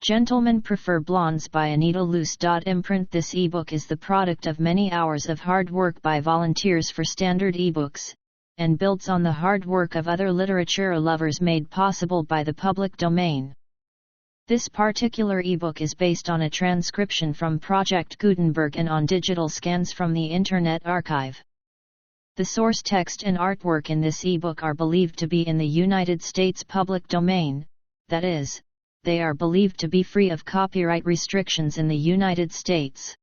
Gentlemen Prefer Blondes by Anita Loos. Imprint. This ebook is the product of many hours of hard work by volunteers for Standard eBooks, and builds on the hard work of other literature lovers made possible by the public domain. This particular ebook is based on a transcription from Project Gutenberg and on digital scans from the Internet Archive. The source text and artwork in this ebook are believed to be in the United States public domain, that is, they are believed to be free of copyright restrictions in the United States.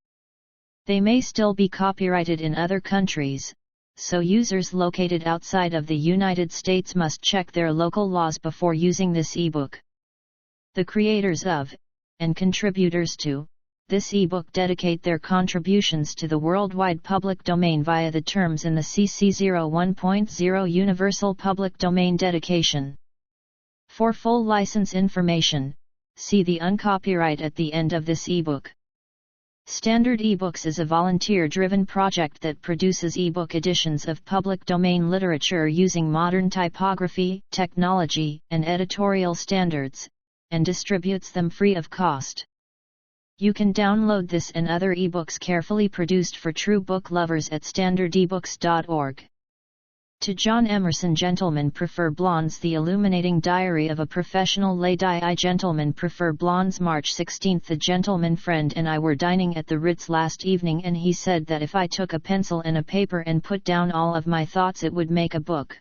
They may still be copyrighted in other countries, so users located outside of the United States must check their local laws before using this ebook. The creators of, and contributors to, this ebook dedicate their contributions to the worldwide public domain via the terms in the CC 01.0 Universal Public Domain Dedication. For full license information, see the uncopyright at the end of this ebook. Standard eBooks is a volunteer-driven project that produces ebook editions of public domain literature using modern typography, technology, and editorial standards, and distributes them free of cost. You can download this and other ebooks carefully produced for true book lovers at standardebooks.org. To John Emerson. Gentlemen Prefer Blondes. The Illuminating Diary of a Professional Lady. I Gentlemen Prefer Blondes. March 16. A gentleman friend and I were dining at the Ritz last evening, and he said that if I took a pencil and a paper and put down all of my thoughts it would make a book.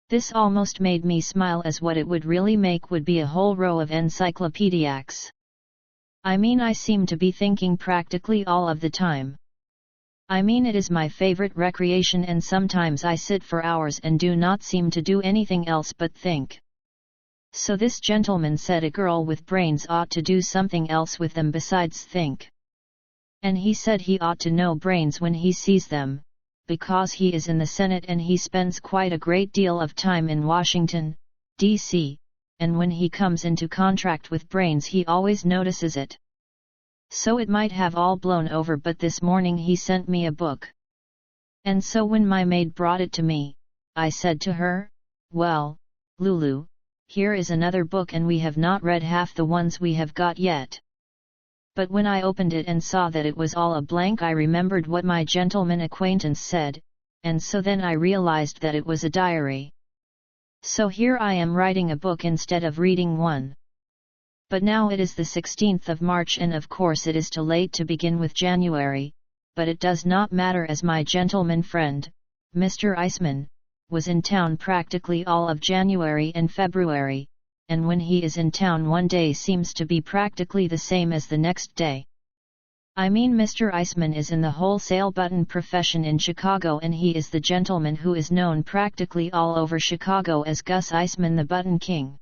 This almost made me smile, as what it would really make would be a whole row of encyclopediacs. I mean, I seem to be thinking practically all of the time. I mean, it is my favorite recreation, and sometimes I sit for hours and do not seem to do anything else but think. So this gentleman said a girl with brains ought to do something else with them besides think. And he said he ought to know brains when he sees them, because he is in the Senate and he spends quite a great deal of time in Washington, D.C., and when he comes into contact with brains he always notices it. So it might have all blown over, but this morning he sent me a book. And so when my maid brought it to me, I said to her, "Well, Lulu, here is another book, and we have not read half the ones we have got yet." But when I opened it and saw that it was all a blank, I remembered what my gentleman acquaintance said, and so then I realized that it was a diary. So here I am writing a book instead of reading one. But now it is the 16th of March, and of course it is too late to begin with January, but it does not matter, as my gentleman friend, Mr. Eisman, was in town practically all of January and February, and when he is in town one day seems to be practically the same as the next day. I mean, Mr. Eisman is in the wholesale button profession in Chicago, and he is the gentleman who is known practically all over Chicago as Gus Eisman, the Button King.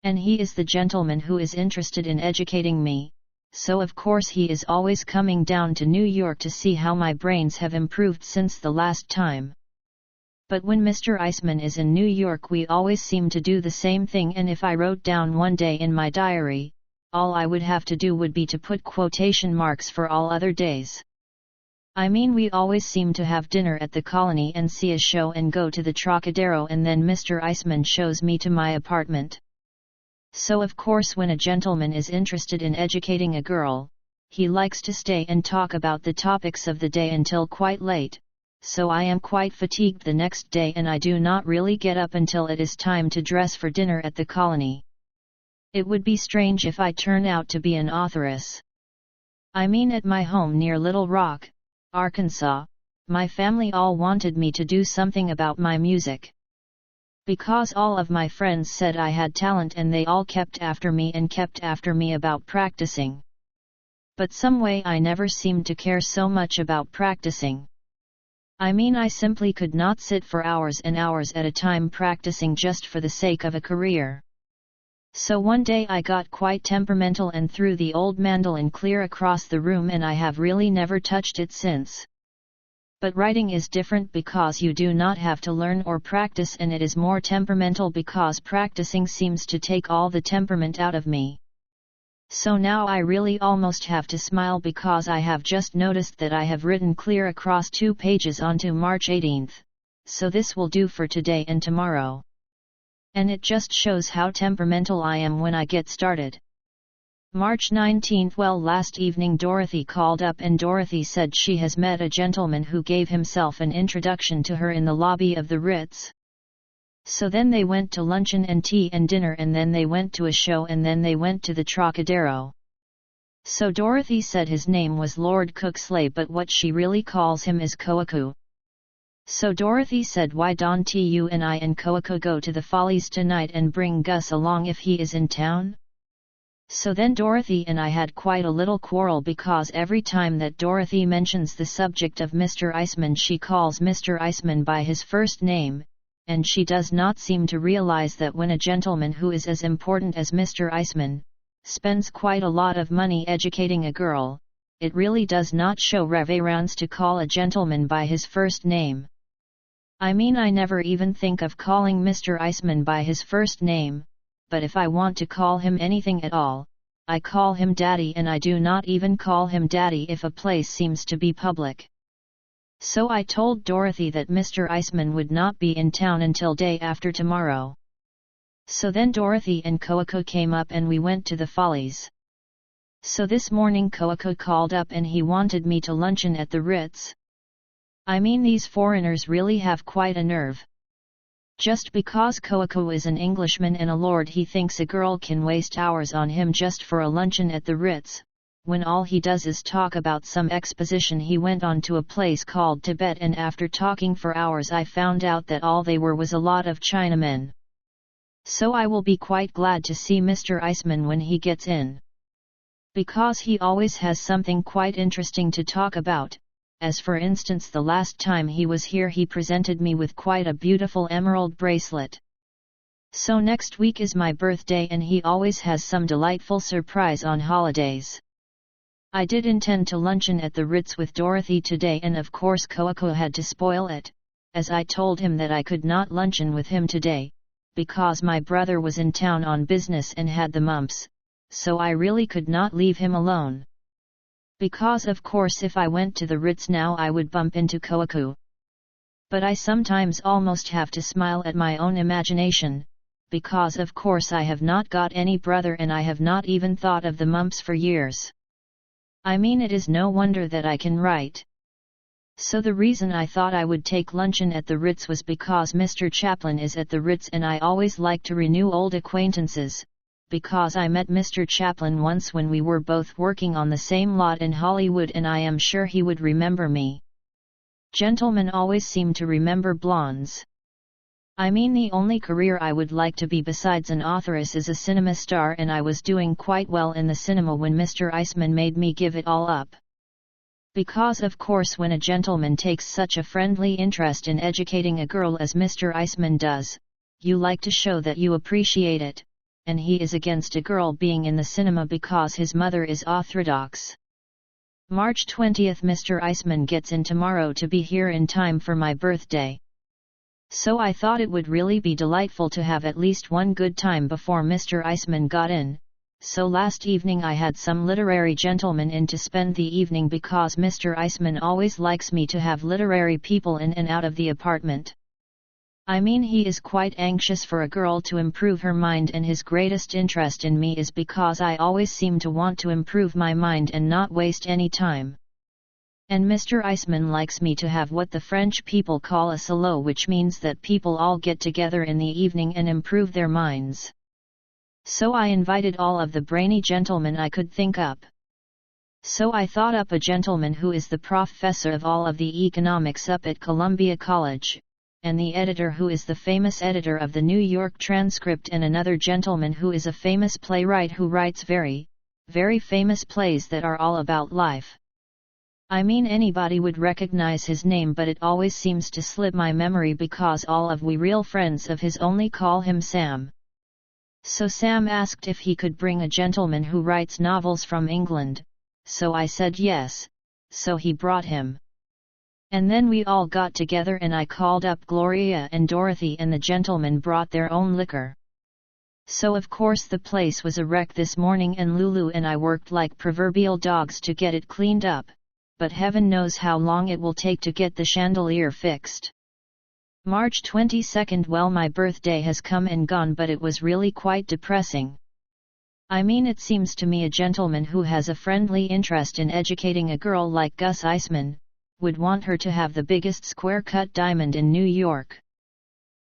And he is the gentleman who is interested in educating me, so of course he is always coming down to New York to see how my brains have improved since the last time. But when Mr. Eisman is in New York we always seem to do the same thing, and if I wrote down one day in my diary, all I would have to do would be to put quotation marks for all other days. I mean, we always seem to have dinner at the Colony and see a show and go to the Trocadero, and then Mr. Eisman shows me to my apartment. So of course when a gentleman is interested in educating a girl, he likes to stay and talk about the topics of the day until quite late, so I am quite fatigued the next day, and I do not really get up until it is time to dress for dinner at the Colony. It would be strange if I turn out to be an authoress. I mean, at my home near Little Rock, Arkansas, my family all wanted me to do something about my music. Because all of my friends said I had talent, and they all kept after me about practicing. But some way I never seemed to care so much about practicing. I mean, I simply could not sit for hours and hours at a time practicing just for the sake of a career. So one day I got quite temperamental and threw the old mandolin clear across the room, and I have really never touched it since. But writing is different because you do not have to learn or practice, and it is more temperamental because practicing seems to take all the temperament out of me. So now I really almost have to smile because I have just noticed that I have written clear across 2 pages onto March 18th, so this will do for today and tomorrow. And it just shows how temperamental I am when I get started. March 19. Well, last evening Dorothy called up and Dorothy said she has met a gentleman who gave himself an introduction to her in the lobby of the Ritz. So then they went to luncheon and tea and dinner, and then they went to a show, and then they went to the Trocadero. So Dorothy said his name was Lord Cooksley, but what she really calls him is Koaku. So Dorothy said, why don't you and I and Koaku go to the Follies tonight and bring Gus along if he is in town? So then Dorothy and I had quite a little quarrel, because every time that Dorothy mentions the subject of Mr. Eisman she calls Mr. Eisman by his first name, and she does not seem to realize that when a gentleman who is as important as Mr. Eisman spends quite a lot of money educating a girl, it really does not show reverence to call a gentleman by his first name. I mean, I never even think of calling Mr. Eisman by his first name, but if I want to call him anything at all, I call him Daddy, and I do not even call him Daddy if a place seems to be public. So I told Dorothy that Mr. Eisman would not be in town until day after tomorrow. So then Dorothy and Koaku came up and we went to the Follies. So this morning Koaku called up and he wanted me to luncheon at the Ritz. I mean, these foreigners really have quite a nerve. Just because Koaku is an Englishman and a lord, he thinks a girl can waste hours on him just for a luncheon at the Ritz, when all he does is talk about some exposition he went on to a place called Tibet, and after talking for hours I found out that all they were was a lot of Chinamen. So I will be quite glad to see Mr. Eisman when he gets in, because he always has something quite interesting to talk about, as for instance the last time he was here he presented me with quite a beautiful emerald bracelet. So next week is my birthday and he always has some delightful surprise on holidays. I did intend to luncheon at the Ritz with Dorothy today, and of course Koaku had to spoil it, as I told him that I could not luncheon with him today, because my brother was in town on business and had the mumps, so I really could not leave him alone. Because of course if I went to the Ritz now I would bump into Koaku. But I sometimes almost have to smile at my own imagination, because of course I have not got any brother and I have not even thought of the mumps for years. I mean, it is no wonder that I can write. So the reason I thought I would take luncheon at the Ritz was because Mr. Chaplin is at the Ritz and I always like to renew old acquaintances, because I met Mr. Chaplin once when we were both working on the same lot in Hollywood and I am sure he would remember me. Gentlemen always seem to remember blondes. I mean, the only career I would like to be besides an authoress is a cinema star, and I was doing quite well in the cinema when Mr. Eisman made me give it all up. Because of course when a gentleman takes such a friendly interest in educating a girl as Mr. Eisman does, you like to show that you appreciate it, and he is against a girl being in the cinema because his mother is Orthodox. March 20. Mr. Eisman gets in tomorrow to be here in time for my birthday. So I thought it would really be delightful to have at least one good time before Mr. Eisman got in. So last evening I had some literary gentlemen in to spend the evening, because Mr. Eisman always likes me to have literary people in and out of the apartment. I mean, he is quite anxious for a girl to improve her mind, and his greatest interest in me is because I always seem to want to improve my mind and not waste any time. And Mr. Eisman likes me to have what the French people call a solo, which means that people all get together in the evening and improve their minds. So I invited all of the brainy gentlemen I could think up. So I thought up a gentleman who is the professor of all of the economics up at Columbia College, and the editor who is the famous editor of the New York Transcript, and another gentleman who is a famous playwright who writes very, very famous plays that are all about life. I mean, anybody would recognize his name, but it always seems to slip my memory because all of we real friends of his only call him Sam. So Sam asked if he could bring a gentleman who writes novels from England, so I said yes, so he brought him. And then we all got together and I called up Gloria and Dorothy, and the gentlemen brought their own liquor. So of course the place was a wreck this morning, and Lulu and I worked like proverbial dogs to get it cleaned up, but heaven knows how long it will take to get the chandelier fixed. March 22. Well, my birthday has come and gone, but it was really quite depressing. I mean, it seems to me a gentleman who has a friendly interest in educating a girl like Gus Eisman would want her to have the biggest square-cut diamond in New York.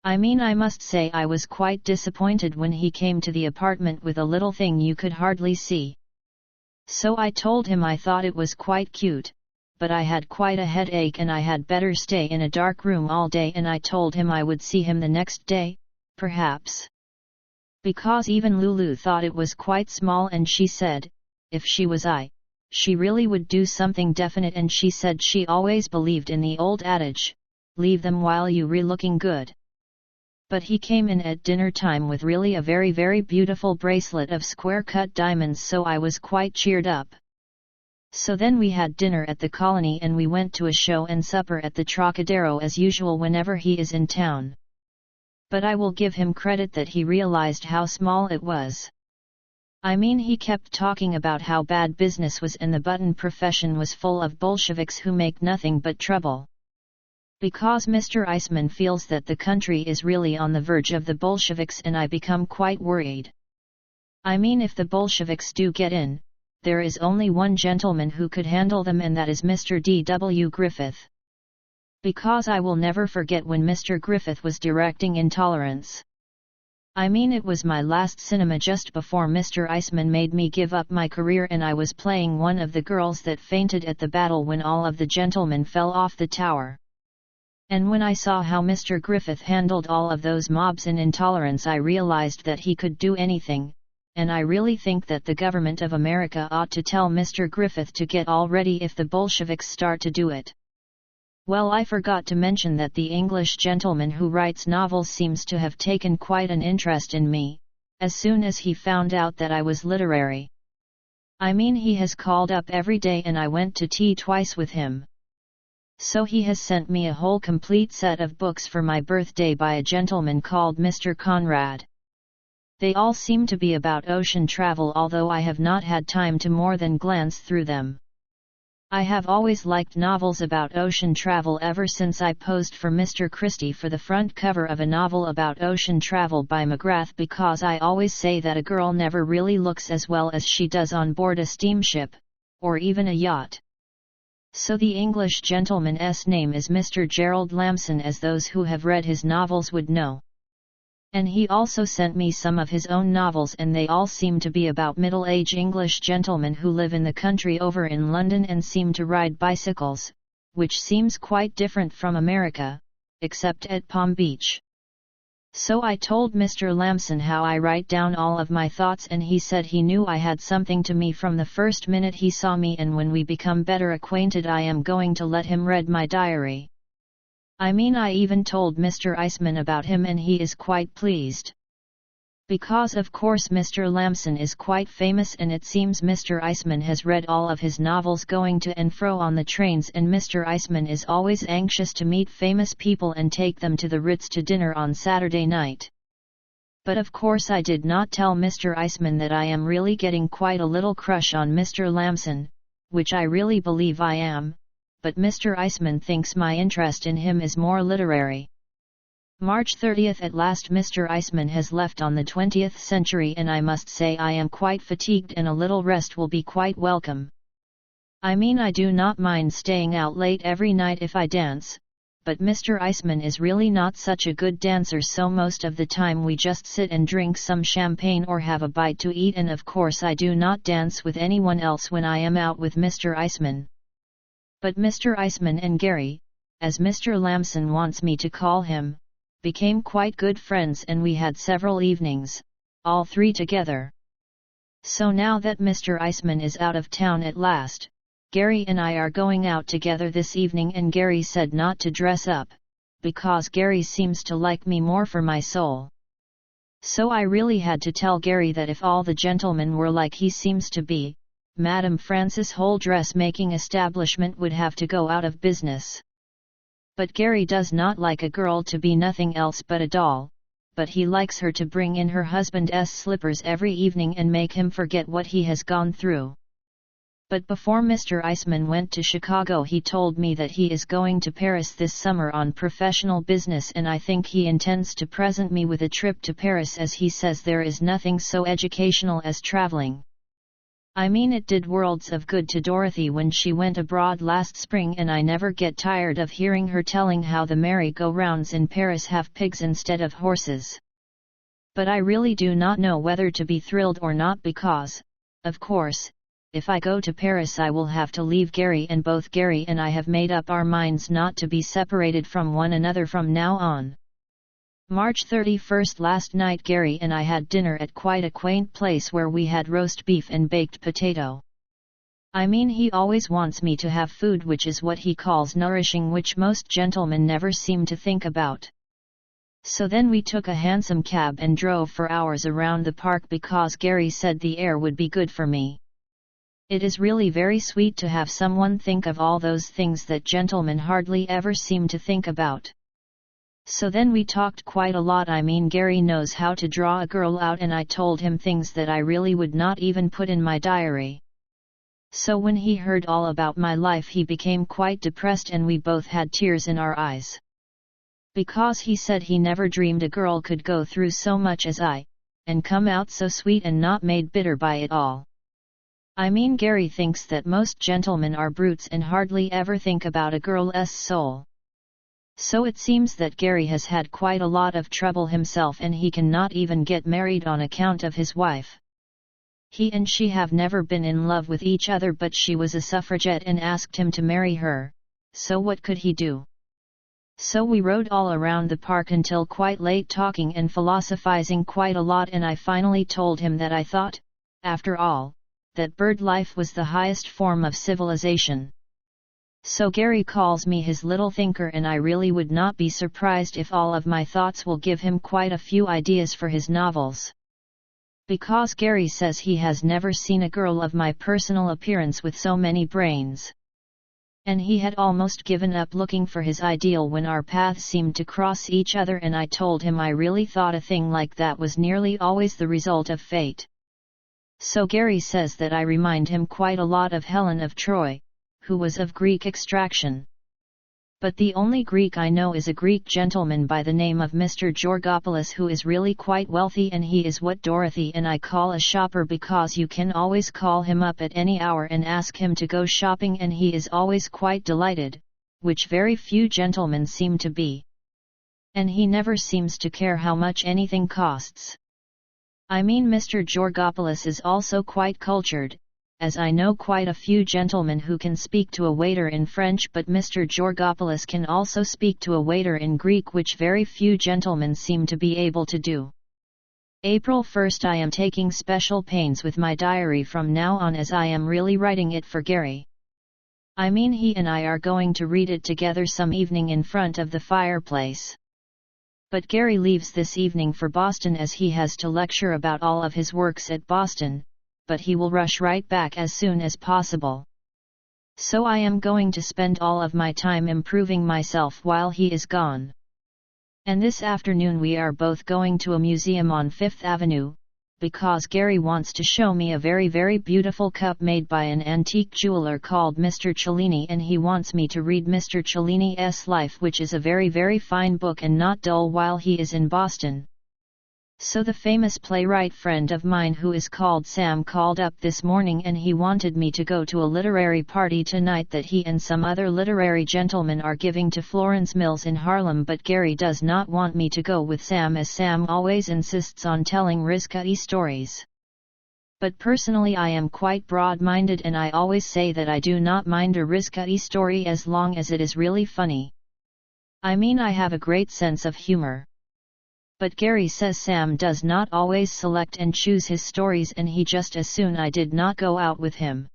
I mean, I must say I was quite disappointed when he came to the apartment with a little thing you could hardly see. So I told him I thought it was quite cute, but I had quite a headache and I had better stay in a dark room all day, and I told him I would see him the next day, perhaps. Because even Lulu thought it was quite small, and she said, if she was she really would do something definite, and she said she always believed in the old adage, leave them while you're looking good. But he came in at dinner time with really a very, very beautiful bracelet of square-cut diamonds, so I was quite cheered up. So then we had dinner at the Colony and we went to a show and supper at the Trocadero as usual whenever he is in town. But I will give him credit that he realized how small it was. I mean, he kept talking about how bad business was and the button profession was full of Bolsheviks who make nothing but trouble. Because Mr. Eisman feels that the country is really on the verge of the Bolsheviks, and I become quite worried. I mean, if the Bolsheviks do get in, there is only one gentleman who could handle them, and that is Mr. D.W. Griffith. Because I will never forget when Mr. Griffith was directing Intolerance. I mean, it was my last cinema just before Mr. Eisman made me give up my career, and I was playing one of the girls that fainted at the battle when all of the gentlemen fell off the tower. And when I saw how Mr. Griffith handled all of those mobs in Intolerance, I realized that he could do anything, and I really think that the government of America ought to tell Mr. Griffith to get all ready if the Bolsheviks start to do it. Well, I forgot to mention that the English gentleman who writes novels seems to have taken quite an interest in me, as soon as he found out that I was literary. I mean, he has called up every day and I went to tea twice with him. So he has sent me a whole complete set of books for my birthday by a gentleman called Mr. Conrad. They all seem to be about ocean travel, although I have not had time to more than glance through them. I have always liked novels about ocean travel ever since I posed for Mr. Christie for the front cover of a novel about ocean travel by McGrath, because I always say that a girl never really looks as well as she does on board a steamship, or even a yacht. So the English gentleman's name is Mr. Gerald Lamson, as those who have read his novels would know. And he also sent me some of his own novels, and they all seem to be about middle-aged English gentlemen who live in the country over in London and seem to ride bicycles, which seems quite different from America, except at Palm Beach. So I told Mr. Lamson how I write down all of my thoughts, and he said he knew I had something to me from the first minute he saw me, and when we become better acquainted I am going to let him read my diary. I mean, I even told Mr. Eisman about him and he is quite pleased. Because of course Mr. Lamson is quite famous, and it seems Mr. Eisman has read all of his novels going to and fro on the trains, and Mr. Eisman is always anxious to meet famous people and take them to the Ritz to dinner on Saturday night. But of course I did not tell Mr. Eisman that I am really getting quite a little crush on Mr. Lamson, which I really believe I am, but Mr. Eisman thinks my interest in him is more literary. March 30th at last. Mr. Eisman has left on the 20th century, and I must say I am quite fatigued, and a little rest will be quite welcome. I mean, I do not mind staying out late every night if I dance, but Mr. Eisman is really not such a good dancer, so most of the time we just sit and drink some champagne or have a bite to eat, and of course I do not dance with anyone else when I am out with Mr. Eisman. But Mr. Eisman and Gary, as Mr. Lamson wants me to call him, became quite good friends, and we had several evenings, all three together. So now that Mr. Eisman is out of town at last, Gary and I are going out together this evening, and Gary said not to dress up, because Gary seems to like me more for my soul. So I really had to tell Gary that if all the gentlemen were like he seems to be, Madame Frances' whole dressmaking establishment would have to go out of business. But Gary does not like a girl to be nothing else but a doll, but he likes her to bring in her husband's slippers every evening and make him forget what he has gone through. But before Mr. Eisman went to Chicago, he told me that he is going to Paris this summer on professional business, and I think he intends to present me with a trip to Paris, as he says there is nothing so educational as traveling. I mean, it did worlds of good to Dorothy when she went abroad last spring, and I never get tired of hearing her telling how the merry-go-rounds in Paris have pigs instead of horses. But I really do not know whether to be thrilled or not, because, of course, if I go to Paris I will have to leave Gary, and both Gary and I have made up our minds not to be separated from one another from now on. March 31st. Last night Gary and I had dinner at quite a quaint place where we had roast beef and baked potato. I mean, he always wants me to have food which is what he calls nourishing, which most gentlemen never seem to think about. So then we took a hansom cab and drove for hours around the park because Gary said the air would be good for me. It is really very sweet to have someone think of all those things that gentlemen hardly ever seem to think about. So then we talked quite a lot. I mean, Gary knows how to draw a girl out, and I told him things that I really would not even put in my diary. So when he heard all about my life he became quite depressed, and we both had tears in our eyes. Because he said he never dreamed a girl could go through so much as I, and come out so sweet and not made bitter by it all. I mean, Gary thinks that most gentlemen are brutes and hardly ever think about a girl's soul. So it seems that Gary has had quite a lot of trouble himself, and he cannot even get married on account of his wife. He and she have never been in love with each other, but she was a suffragette and asked him to marry her, so what could he do? So we rode all around the park until quite late, talking and philosophizing quite a lot, and I finally told him that I thought, after all, that bird life was the highest form of civilization. So Gary calls me his little thinker, and I really would not be surprised if all of my thoughts will give him quite a few ideas for his novels. Because Gary says he has never seen a girl of my personal appearance with so many brains. And he had almost given up looking for his ideal when our paths seemed to cross each other, and I told him I really thought a thing like that was nearly always the result of fate. So Gary says that I remind him quite a lot of Helen of Troy, who was of Greek extraction. But the only Greek I know is a Greek gentleman by the name of Mr. Georgopoulos, who is really quite wealthy, and he is what Dorothy and I call a shopper, because you can always call him up at any hour and ask him to go shopping, and he is always quite delighted, which very few gentlemen seem to be. And he never seems to care how much anything costs. I mean, Mr. Georgopoulos is also quite cultured, as I know quite a few gentlemen who can speak to a waiter in French, but Mr. Georgopoulos can also speak to a waiter in Greek, which very few gentlemen seem to be able to do. April 1st. I am taking special pains with my diary from now on, as I am really writing it for Gary. I mean, he and I are going to read it together some evening in front of the fireplace. But Gary leaves this evening for Boston, as he has to lecture about all of his works at Boston, but he will rush right back as soon as possible. So I am going to spend all of my time improving myself while he is gone. And this afternoon we are both going to a museum on Fifth Avenue, because Gary wants to show me a very, very beautiful cup made by an antique jeweler called Mr. Cellini, and he wants me to read Mr. Cellini's life, which is a very, very fine book and not dull, while he is in Boston. So the famous playwright friend of mine who is called Sam called up this morning, and he wanted me to go to a literary party tonight that he and some other literary gentlemen are giving to Florence Mills in Harlem, but Gary does not want me to go with Sam, as Sam always insists on telling risque stories. But personally I am quite broad-minded, and I always say that I do not mind a risque story as long as it is really funny. I mean, I have a great sense of humor. But Gary says Sam does not always select and choose his stories, and he just as soon I did not go out with him.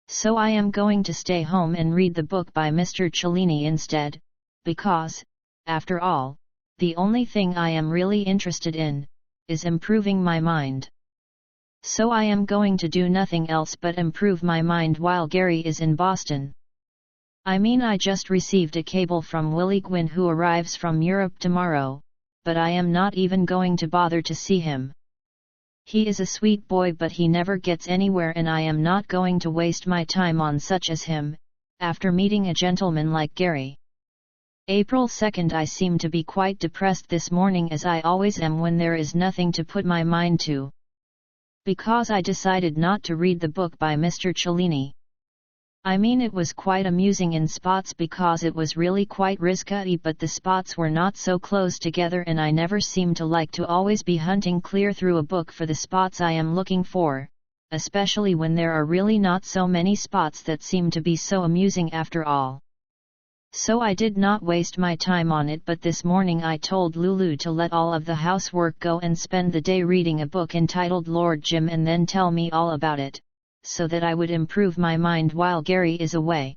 So I am going to stay home and read the book by Mr. Cellini instead, because, after all, the only thing I am really interested in is improving my mind. So I am going to do nothing else but improve my mind while Gary is in Boston. I mean, I just received a cable from Willie Gwynn, who arrives from Europe tomorrow, but I am not even going to bother to see him. He is a sweet boy, but he never gets anywhere, and I am not going to waste my time on such as him, after meeting a gentleman like Gary. April 2nd. I seem to be quite depressed this morning, as I always am when there is nothing to put my mind to. Because I decided not to read the book by Mr. Cellini. I mean, it was quite amusing in spots because it was really quite risky, but the spots were not so close together, and I never seem to like to always be hunting clear through a book for the spots I am looking for, especially when there are really not so many spots that seem to be so amusing after all. So I did not waste my time on it, but this morning I told Lulu to let all of the housework go and spend the day reading a book entitled Lord Jim and then tell me all about it, so that I would improve my mind while Gary is away.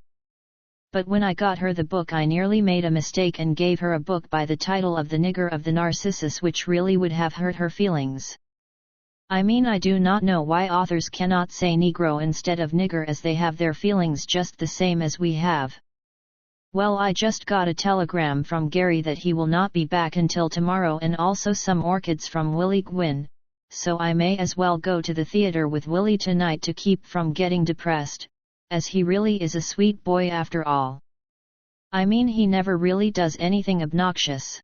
But when I got her the book, I nearly made a mistake and gave her a book by the title of The Nigger of the Narcissus, which really would have hurt her feelings. I mean, I do not know why authors cannot say Negro instead of nigger, as they have their feelings just the same as we have. Well, I just got a telegram from Gary that he will not be back until tomorrow, and also some orchids from Willie Gwynn, so I may as well go to the theater with Willie tonight to keep from getting depressed, as he really is a sweet boy after all. I mean, he never really does anything obnoxious.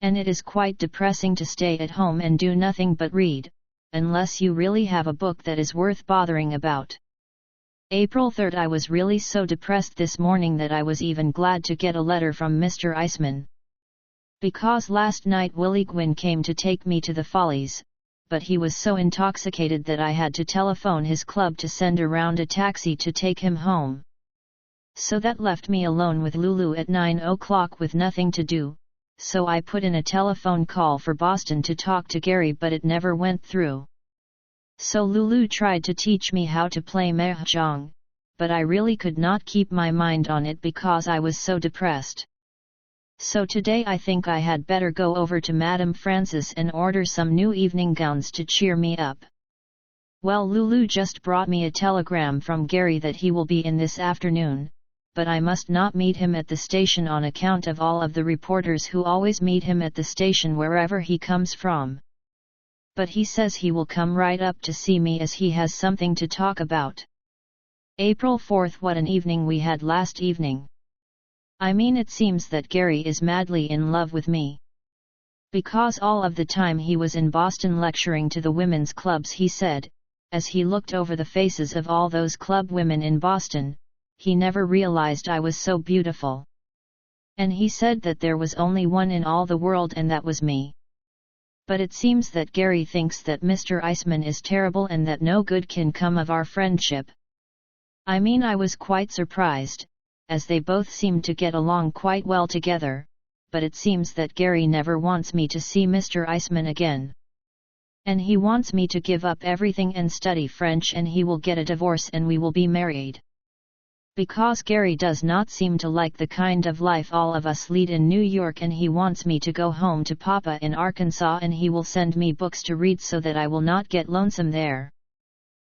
And it is quite depressing to stay at home and do nothing but read, unless you really have a book that is worth bothering about. April 3rd. I was really so depressed this morning that I was even glad to get a letter from Mr. Eisman. Because last night Willie Gwynn came to take me to the Follies, but he was so intoxicated that I had to telephone his club to send around a taxi to take him home. So that left me alone with Lulu at 9 o'clock with nothing to do, so I put in a telephone call for Boston to talk to Gary, but it never went through. So Lulu tried to teach me how to play mahjong, but I really could not keep my mind on it because I was so depressed. So today I think I had better go over to Madame Frances and order some new evening gowns to cheer me up. Well, Lulu just brought me a telegram from Gary that he will be in this afternoon, but I must not meet him at the station on account of all of the reporters who always meet him at the station wherever he comes from. But he says he will come right up to see me as he has something to talk about. April 4th. What an evening we had last evening. I mean, it seems that Gary is madly in love with me. Because all of the time he was in Boston lecturing to the women's clubs, he said, as he looked over the faces of all those club women in Boston, he never realized I was so beautiful. And he said that there was only one in all the world, and that was me. But it seems that Gary thinks that Mr. Eisman is terrible and that no good can come of our friendship. I mean, I was quite surprised, as they both seemed to get along quite well together, but it seems that Gary never wants me to see Mr. Eisman again. And he wants me to give up everything and study French, and he will get a divorce and we will be married. Because Gary does not seem to like the kind of life all of us lead in New York, and he wants me to go home to Papa in Arkansas, and he will send me books to read so that I will not get lonesome there.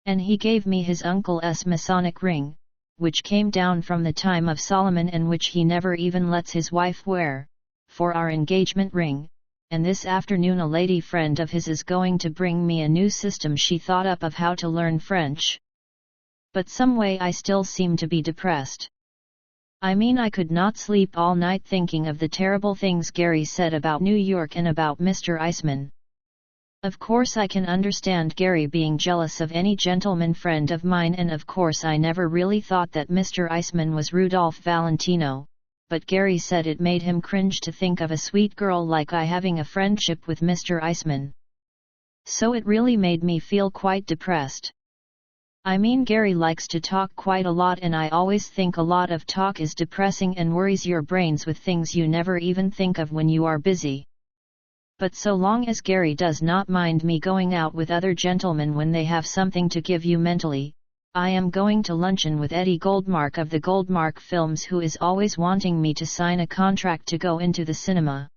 And he gave me his uncle's Masonic ring, which came down from the time of Solomon and which he never even lets his wife wear, for our engagement ring, and this afternoon a lady friend of his is going to bring me a new system she thought up of how to learn French. But some way I still seem to be depressed. I mean, I could not sleep all night thinking of the terrible things Gary said about New York and about Mr. Eisman. Of course I can understand Gary being jealous of any gentleman friend of mine, and of course I never really thought that Mr. Eisman was Rudolph Valentino, but Gary said it made him cringe to think of a sweet girl like I having a friendship with Mr. Eisman. So it really made me feel quite depressed. I mean, Gary likes to talk quite a lot, and I always think a lot of talk is depressing and worries your brains with things you never even think of when you are busy. But so long as Gary does not mind me going out with other gentlemen when they have something to give you mentally, I am going to luncheon with Eddie Goldmark of the Goldmark Films, who is always wanting me to sign a contract to go into the cinema.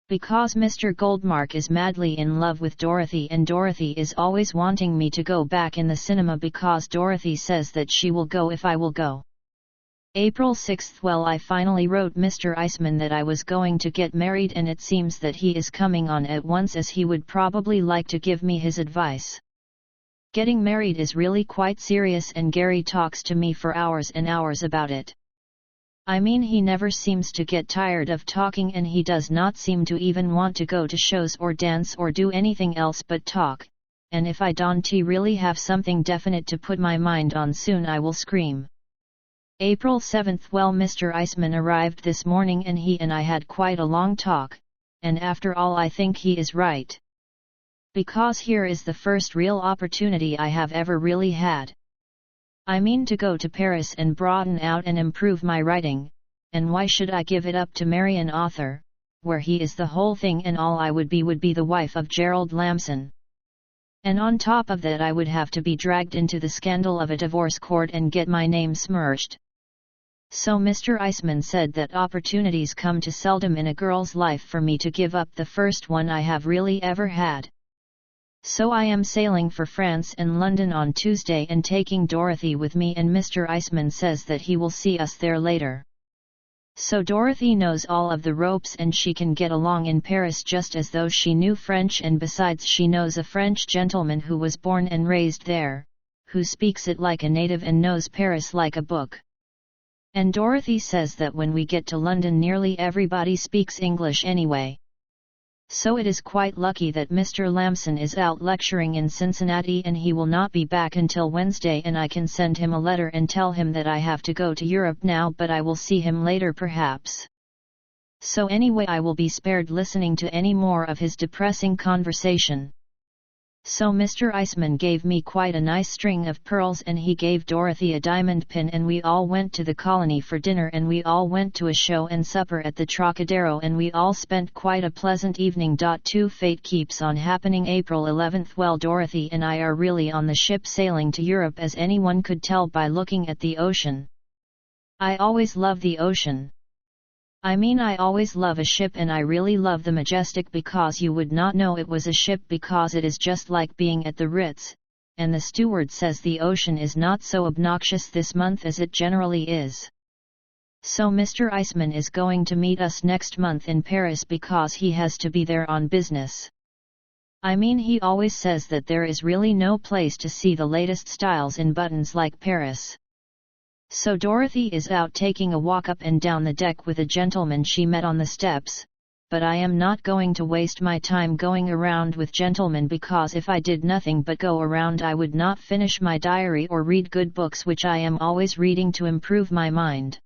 Because Mr. Goldmark is madly in love with Dorothy, and Dorothy is always wanting me to go back in the cinema because Dorothy says that she will go if I will go. April 6. Well, I finally wrote Mr. Eisman that I was going to get married, and it seems that he is coming on at once, as he would probably like to give me his advice. Getting married is really quite serious, and Gary talks to me for hours and hours about it. I mean, he never seems to get tired of talking, and he does not seem to even want to go to shows or dance or do anything else but talk, and if I don't really have something definite to put my mind on soon, I will scream. April 7. Well, Mr. Eisman arrived this morning and he and I had quite a long talk, and after all I think he is right. Because here is the first real opportunity I have ever really had. I mean to go to Paris and broaden out and improve my writing, and why should I give it up to marry an author, where he is the whole thing and all I would be the wife of Gerald Lamson. And on top of that I would have to be dragged into the scandal of a divorce court and get my name smirched. So Mr. Eisman said that opportunities come too seldom in a girl's life for me to give up the first one I have really ever had. So I am sailing for France and London on Tuesday and taking Dorothy with me, and Mr. Eisman says that he will see us there later. So Dorothy knows all of the ropes and she can get along in Paris just as though she knew French, and besides she knows a French gentleman who was born and raised there, who speaks it like a native and knows Paris like a book. And Dorothy says that when we get to London nearly everybody speaks English anyway. So it is quite lucky that Mr. Lamson is out lecturing in Cincinnati and he will not be back until Wednesday, and I can send him a letter and tell him that I have to go to Europe now, but I will see him later perhaps. So anyway, I will be spared listening to any more of his depressing conversation. So Mr. Eisman gave me quite a nice string of pearls and he gave Dorothy a diamond pin, and we all went to the Colony for dinner, and we all went to a show and supper at the Trocadero, and we all spent quite a pleasant evening. Fate keeps on happening. April 11. Well, Dorothy and I are really on the ship sailing to Europe, as anyone could tell by looking at the ocean. I always love the ocean. I mean, I always love a ship, and I really love the Majestic because you would not know it was a ship because it is just like being at the Ritz, and the steward says the ocean is not so obnoxious this month as it generally is. So Mr. Eisman is going to meet us next month in Paris because he has to be there on business. I mean, he always says that there is really no place to see the latest styles in buttons like Paris. So Dorothy is out taking a walk up and down the deck with a gentleman she met on the steps, but I am not going to waste my time going around with gentlemen, because if I did nothing but go around I would not finish my diary or read good books, which I am always reading to improve my mind.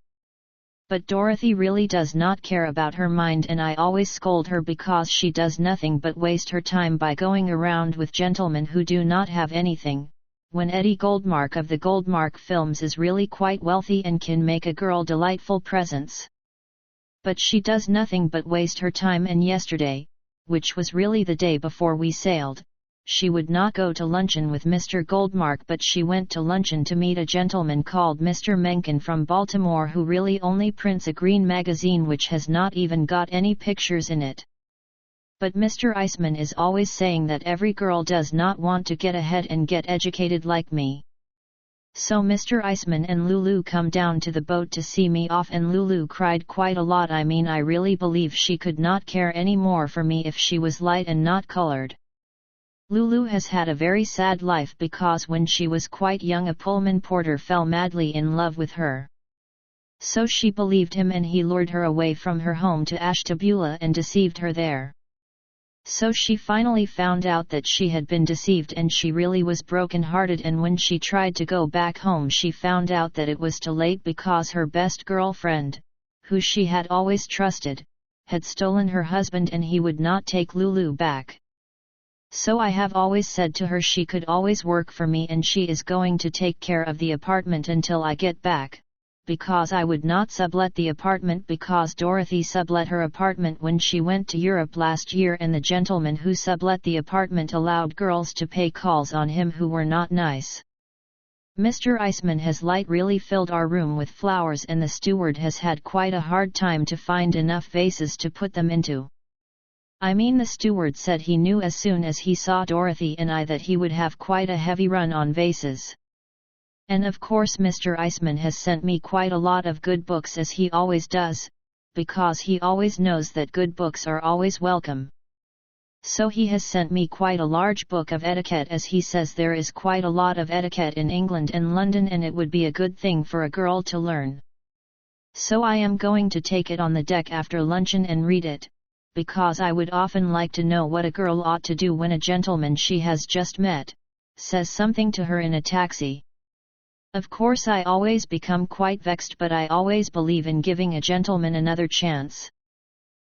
But Dorothy really does not care about her mind, and I always scold her because she does nothing but waste her time by going around with gentlemen who do not have anything, when Eddie Goldmark of the Goldmark films is really quite wealthy and can make a girl delightful presents. But she does nothing but waste her time, and yesterday, which was really the day before we sailed, she would not go to luncheon with Mr. Goldmark, but she went to luncheon to meet a gentleman called Mr. Mencken from Baltimore, who really only prints a green magazine which has not even got any pictures in it. But Mr. Eisman is always saying that every girl does not want to get ahead and get educated like me. So Mr. Eisman and Lulu come down to the boat to see me off, and Lulu cried quite a lot. I mean, I really believe she could not care any more for me if she was light and not colored. Lulu has had a very sad life because when she was quite young a Pullman porter fell madly in love with her. So she believed him and he lured her away from her home to Ashtabula and deceived her there. So she finally found out that she had been deceived and she really was broken-hearted, and when she tried to go back home she found out that it was too late because her best girlfriend, who she had always trusted, had stolen her husband and he would not take Lulu back. So I have always said to her she could always work for me and she is going to take care of the apartment until I get back, because I would not sublet the apartment because Dorothy sublet her apartment when she went to Europe last year, and the gentleman who sublet the apartment allowed girls to pay calls on him who were not nice. Mr. Eisman has really filled our room with flowers, and the steward has had quite a hard time to find enough vases to put them into. I mean, the steward said he knew as soon as he saw Dorothy and I that he would have quite a heavy run on vases. And of course Mr. Eisman has sent me quite a lot of good books, as he always does, because he always knows that good books are always welcome. So he has sent me quite a large book of etiquette, as he says there is quite a lot of etiquette in England and London, and it would be a good thing for a girl to learn. So I am going to take it on the deck after luncheon and read it, because I would often like to know what a girl ought to do when a gentleman she has just met says something to her in a taxi. Of course I always become quite vexed, but I always believe in giving a gentleman another chance.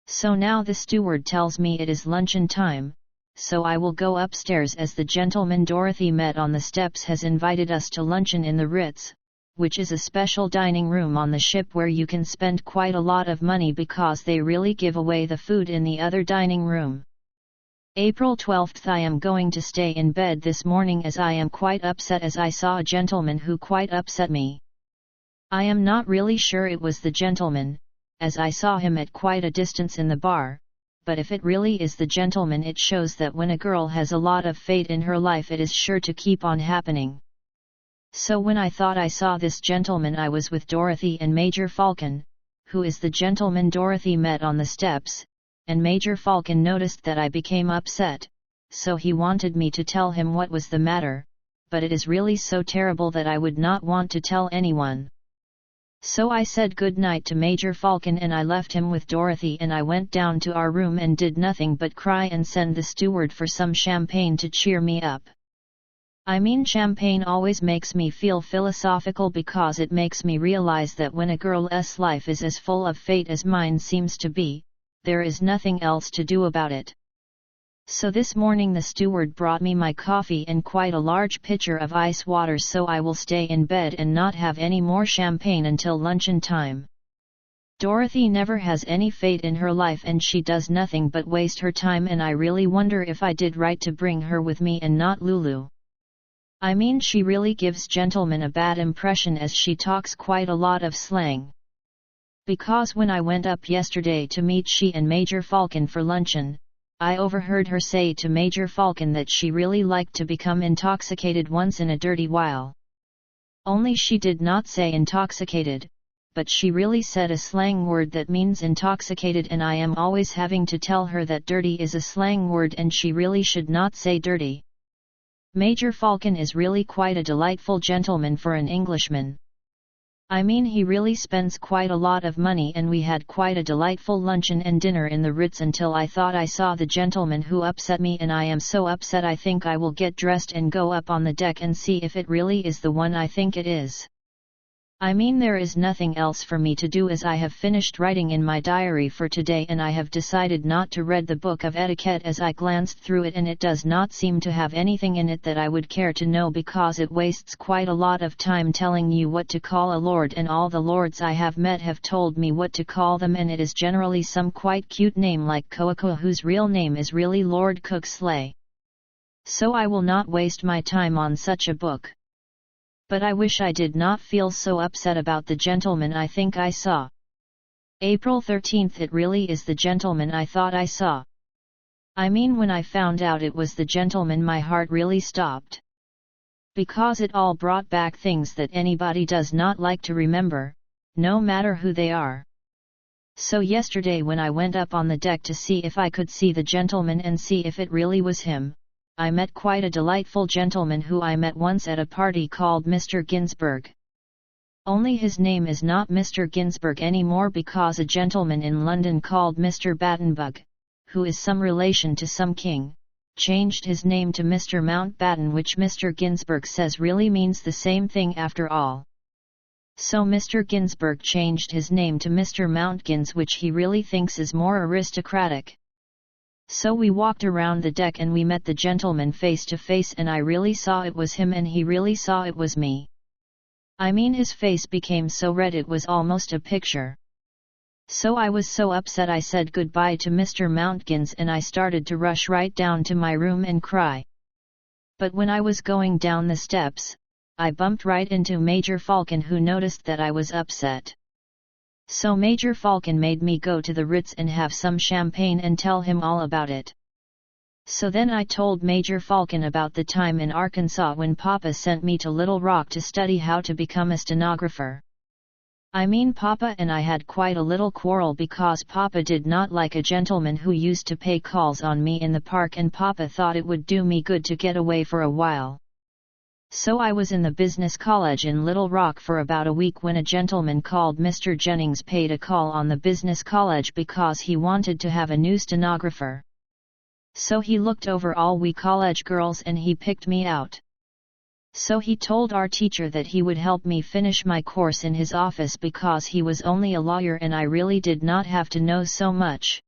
So now the steward tells me it is luncheon time, so I will go upstairs, as the gentleman Dorothy met on the steps has invited us to luncheon in the Ritz, which is a special dining room on the ship where you can spend quite a lot of money because they really give away the food in the other dining room. April 12th. I am going to stay in bed this morning, as I am quite upset, as I saw a gentleman who quite upset me. I am not really sure it was the gentleman, as I saw him at quite a distance in the bar, but if it really is the gentleman, it shows that when a girl has a lot of fate in her life, it is sure to keep on happening. So when I thought I saw this gentleman, I was with Dorothy and Major Falcon, who is the gentleman Dorothy met on the steps, and Major Falcon noticed that I became upset, so he wanted me to tell him what was the matter, but it is really so terrible that I would not want to tell anyone. So I said good night to Major Falcon and I left him with Dorothy, and I went down to our room and did nothing but cry and send the steward for some champagne to cheer me up. I mean, champagne always makes me feel philosophical, because it makes me realize that when a girl's life is as full of fate as mine seems to be, there is nothing else to do about it. So this morning the steward brought me my coffee and quite a large pitcher of ice water, so I will stay in bed and not have any more champagne until luncheon time. Dorothy never has any fate in her life, and she does nothing but waste her time, and I really wonder if I did right to bring her with me and not Lulu. I mean, she really gives gentlemen a bad impression, as she talks quite a lot of slang. Because when I went up yesterday to meet she and Major Falcon for luncheon, I overheard her say to Major Falcon that she really liked to become intoxicated once in a dirty while. Only she did not say intoxicated, but she really said a slang word that means intoxicated, and I am always having to tell her that dirty is a slang word and she really should not say dirty. Major Falcon is really quite a delightful gentleman for an Englishman. I mean, he really spends quite a lot of money, and we had quite a delightful luncheon and dinner in the Ritz until I thought I saw the gentleman who upset me, and I am so upset I think I will get dressed and go up on the deck and see if it really is the one I think it is. I mean, there is nothing else for me to do, as I have finished writing in my diary for today, and I have decided not to read the book of etiquette, as I glanced through it and it does not seem to have anything in it that I would care to know, because it wastes quite a lot of time telling you what to call a lord, and all the lords I have met have told me what to call them, and it is generally some quite cute name like Koako, whose real name is really Lord Cooksley. So I will not waste my time on such a book. But I wish I did not feel so upset about the gentleman I think I saw. April 13th. It really is the gentleman I thought I saw. I mean, when I found out it was the gentleman, my heart really stopped. Because it all brought back things that anybody does not like to remember, no matter who they are. So yesterday when I went up on the deck to see if I could see the gentleman and see if it really was him, I met quite a delightful gentleman who I met once at a party called Mr. Ginsberg. Only his name is not Mr. Ginsberg anymore, because a gentleman in London called Mr. Battenbug, who is some relation to some king, changed his name to Mr. Mountbatten, which Mr. Ginsberg says really means the same thing after all. So Mr. Ginsberg changed his name to Mr. Mountgins, which he really thinks is more aristocratic. So we walked around the deck and we met the gentleman face to face, and I really saw it was him and he really saw it was me. I mean, his face became so red it was almost a picture. So I was so upset I said goodbye to Mr. Mountgins and I started to rush right down to my room and cry. But when I was going down the steps, I bumped right into Major Falcon, who noticed that I was upset. So Major Falcon made me go to the Ritz and have some champagne and tell him all about it. So then I told Major Falcon about the time in Arkansas when Papa sent me to Little Rock to study how to become a stenographer. I mean, Papa and I had quite a little quarrel because Papa did not like a gentleman who used to pay calls on me in the park, and Papa thought it would do me good to get away for a while. So I was in the business college in Little Rock for about a week when a gentleman called Mr. Jennings paid a call on the business college because he wanted to have a new stenographer. So he looked over all we college girls and he picked me out. So he told our teacher that he would help me finish my course in his office because he was only a lawyer and I really did not have to know so much.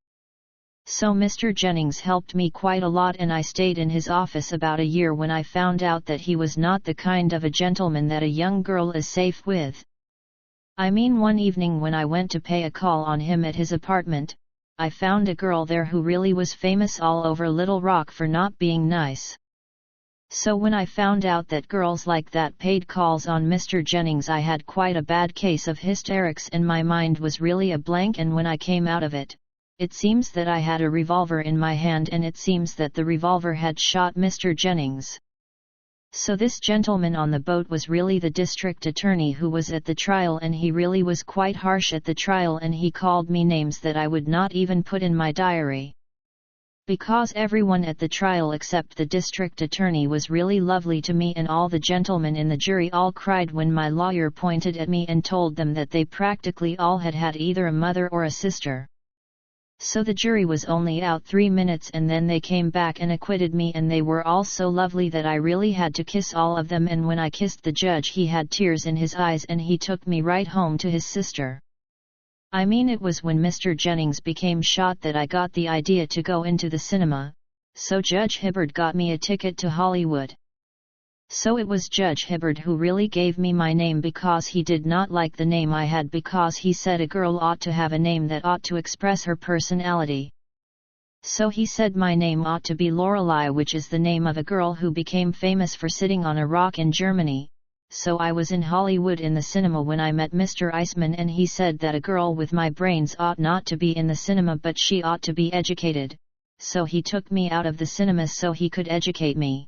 So Mr. Jennings helped me quite a lot and I stayed in his office about a year when I found out that he was not the kind of a gentleman that a young girl is safe with. I mean, one evening when I went to pay a call on him at his apartment, I found a girl there who really was famous all over Little Rock for not being nice. So when I found out that girls like that paid calls on Mr. Jennings, I had quite a bad case of hysterics and my mind was really a blank, and when I came out of it, it seems that I had a revolver in my hand and it seems that the revolver had shot Mr. Jennings. So this gentleman on the boat was really the district attorney who was at the trial, and he really was quite harsh at the trial and he called me names that I would not even put in my diary. Because everyone at the trial except the district attorney was really lovely to me, and all the gentlemen in the jury all cried when my lawyer pointed at me and told them that they practically all had had either a mother or a sister. So the jury was only out 3 minutes and then they came back and acquitted me, and they were all so lovely that I really had to kiss all of them, and when I kissed the judge he had tears in his eyes and he took me right home to his sister. I mean, it was when Mr. Jennings became shot that I got the idea to go into the cinema, so Judge Hibbard got me a ticket to Hollywood. So it was Judge Hibbard who really gave me my name because he did not like the name I had, because he said a girl ought to have a name that ought to express her personality. So he said my name ought to be Lorelei, which is the name of a girl who became famous for sitting on a rock in Germany. So I was in Hollywood in the cinema when I met Mr. Eisman, and he said that a girl with my brains ought not to be in the cinema but she ought to be educated. So he took me out of the cinema so he could educate me.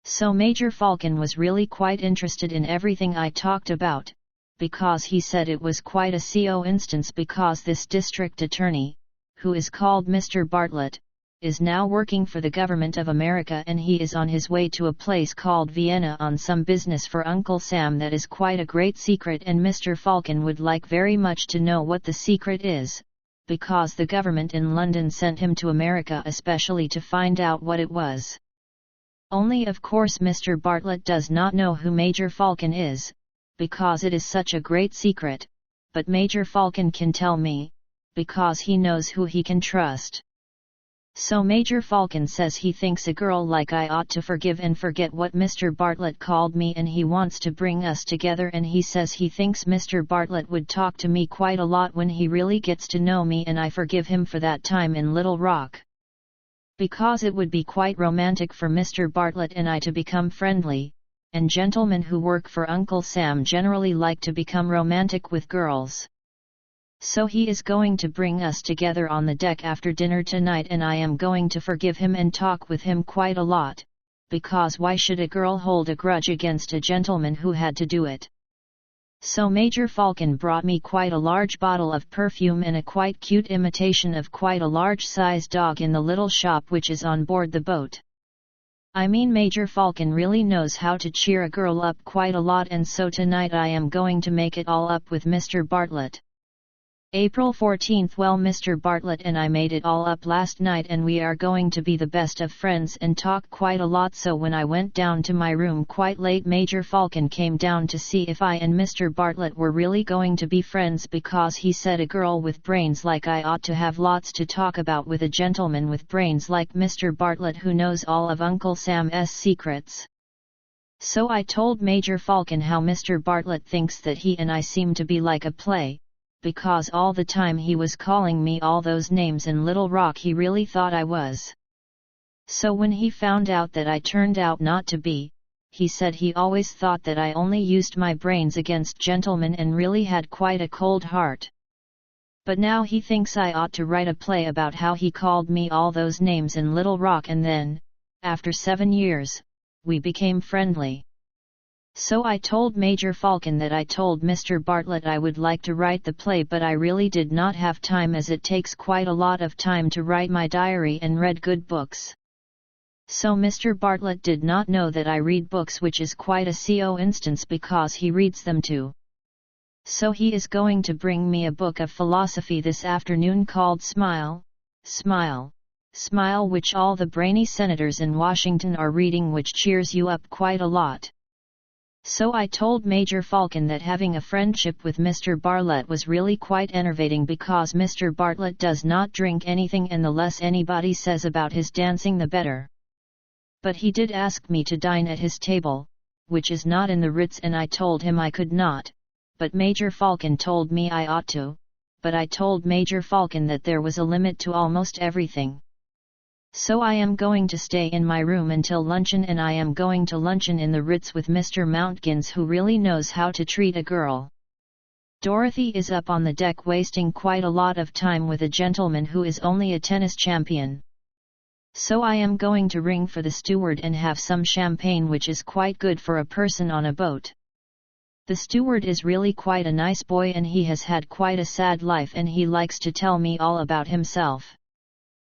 So Major Falcon was really quite interested in everything I talked about, because he said it was quite a coincidence because this district attorney, who is called Mr. Bartlett, is now working for the government of America, and he is on his way to a place called Vienna on some business for Uncle Sam that is quite a great secret, and Mr. Falcon would like very much to know what the secret is, because the government in London sent him to America especially to find out what it was. Only of course Mr. Bartlett does not know who Major Falcon is, because it is such a great secret, but Major Falcon can tell me, because he knows who he can trust. So Major Falcon says he thinks a girl like I ought to forgive and forget what Mr. Bartlett called me, and he wants to bring us together, and he says he thinks Mr. Bartlett would talk to me quite a lot when he really gets to know me, and I forgive him for that time in Little Rock. Because it would be quite romantic for Mr. Bartlett and I to become friendly, and gentlemen who work for Uncle Sam generally like to become romantic with girls. So he is going to bring us together on the deck after dinner tonight, and I am going to forgive him and talk with him quite a lot, because why should a girl hold a grudge against a gentleman who had to do it? So Major Falcon brought me quite a large bottle of perfume and a quite cute imitation of quite a large-sized dog in the little shop which is on board the boat. I mean, Major Falcon really knows how to cheer a girl up quite a lot, and so tonight I am going to make it all up with Mr. Bartlett. April 14th. Well, Mr. Bartlett and I made it all up last night, and we are going to be the best of friends and talk quite a lot. So when I went down to my room quite late, Major Falcon came down to see if I and Mr. Bartlett were really going to be friends, because he said a girl with brains like I ought to have lots to talk about with a gentleman with brains like Mr. Bartlett who knows all of Uncle Sam's secrets. So I told Major Falcon how Mr. Bartlett thinks that he and I seem to be like a play, because all the time he was calling me all those names in Little Rock he really thought I was. So when he found out that I turned out not to be, he said he always thought that I only used my brains against gentlemen and really had quite a cold heart. But now he thinks I ought to write a play about how he called me all those names in Little Rock, and then, after 7 years, we became friendly. So I told Major Falcon that I told Mr. Bartlett I would like to write the play, but I really did not have time, as it takes quite a lot of time to write my diary and read good books. So Mr. Bartlett did not know that I read books, which is quite a coincidence because he reads them too. So he is going to bring me a book of philosophy this afternoon called Smile, Smile, Smile, which all the brainy senators in Washington are reading, which cheers you up quite a lot. So I told Major Falcon that having a friendship with Mr. Bartlett was really quite enervating, because Mr. Bartlett does not drink anything, and the less anybody says about his dancing the better. But he did ask me to dine at his table, which is not in the Ritz, and I told him I could not, but Major Falcon told me I ought to, but I told Major Falcon that there was a limit to almost everything. So I am going to stay in my room until luncheon, and I am going to luncheon in the Ritz with Mr. Mountgins, who really knows how to treat a girl. Dorothy is up on the deck wasting quite a lot of time with a gentleman who is only a tennis champion. So I am going to ring for the steward and have some champagne, which is quite good for a person on a boat. The steward is really quite a nice boy, and he has had quite a sad life, and he likes to tell me all about himself.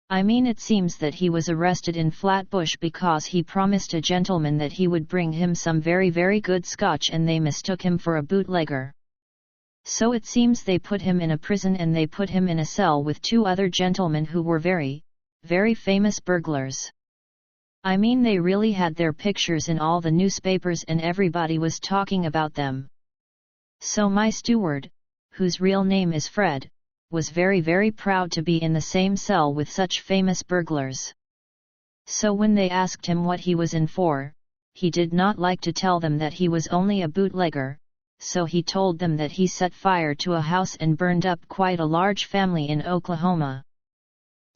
I mean, it seems that he was arrested in Flatbush because he promised a gentleman that he would bring him some very very good scotch, and they mistook him for a bootlegger. So it seems they put him in a prison, and they put him in a cell with 2 other gentlemen who were very, very famous burglars. I mean, they really had their pictures in all the newspapers, and everybody was talking about them. So my steward, whose real name is Fred, was very very proud to be in the same cell with such famous burglars. So when they asked him what he was in for, he did not like to tell them that he was only a bootlegger, so he told them that he set fire to a house and burned up quite a large family in Oklahoma.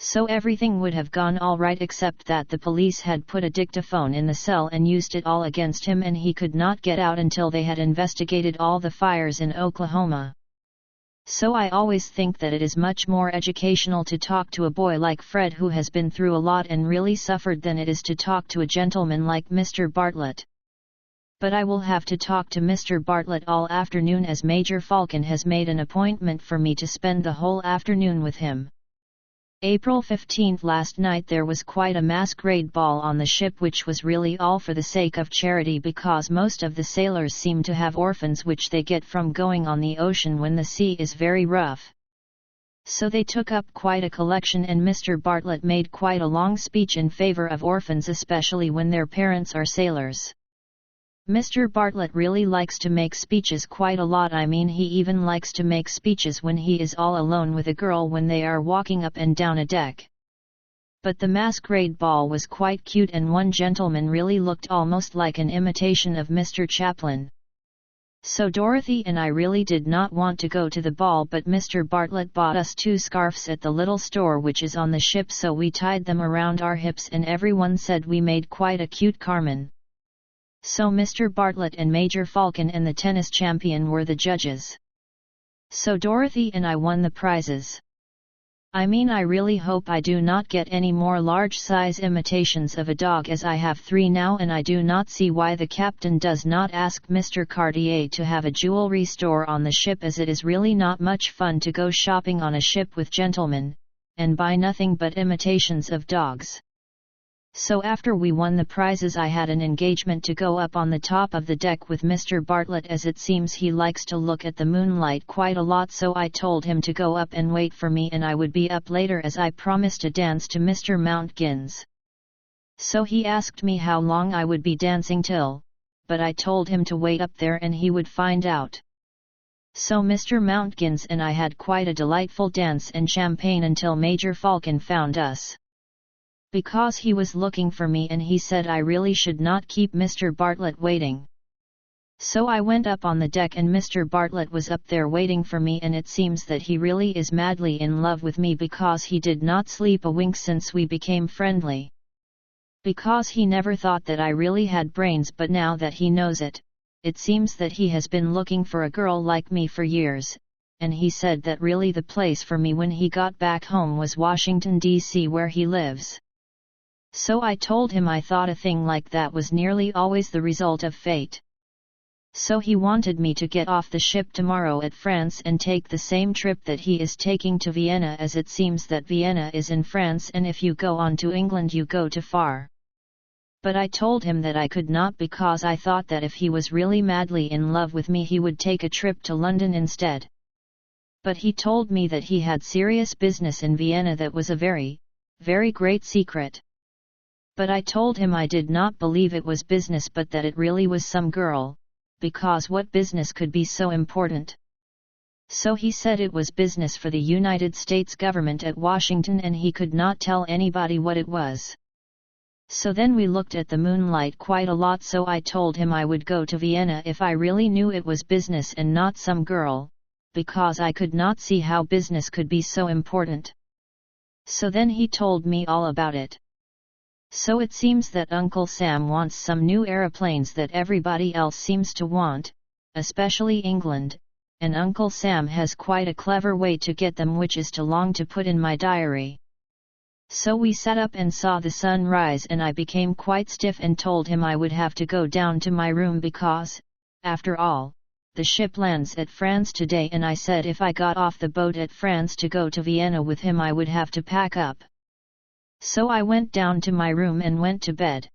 So everything would have gone all right, except that the police had put a dictaphone in the cell and used it all against him, and he could not get out until they had investigated all the fires in Oklahoma. So I always think that it is much more educational to talk to a boy like Fred, who has been through a lot and really suffered, than it is to talk to a gentleman like Mr. Bartlett. But I will have to talk to Mr. Bartlett all afternoon, as Major Falcon has made an appointment for me to spend the whole afternoon with him. April 15th. Last night there was quite a masquerade ball on the ship, which was really all for the sake of charity, because most of the sailors seem to have orphans which they get from going on the ocean when the sea is very rough. So they took up quite a collection, and Mr. Bartlett made quite a long speech in favor of orphans, especially when their parents are sailors. Mr. Bartlett really likes to make speeches quite a lot. I mean, he even likes to make speeches when he is all alone with a girl when they are walking up and down a deck. But the masquerade ball was quite cute, and one gentleman really looked almost like an imitation of Mr. Chaplin. So Dorothy and I really did not want to go to the ball, but Mr. Bartlett bought us 2 scarfs at the little store which is on the ship, so we tied them around our hips, and everyone said we made quite a cute Carmen. So Mr. Bartlett and Major Falcon and the tennis champion were the judges. So Dorothy and I won the prizes. I mean, I really hope I do not get any more large-size imitations of a dog, as I have 3 now, and I do not see why the captain does not ask Mr. Cartier to have a jewelry store on the ship, as it is really not much fun to go shopping on a ship with gentlemen, and buy nothing but imitations of dogs. So after we won the prizes, I had an engagement to go up on the top of the deck with Mr. Bartlett, as it seems he likes to look at the moonlight quite a lot, so I told him to go up and wait for me, and I would be up later, as I promised a dance to Mr. Mountgins. So he asked me how long I would be dancing till, but I told him to wait up there and he would find out. So Mr. Mountgins and I had quite a delightful dance and champagne until Major Falcon found us. Because he was looking for me, and he said I really should not keep Mr. Bartlett waiting. So I went up on the deck, and Mr. Bartlett was up there waiting for me, and it seems that he really is madly in love with me, because he did not sleep a wink since we became friendly. Because he never thought that I really had brains, but now that he knows it, it seems that he has been looking for a girl like me for years, and he said that really the place for me when he got back home was Washington, D.C., where he lives. So I told him I thought a thing like that was nearly always the result of fate. So he wanted me to get off the ship tomorrow at France and take the same trip that he is taking to Vienna, as it seems that Vienna is in France, and if you go on to England you go too far. But I told him that I could not, because I thought that if he was really madly in love with me he would take a trip to London instead. But he told me that he had serious business in Vienna that was a very, very great secret. But I told him I did not believe it was business, but that it really was some girl, because what business could be so important? So he said it was business for the United States government at Washington, and he could not tell anybody what it was. So then we looked at the moonlight quite a lot, so I told him I would go to Vienna if I really knew it was business and not some girl, because I could not see how business could be so important. So then he told me all about it. So it seems that Uncle Sam wants some new aeroplanes that everybody else seems to want, especially England, and Uncle Sam has quite a clever way to get them, which is too long to put in my diary. So we sat up and saw the sun rise, and I became quite stiff and told him I would have to go down to my room because, after all, the ship lands at France today, and I said if I got off the boat at France to go to Vienna with him I would have to pack up. So I went down to my room and went to bed.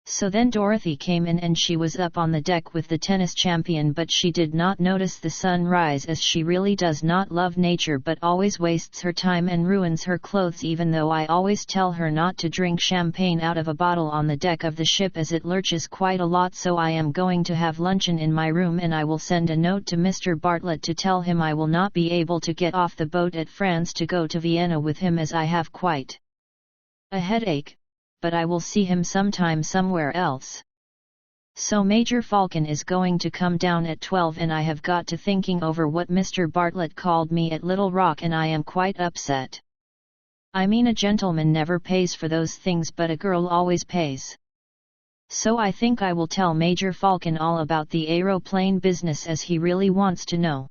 So then Dorothy came in, and she was up on the deck with the tennis champion, but she did not notice the sun rise, as she really does not love nature but always wastes her time and ruins her clothes, even though I always tell her not to drink champagne out of a bottle on the deck of the ship, as it lurches quite a lot. So I am going to have luncheon in my room, and I will send a note to Mr. Bartlett to tell him I will not be able to get off the boat at France to go to Vienna with him, as I have quite a headache, but I will see him sometime somewhere else. So Major Falcon is going to come down at 12, and I have got to thinking over what Mr. Bartlett called me at Little Rock, and I am quite upset. I mean, a gentleman never pays for those things, but a girl always pays. So I think I will tell Major Falcon all about the aeroplane business, as he really wants to know.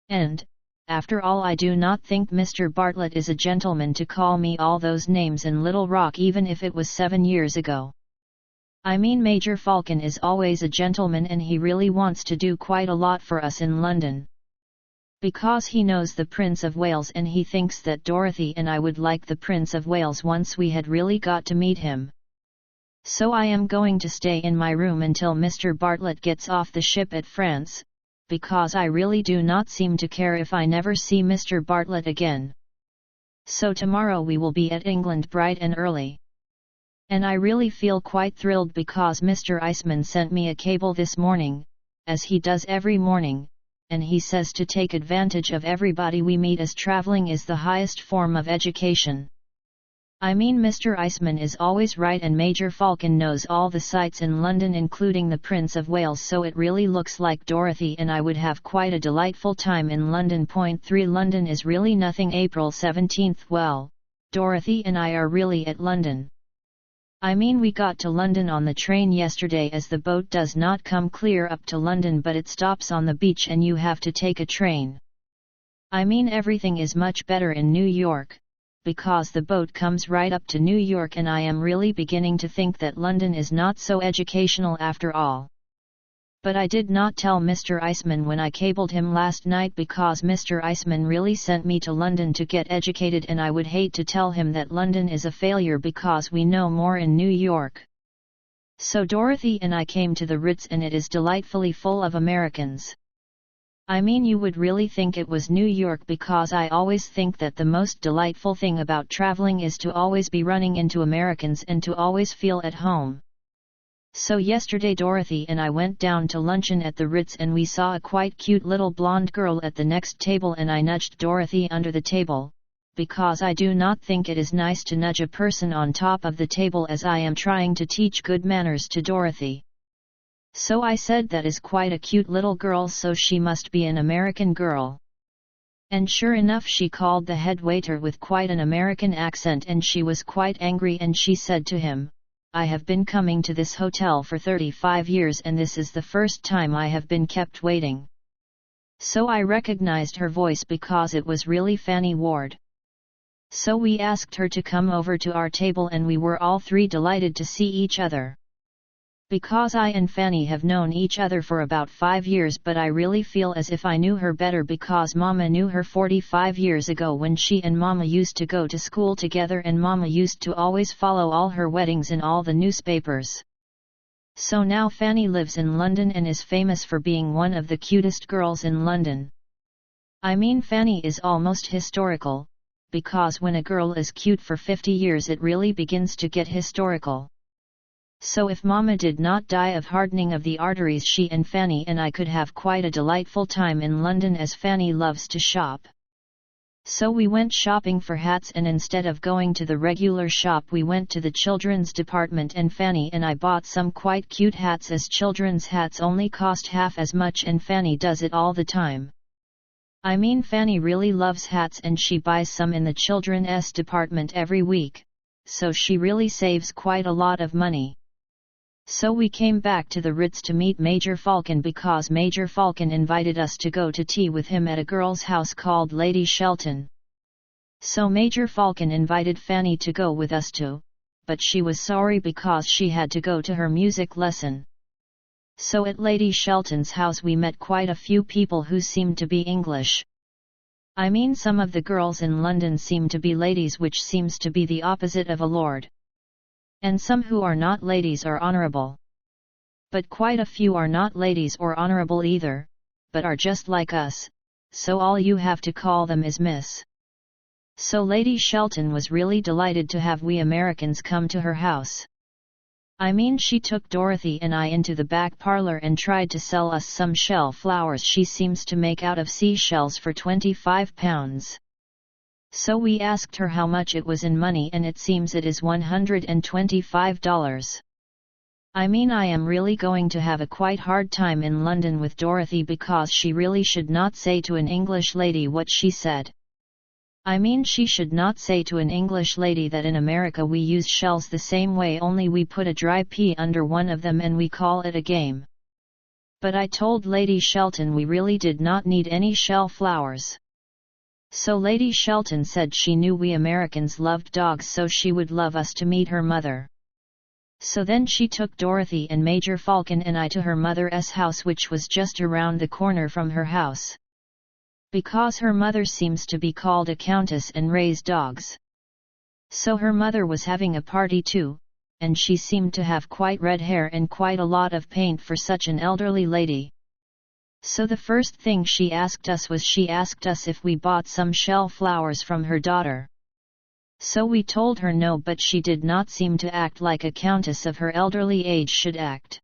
And, after all, I do not think Mr. Bartlett is a gentleman to call me all those names in Little Rock, even if it was 7 years ago. I mean, Major Falcon is always a gentleman, and he really wants to do quite a lot for us in London. Because he knows the Prince of Wales, and he thinks that Dorothy and I would like the Prince of Wales once we had really got to meet him. So I am going to stay in my room until Mr. Bartlett gets off the ship at France, because I really do not seem to care if I never see Mr. Bartlett again. So tomorrow we will be at England bright and early. And I really feel quite thrilled, because Mr. Eisman sent me a cable this morning, as he does every morning, and he says to take advantage of everybody we meet, as traveling is the highest form of education. I mean, Mr. Eisman is always right, and Major Falcon knows all the sights in London, including the Prince of Wales, so it really looks like Dorothy and I would have quite a delightful time in London. Point 3 London is really nothing. April 17th Well, Dorothy and I are really at London. I mean, we got to London on the train yesterday, as the boat does not come clear up to London, but it stops on the beach and you have to take a train. I mean, everything is much better in New York, because the boat comes right up to New York, and I am really beginning to think that London is not so educational after all. But I did not tell Mr. Eisman when I cabled him last night, because Mr. Eisman really sent me to London to get educated, and I would hate to tell him that London is a failure because we know more in New York. So Dorothy and I came to the Ritz, and it is delightfully full of Americans. I mean, you would really think it was New York, because I always think that the most delightful thing about traveling is to always be running into Americans and to always feel at home. So yesterday Dorothy and I went down to luncheon at the Ritz, and we saw a quite cute little blonde girl at the next table, and I nudged Dorothy under the table, because I do not think it is nice to nudge a person on top of the table, as I am trying to teach good manners to Dorothy. So I said, that is quite a cute little girl, so she must be an American girl. And sure enough, she called the head waiter with quite an American accent, and she was quite angry, and she said to him, "I have been coming to this hotel for 35 years, and this is the first time I have been kept waiting." So I recognized her voice because it was really Fanny Ward. So we asked her to come over to our table and we were all three delighted to see each other. Because I and Fanny have known each other for about 5 years, but I really feel as if I knew her better because Mama knew her 45 years ago when she and Mama used to go to school together and Mama used to always follow all her weddings in all the newspapers. So now Fanny lives in London and is famous for being one of the cutest girls in London. I mean, Fanny is almost historical, because when a girl is cute for 50 years it really begins to get historical. So if Mama did not die of hardening of the arteries, she and Fanny and I could have quite a delightful time in London, as Fanny loves to shop. So we went shopping for hats, and instead of going to the regular shop we went to the children's department, and Fanny and I bought some quite cute hats, as children's hats only cost half as much and Fanny does it all the time. I mean, Fanny really loves hats and she buys some in the children's department every week, so she really saves quite a lot of money. So we came back to the Ritz to meet Major Falcon because Major Falcon invited us to go to tea with him at a girl's house called Lady Shelton. So Major Falcon invited Fanny to go with us too, but she was sorry because she had to go to her music lesson. So at Lady Shelton's house we met quite a few people who seemed to be English. I mean, some of the girls in London seem to be ladies, which seems to be the opposite of a lord. And some who are not ladies are honorable. But quite a few are not ladies or honorable either, but are just like us, so all you have to call them is Miss. So Lady Shelton was really delighted to have we Americans come to her house. I mean, she took Dorothy and I into the back parlor and tried to sell us some shell flowers she seems to make out of seashells for £25. So we asked her how much it was in money, and it seems it is $125. I mean, I am really going to have a quite hard time in London with Dorothy because she really should not say to an English lady what she said. I mean, she should not say to an English lady that in America we use shells the same way, only we put a dry pea under one of them and we call it a game. But I told Lady Shelton we really did not need any shell flowers. So Lady Shelton said she knew we Americans loved dogs, so she would love us to meet her mother. So then she took Dorothy and Major Falcon and I to her mother's house, which was just around the corner from her house. Because her mother seems to be called a countess and raised dogs. So her mother was having a party too, and she seemed to have quite red hair and quite a lot of paint for such an elderly lady. So the first thing she asked us if we bought some shell flowers from her daughter. So we told her no, but she did not seem to act like a countess of her elderly age should act.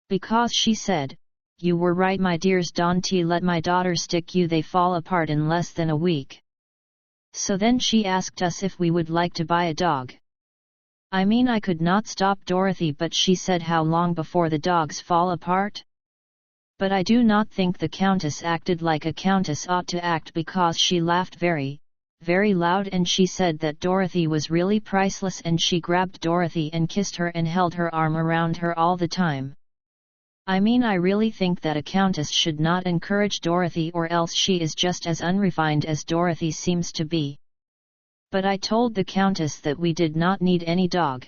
Because she said, "You were right, my dears, don't let my daughter stick you, they fall apart in less than a week." So then she asked us if we would like to buy a dog. I mean, I could not stop Dorothy, but she said how long before the dogs fall apart? But I do not think the countess acted like a countess ought to act, because she laughed very, very loud, and she said that Dorothy was really priceless, and she grabbed Dorothy and kissed her and held her arm around her all the time. I mean, I really think that a countess should not encourage Dorothy, or else she is just as unrefined as Dorothy seems to be. But I told the countess that we did not need any dog.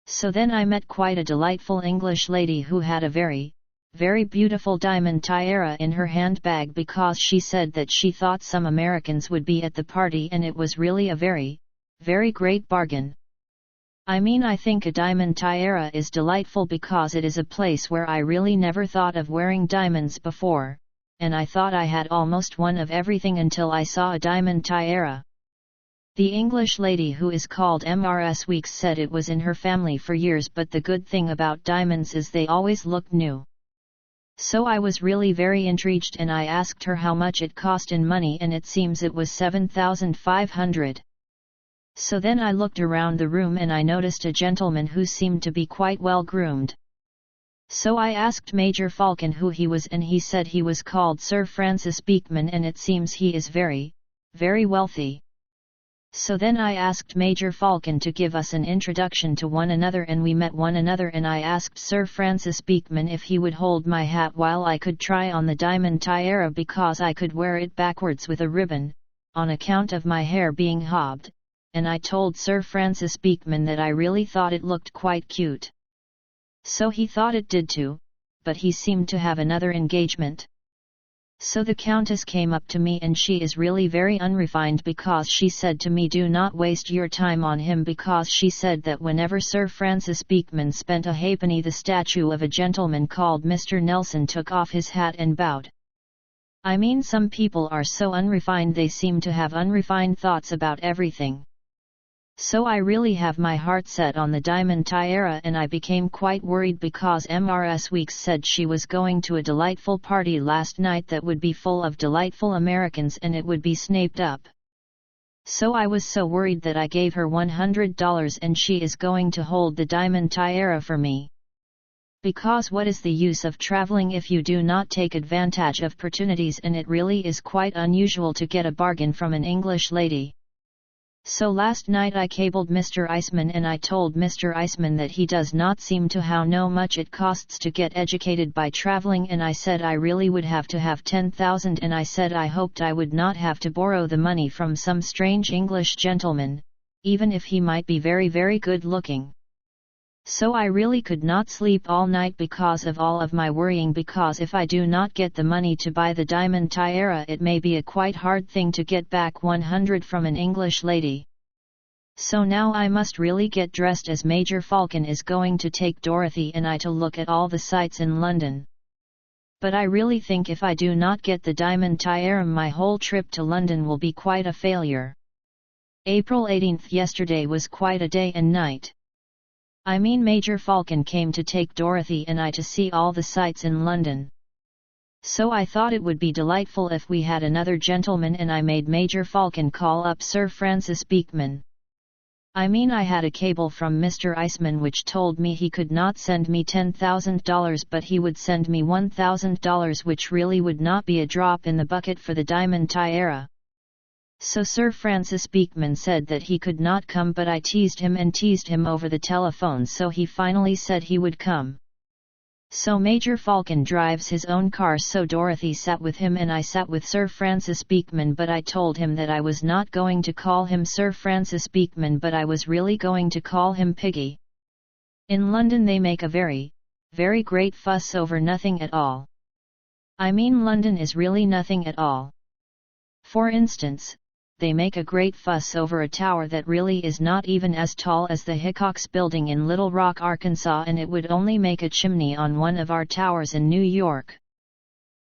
So then I met quite a delightful English lady who had a very, very beautiful diamond tiara in her handbag, because she said that she thought some Americans would be at the party, and it was really a very, very great bargain. I mean, I think a diamond tiara is delightful because it is a place where I really never thought of wearing diamonds before, and I thought I had almost one of everything until I saw a diamond tiara. The English lady who is called Mrs. Weeks said it was in her family for years, but the good thing about diamonds is they always look new. So I was really very intrigued, and I asked her how much it cost in money, and it seems it was 7,500. So then I looked around the room and I noticed a gentleman who seemed to be quite well groomed. So I asked Major Falcon who he was, and he said he was called Sir Francis Beekman, and it seems he is very, very wealthy. So then I asked Major Falcon to give us an introduction to one another, and we met one another, and I asked Sir Francis Beekman if he would hold my hat while I could try on the diamond tiara, because I could wear it backwards with a ribbon, on account of my hair being hobbed, and I told Sir Francis Beekman that I really thought it looked quite cute. So he thought it did too, but he seemed to have another engagement. So the Countess came up to me, and she is really very unrefined, because she said to me, do not waste your time on him, because she said that whenever Sir Francis Beekman spent a halfpenny, the statue of a gentleman called Mr. Nelson took off his hat and bowed. I mean, some people are so unrefined, they seem to have unrefined thoughts about everything. So I really have my heart set on the diamond tiara, and I became quite worried because Mrs. Weeks said she was going to a delightful party last night that would be full of delightful Americans, and it would be snaped up. So I was so worried that I gave her $100, and she is going to hold the diamond tiara for me. Because what is the use of traveling if you do not take advantage of opportunities, and it really is quite unusual to get a bargain from an English lady. So last night I cabled Mr. Eisman, and I told Mr. Eisman that he does not seem to know much it costs to get educated by traveling, and I said I really would have to have 10,000, and I said I hoped I would not have to borrow the money from some strange English gentleman, even if he might be very, very good looking. So I really could not sleep all night because of all of my worrying, because if I do not get the money to buy the diamond tiara, it may be a quite hard thing to get back 100 from an English lady. So now I must really get dressed, as Major Falcon is going to take Dorothy and I to look at all the sights in London. But I really think if I do not get the diamond tiara, my whole trip to London will be quite a failure. April 18th, yesterday was quite a day and night. I mean, Major Falcon came to take Dorothy and I to see all the sights in London. So I thought it would be delightful if we had another gentleman, and I made Major Falcon call up Sir Francis Beekman. I mean, I had a cable from Mr. Eisman which told me he could not send me $10,000, but he would send me $1,000, which really would not be a drop in the bucket for the diamond tiara. So Sir Francis Beekman said that he could not come, but I teased him over the telephone, so he finally said he would come. So Major Falcon drives his own car, so Dorothy sat with him and I sat with Sir Francis Beekman, but I told him that I was not going to call him Sir Francis Beekman, but I was really going to call him Piggy. In London they make a very, very great fuss over nothing at all. I mean, London is really nothing at all. For instance, they make a great fuss over a tower that really is not even as tall as the Hickox building in Little Rock, Arkansas, and it would only make a chimney on one of our towers in New York.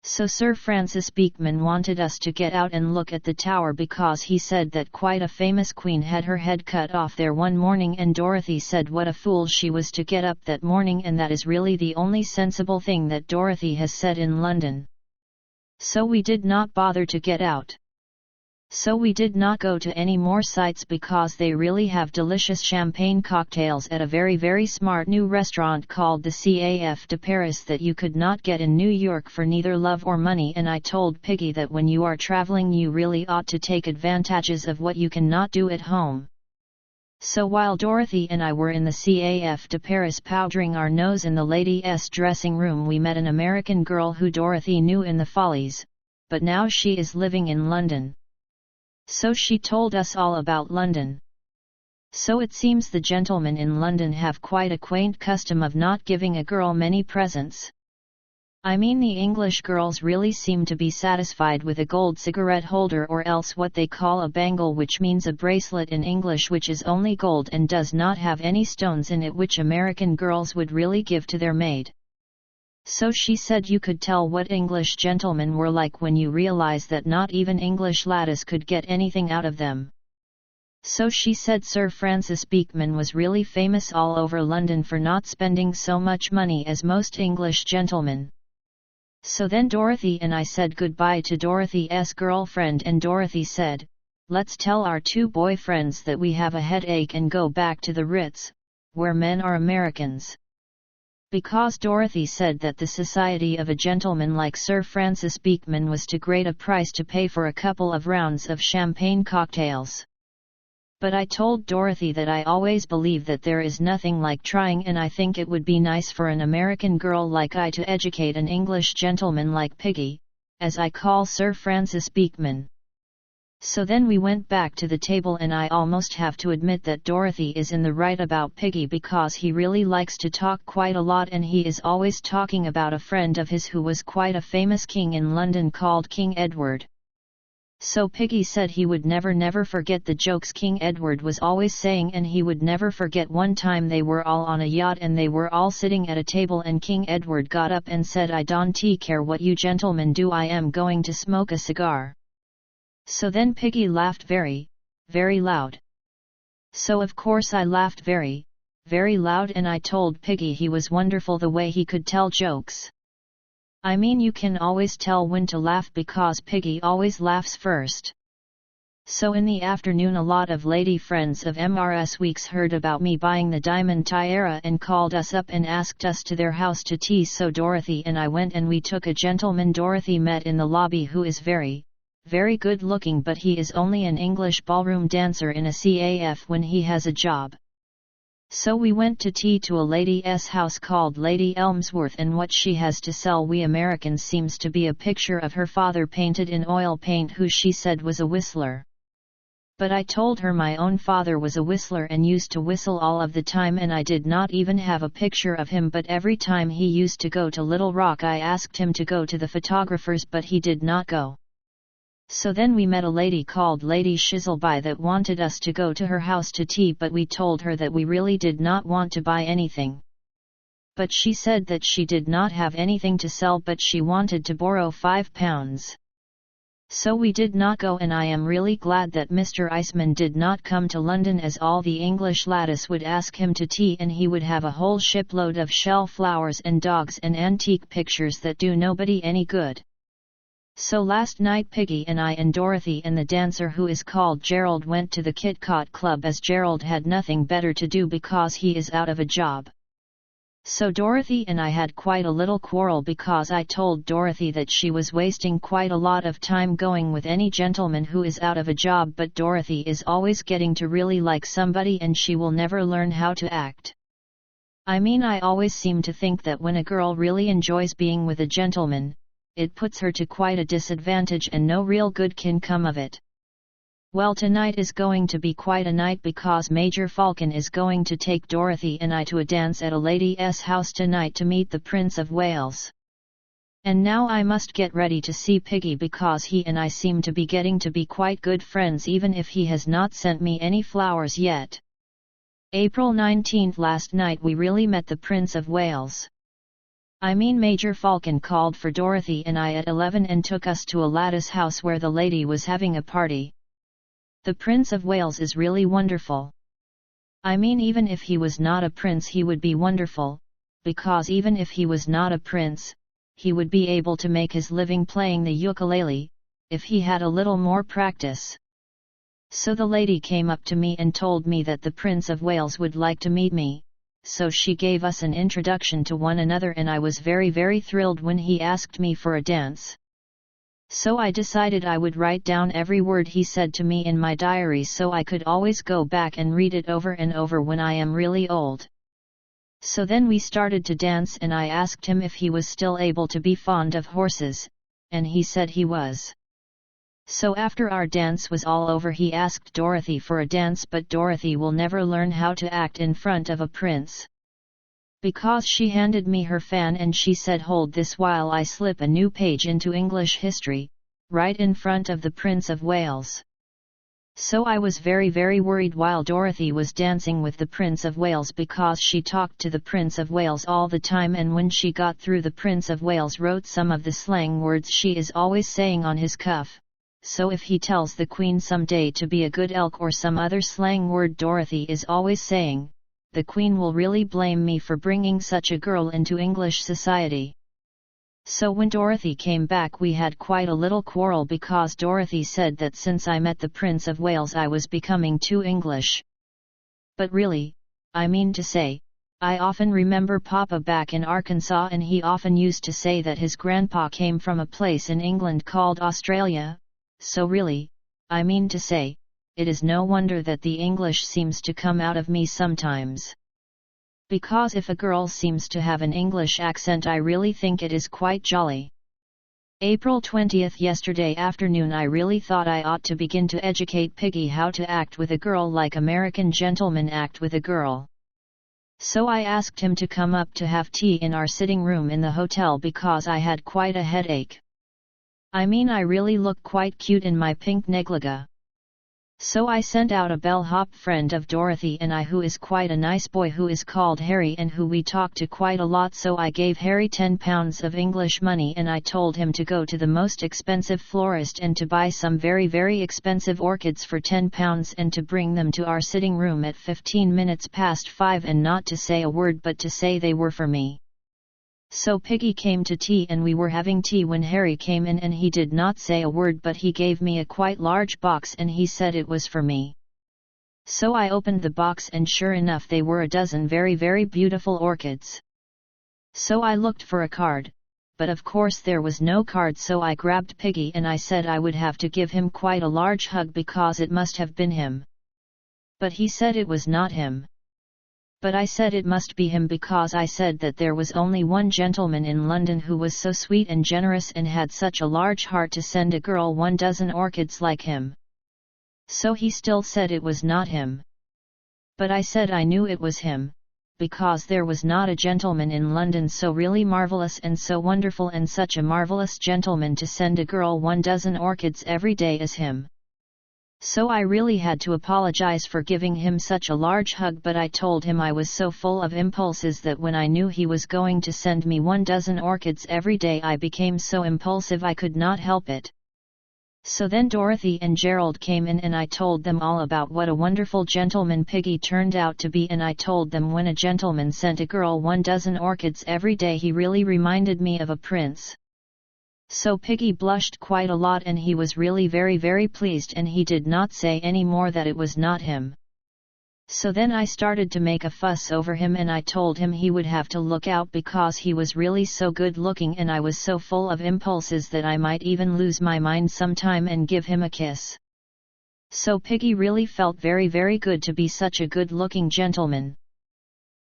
So Sir Francis Beekman wanted us to get out and look at the tower, because he said that quite a famous queen had her head cut off there one morning, and Dorothy said what a fool she was to get up that morning, and that is really the only sensible thing that Dorothy has said in London. So we did not bother to get out. So we did not go to any more sites, because they really have delicious champagne cocktails at a very, very smart new restaurant called the Caf de Paris that you could not get in New York for neither love or money, and I told Piggy that when you are traveling you really ought to take advantages of what you cannot do at home. So while Dorothy and I were in the Caf de Paris powdering our nose in the ladies' dressing room, we met an American girl who Dorothy knew in the Follies, but now she is living in London. So she told us all about London. So it seems the gentlemen in London have quite a quaint custom of not giving a girl many presents. I mean, the English girls really seem to be satisfied with a gold cigarette holder, or else what they call a bangle, which means a bracelet in English, which is only gold and does not have any stones in it, which American girls would really give to their maid. So she said you could tell what English gentlemen were like when you realize that not even English laddies could get anything out of them. So she said Sir Francis Beekman was really famous all over London for not spending so much money as most English gentlemen. So then Dorothy and I said goodbye to Dorothy's girlfriend, and Dorothy said, "Let's tell our two boyfriends that we have a headache and go back to the Ritz, where men are Americans." Because Dorothy said that the society of a gentleman like Sir Francis Beekman was too great a price to pay for a couple of rounds of champagne cocktails. But I told Dorothy that I always believe that there is nothing like trying, and I think it would be nice for an American girl like I to educate an English gentleman like Piggy, as I call Sir Francis Beekman. So then we went back to the table, and I almost have to admit that Dorothy is in the right about Piggy, because he really likes to talk quite a lot, and he is always talking about a friend of his who was quite a famous king in London called King Edward. So Piggy said he would never forget the jokes King Edward was always saying, and he would never forget one time they were all on a yacht and they were all sitting at a table, and King Edward got up and said, "I don't care what you gentlemen do, I am going to smoke a cigar." So then Piggy laughed very, very loud. So of course I laughed very, very loud, and I told Piggy he was wonderful the way he could tell jokes. I mean, you can always tell when to laugh because Piggy always laughs first. So in the afternoon a lot of lady friends of MRS Weeks heard about me buying the diamond tiara and called us up and asked us to their house to tea, so Dorothy and I went, and we took a gentleman Dorothy met in the lobby who is very, very good looking, but he is only an English ballroom dancer in a CAF when he has a job. So we went to tea to a lady's house called Lady Elmsworth, and what she has to sell we Americans seems to be a picture of her father painted in oil paint, who she said was a whistler. But I told her my own father was a whistler and used to whistle all of the time, and I did not even have a picture of him, but every time he used to go to Little Rock I asked him to go to the photographers, but he did not go. So then we met a lady called Lady Shizzleby that wanted us to go to her house to tea, but we told her that we really did not want to buy anything. But she said that she did not have anything to sell, but she wanted to borrow £5. So we did not go, and I am really glad that Mr. Eisman did not come to London, as all the English laddies would ask him to tea, and he would have a whole shipload of shell flowers and dogs and antique pictures that do nobody any good. So last night Piggy and I and Dorothy and the dancer who is called Gerald went to the Kit-Kat Club, as Gerald had nothing better to do because he is out of a job. So Dorothy and I had quite a little quarrel because I told Dorothy that she was wasting quite a lot of time going with any gentleman who is out of a job, but Dorothy is always getting to really like somebody and she will never learn how to act. I mean, I always seem to think that when a girl really enjoys being with a gentleman, it puts her to quite a disadvantage and no real good can come of it. Well, tonight is going to be quite a night because Major Falcon is going to take Dorothy and I to a dance at a lady's house tonight to meet the Prince of Wales. And now I must get ready to see Piggy because he and I seem to be getting to be quite good friends, even if he has not sent me any flowers yet. April 19th. Last night we really met the Prince of Wales. I mean, Major Falcon called for Dorothy and I at 11 and took us to a lattice house where the lady was having a party. The Prince of Wales is really wonderful. I mean, even if he was not a prince he would be wonderful, because even if he was not a prince, he would be able to make his living playing the ukulele, if he had a little more practice. So the lady came up to me and told me that the Prince of Wales would like to meet me. So she gave us an introduction to one another, and I was very thrilled when he asked me for a dance. So I decided I would write down every word he said to me in my diary so I could always go back and read it over and over when I am really old. So then we started to dance and I asked him if he was still able to be fond of horses, and he said he was. So after our dance was all over he asked Dorothy for a dance, but Dorothy will never learn how to act in front of a prince. Because she handed me her fan and she said, "Hold this while I slip a new page into English history, right in front of the Prince of Wales." So I was very worried while Dorothy was dancing with the Prince of Wales because she talked to the Prince of Wales all the time, and when she got through the Prince of Wales wrote some of the slang words she is always saying on his cuff. So if he tells the Queen someday to be a good elk or some other slang word Dorothy is always saying, the Queen will really blame me for bringing such a girl into English society. So when Dorothy came back we had quite a little quarrel because Dorothy said that since I met the Prince of Wales I was becoming too English. But really, I mean to say, I often remember Papa back in Arkansas, and he often used to say that his grandpa came from a place in England called Australia. So really, I mean to say, it is no wonder that the English seems to come out of me sometimes. Because if a girl seems to have an English accent, I really think it is quite jolly. April 20th. Yesterday afternoon I really thought I ought to begin to educate Piggy how to act with a girl like American gentlemen act with a girl. So I asked him to come up to have tea in our sitting room in the hotel because I had quite a headache. I mean, I really look quite cute in my pink negligee. So I sent out a bellhop friend of Dorothy and I, who is quite a nice boy, who is called Harry and who we talk to quite a lot. So I gave Harry £10 of English money and I told him to go to the most expensive florist and to buy some very very expensive orchids for £10 and to bring them to our sitting room at 5 and not to say a word but to say they were for me. So Piggy came to tea and we were having tea when Harry came in and he did not say a word but he gave me a quite large box and he said it was for me. So I opened the box and sure enough they were a dozen very very beautiful orchids. So I looked for a card, but of course there was no card, so I grabbed Piggy and I said I would have to give him quite a large hug because it must have been him. But he said it was not him. But I said it must be him because I said that there was only one gentleman in London who was so sweet and generous and had such a large heart to send a girl 12 orchids like him. So he still said it was not him. But I said I knew it was him, because there was not a gentleman in London so really marvelous and so wonderful and such a marvelous gentleman to send a girl 12 orchids every day as him. So I really had to apologize for giving him such a large hug, but I told him I was so full of impulses that when I knew he was going to send me 12 orchids every day I became so impulsive I could not help it. So then Dorothy and Gerald came in and I told them all about what a wonderful gentleman Piggy turned out to be, and I told them when a gentleman sent a girl 12 orchids every day he really reminded me of a prince. So Piggy blushed quite a lot and he was really very very pleased and he did not say any more that it was not him. So then I started to make a fuss over him and I told him he would have to look out because he was really so good looking and I was so full of impulses that I might even lose my mind sometime and give him a kiss. So Piggy really felt very very good to be such a good looking gentleman.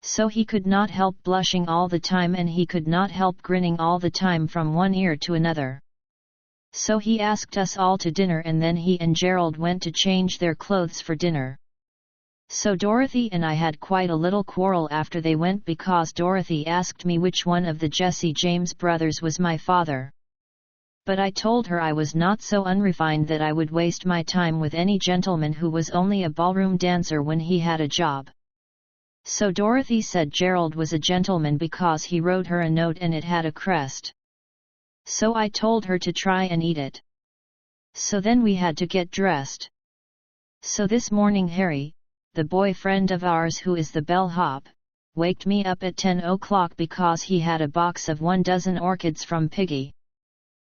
So he could not help blushing all the time and he could not help grinning all the time from one ear to another. So he asked us all to dinner and then he and Gerald went to change their clothes for dinner. So Dorothy and I had quite a little quarrel after they went because Dorothy asked me which one of the Jesse James brothers was my father. But I told her I was not so unrefined that I would waste my time with any gentleman who was only a ballroom dancer when he had a job. So Dorothy said Gerald was a gentleman because he wrote her a note and it had a crest. So I told her to try and eat it. So then we had to get dressed. So this morning Harry, the boyfriend of ours who is the bellhop, waked me up at 10 o'clock because he had a box of 12 orchids from Piggy.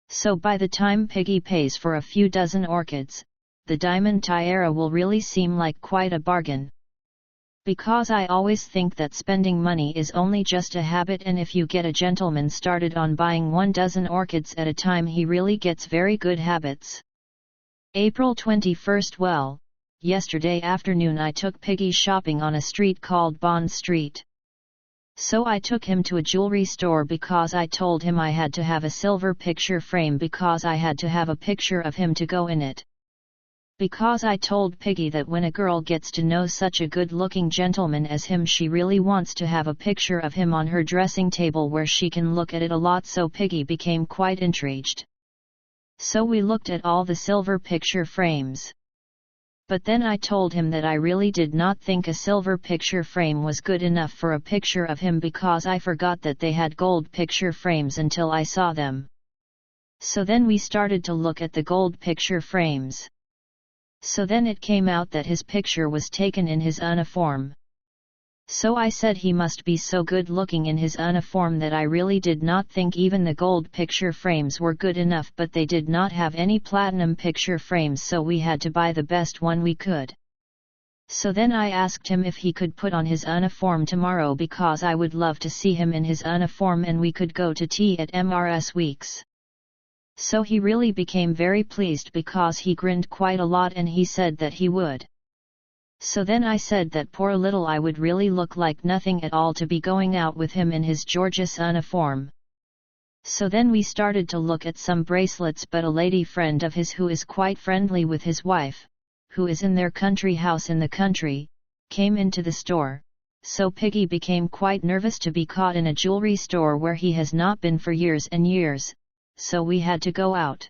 So by the time Piggy pays for a few dozen orchids, the diamond tiara will really seem like quite a bargain. Because I always think that spending money is only just a habit and if you get a gentleman started on buying 12 orchids at a time he really gets very good habits. April 21st. Well, yesterday afternoon I took Piggy shopping on a street called Bond Street. So I took him to a jewelry store because I told him I had to have a silver picture frame because I had to have a picture of him to go in it. Because I told Piggy that when a girl gets to know such a good-looking gentleman as him she really wants to have a picture of him on her dressing table where she can look at it a lot, so Piggy became quite intrigued. So we looked at all the silver picture frames. But then I told him that I really did not think a silver picture frame was good enough for a picture of him because I forgot that they had gold picture frames until I saw them. So then we started to look at the gold picture frames. So then it came out that his picture was taken in his uniform. So I said he must be so good looking in his uniform that I really did not think even the gold picture frames were good enough, but they did not have any platinum picture frames, so we had to buy the best one we could. So then I asked him if he could put on his uniform tomorrow because I would love to see him in his uniform and we could go to tea at MRS Weeks. So he really became very pleased because he grinned quite a lot and he said that he would. So then I said that poor little I would really look like nothing at all to be going out with him in his Georgia's uniform. So then we started to look at some bracelets, but a lady friend of his who is quite friendly with his wife, who is in their country house in the country, came into the store. So Piggy became quite nervous to be caught in a jewelry store where he has not been for years and years, so we had to go out.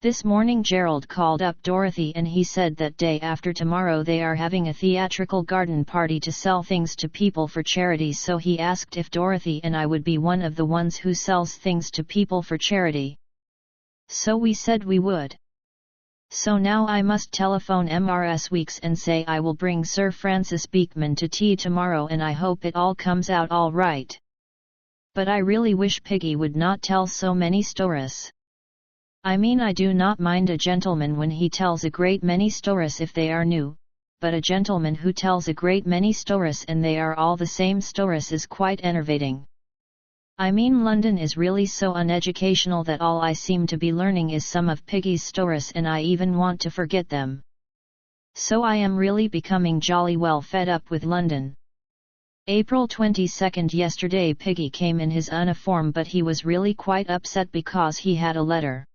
This morning Gerald called up Dorothy and he said that day after tomorrow they are having a theatrical garden party to sell things to people for charity, so he asked if Dorothy and I would be one of the ones who sells things to people for charity. So we said we would. So now I must telephone MRS Weeks and say I will bring Sir Francis Beekman to tea tomorrow and I hope it all comes out all right. But I really wish Piggy would not tell so many stories. I mean, I do not mind a gentleman when he tells a great many stories if they are new, but a gentleman who tells a great many stories and they are all the same stories is quite enervating. I mean, London is really so uneducational that all I seem to be learning is some of Piggy's stories and I even want to forget them. So I am really becoming jolly well fed up with London. April 22nd. Yesterday Piggy came in his uniform, but he was really quite upset because he had a letter.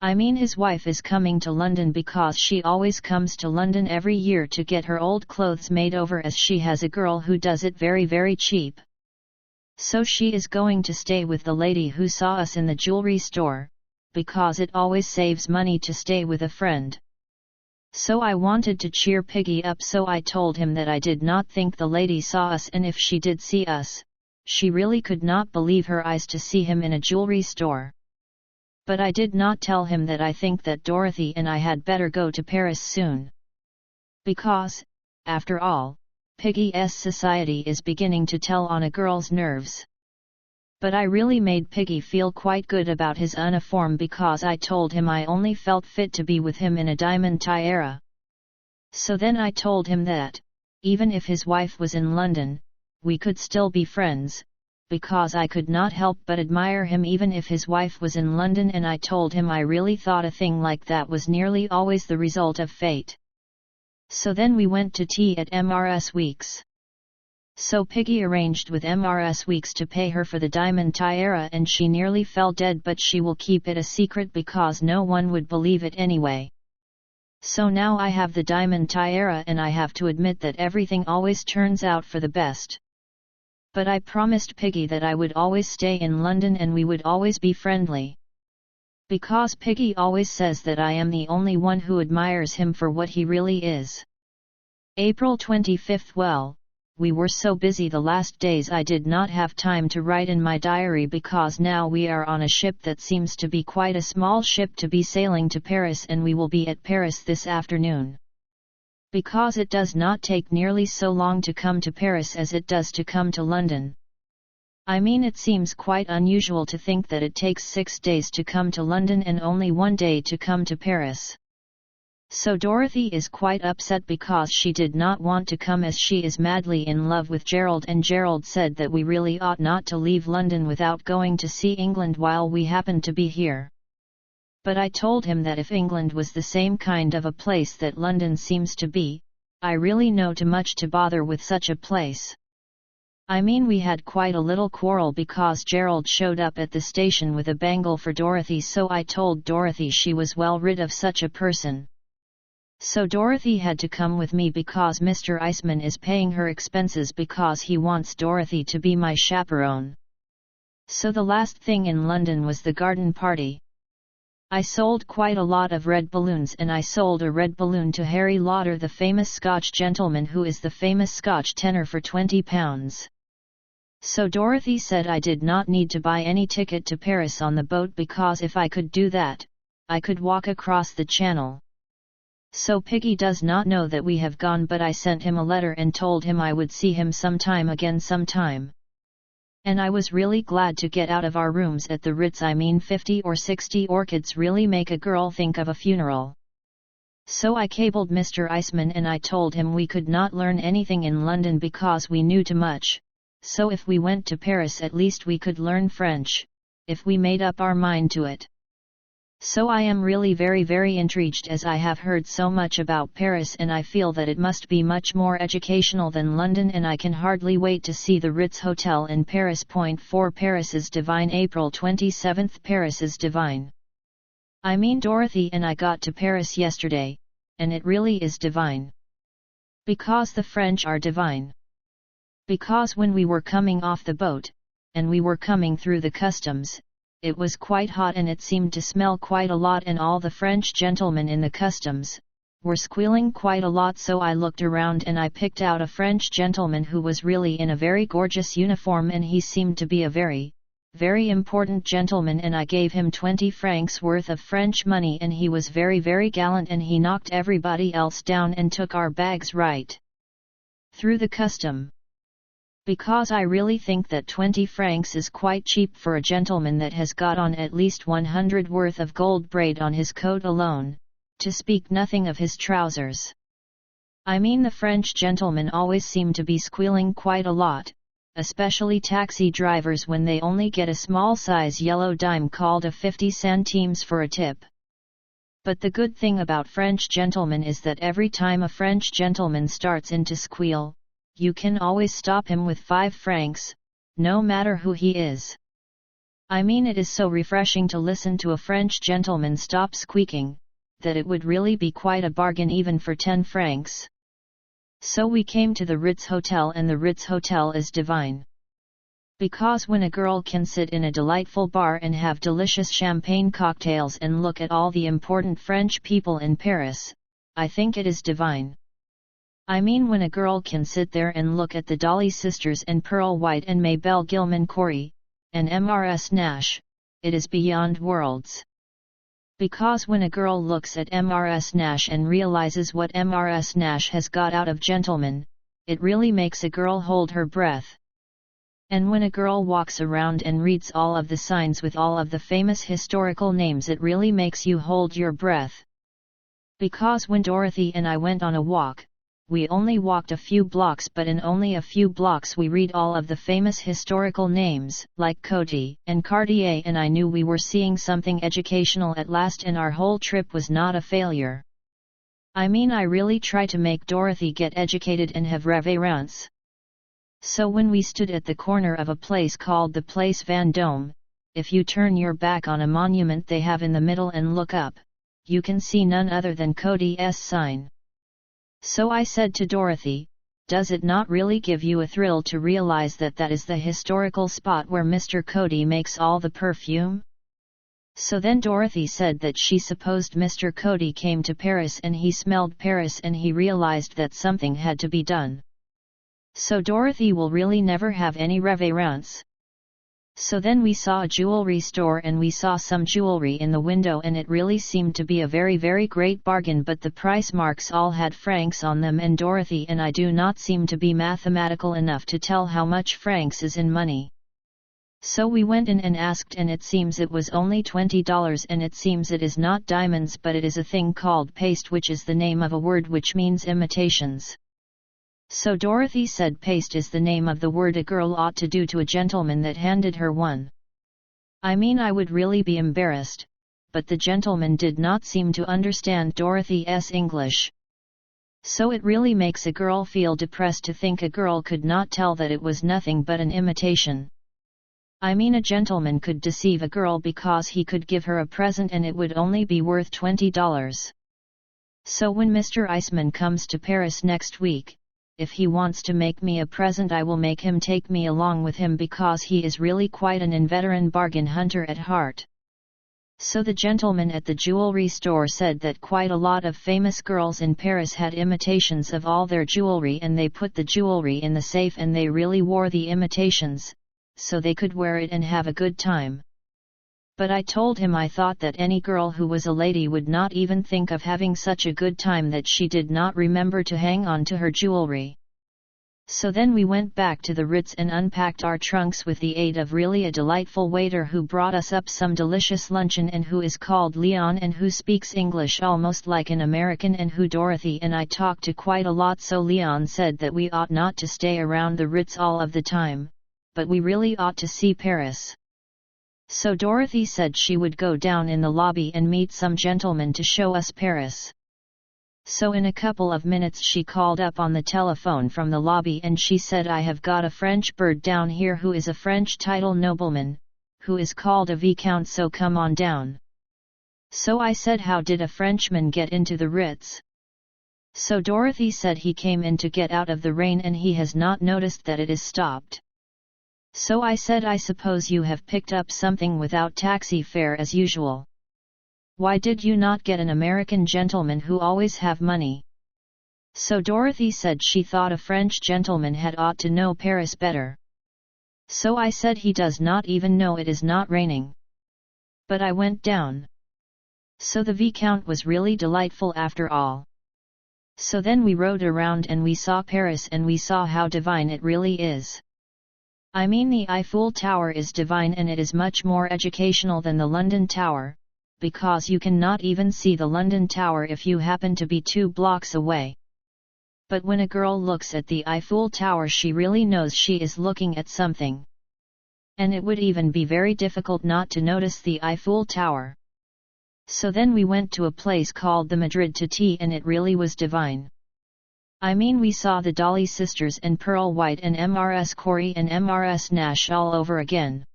I mean, his wife is coming to London because she always comes to London every year to get her old clothes made over, as she has a girl who does it very very cheap. So she is going to stay with the lady who saw us in the jewelry store, because it always saves money to stay with a friend. So I wanted to cheer Piggy up, so I told him that I did not think the lady saw us, and if she did see us, she really could not believe her eyes to see him in a jewelry store. But I did not tell him that I think that Dorothy and I had better go to Paris soon. Because, after all, Piggy's society is beginning to tell on a girl's nerves. But I really made Piggy feel quite good about his uniform because I told him I only felt fit to be with him in a diamond tiara. So then I told him that, even if his wife was in London, we could still be friends, because I could not help but admire him even if his wife was in London, and I told him I really thought a thing like that was nearly always the result of fate. So then we went to tea at MRS Weeks. So Piggy arranged with MRS Weeks to pay her for the diamond tiara and she nearly fell dead, but she will keep it a secret because no one would believe it anyway. So now I have the diamond tiara and I have to admit that everything always turns out for the best. But I promised Piggy that I would always stay in London and we would always be friendly. Because Piggy always says that I am the only one who admires him for what he really is. April 25th. Well, we were so busy the last days I did not have time to write in my diary, because now we are on a ship that seems to be quite a small ship to be sailing to Paris, and we will be at Paris this afternoon. Because it does not take nearly so long to come to Paris as it does to come to London. I mean, it seems quite unusual to think that it takes 6 days to come to London and only 1 day to come to Paris. So Dorothy is quite upset because she did not want to come, as she is madly in love with Gerald, and Gerald said that we really ought not to leave London without going to see England while we happen to be here. But I told him that if England was the same kind of a place that London seems to be, I really know too much to bother with such a place. I mean, we had quite a little quarrel because Gerald showed up at the station with a bangle for Dorothy, so I told Dorothy she was well rid of such a person. So Dorothy had to come with me because Mr. Eisman is paying her expenses because he wants Dorothy to be my chaperone. So the last thing in London was the garden party. I sold quite a lot of red balloons, and I sold a red balloon to Harry Lauder, the famous Scotch gentleman who is the famous Scotch tenor, for £20. So Dorothy said I did not need to buy any ticket to Paris on the boat, because if I could do that, I could walk across the channel. So Piggy does not know that we have gone, but I sent him a letter and told him I would see him sometime. And I was really glad to get out of our rooms at the Ritz. I mean, 50 or 60 orchids really make a girl think of a funeral. So I cabled Mr. Eisman and I told him we could not learn anything in London because we knew too much, so if we went to Paris at least we could learn French, if we made up our mind to it. So I am really very intrigued as I have heard so much about Paris and I feel that it must be much more educational than London and I can hardly wait to see the Ritz Hotel in Paris. Point 4 Paris is divine. April 27th Paris is divine. I mean Dorothy and I got to Paris yesterday, and it really is divine. Because the French are divine. Because when we were coming off the boat, and we were coming through the customs, it was quite hot and it seemed to smell quite a lot and all the French gentlemen in the customs were squealing quite a lot, so I looked around and I picked out a French gentleman who was really in a very gorgeous uniform and he seemed to be a very important gentleman and I gave him 20 francs worth of French money and he was very gallant and he knocked everybody else down and took our bags right through the custom. Because I really think that 20 francs is quite cheap for a gentleman that has got on at least 100 worth of gold braid on his coat alone, to speak nothing of his trousers. I mean the French gentlemen always seem to be squealing quite a lot, especially taxi drivers when they only get a small size yellow dime called a 50 centimes for a tip. But the good thing about French gentlemen is that every time a French gentleman starts in to squeal, you can always stop him with 5 francs, no matter who he is. I mean it is so refreshing to listen to a French gentleman stop squeaking, that it would really be quite a bargain even for 10 francs. So we came to the Ritz Hotel and the Ritz Hotel is divine. Because when a girl can sit in a delightful bar and have delicious champagne cocktails and look at all the important French people in Paris, I think it is divine. I mean when a girl can sit there and look at the Dolly sisters and Pearl White and Maybelle Gilman Corey, and MRS Nash, it is beyond worlds. Because when a girl looks at MRS Nash and realizes what MRS Nash has got out of gentlemen, it really makes a girl hold her breath. And when a girl walks around and reads all of the signs with all of the famous historical names, it really makes you hold your breath. Because when Dorothy and I went on a walk, we only walked a few blocks, but in only a few blocks we read all of the famous historical names, like Coty and Cartier, and I knew we were seeing something educational at last and our whole trip was not a failure. I mean I really try to make Dorothy get educated and have reverence. So when we stood at the corner of a place called the Place Vendôme, if you turn your back on a monument they have in the middle and look up, you can see none other than Coty's sign. So I said to Dorothy, does it not really give you a thrill to realize that that is the historical spot where Mr. Coty makes all the perfume? So then Dorothy said that she supposed Mr. Coty came to Paris and he smelled Paris and he realized that something had to be done. So Dorothy will really never have any reverence. So then we saw a jewelry store and we saw some jewelry in the window and it really seemed to be a very great bargain, but the price marks all had francs on them and Dorothy and I do not seem to be mathematical enough to tell how much francs is in money. So we went in and asked and it seems it was only $20 and it seems it is not diamonds but it is a thing called paste, which is the name of a word which means imitations. So Dorothy said paste is the name of the word a girl ought to do to a gentleman that handed her one. I mean I would really be embarrassed, but the gentleman did not seem to understand Dorothy's English. So it really makes a girl feel depressed to think a girl could not tell that it was nothing but an imitation. I mean a gentleman could deceive a girl because he could give her a present and it would only be worth $20. So when Mr. Eisman comes to Paris next week, if he wants to make me a present I will make him take me along with him because he is really quite an inveterate bargain hunter at heart. So the gentleman at the jewelry store said that quite a lot of famous girls in Paris had imitations of all their jewelry and they put the jewelry in the safe and they really wore the imitations, so they could wear it and have a good time. But I told him I thought that any girl who was a lady would not even think of having such a good time that she did not remember to hang on to her jewelry. So then we went back to the Ritz and unpacked our trunks with the aid of really a delightful waiter who brought us up some delicious luncheon and who is called Leon and who speaks English almost like an American and who Dorothy and I talked to quite a lot. So Leon said that we ought not to stay around the Ritz all of the time, but we really ought to see Paris. So Dorothy said she would go down in the lobby and meet some gentleman to show us Paris. So in a couple of minutes she called up on the telephone from the lobby and she said, I have got a French bird down here who is a French title nobleman, who is called a Viscount, so come on down. So I said, how did a Frenchman get into the Ritz? So Dorothy said he came in to get out of the rain and he has not noticed that it is stopped. So I said, I suppose you have picked up something without taxi fare as usual. Why did you not get an American gentleman who always have money? So Dorothy said she thought a French gentleman had ought to know Paris better. So I said, he does not even know it is not raining. But I went down. So the Viscount was really delightful after all. So then we rode around and we saw Paris and we saw how divine it really is. I mean, the Eiffel Tower is divine and it is much more educational than the London Tower, because you cannot even see the London Tower if you happen to be 2 blocks away. But when a girl looks at the Eiffel Tower, she really knows she is looking at something. And it would even be very difficult not to notice the Eiffel Tower. So then we went to a place called the Madrid to tea and it really was divine. I mean, we saw the Dolly sisters and Pearl White and MRS Corey and MRS Nash all over again.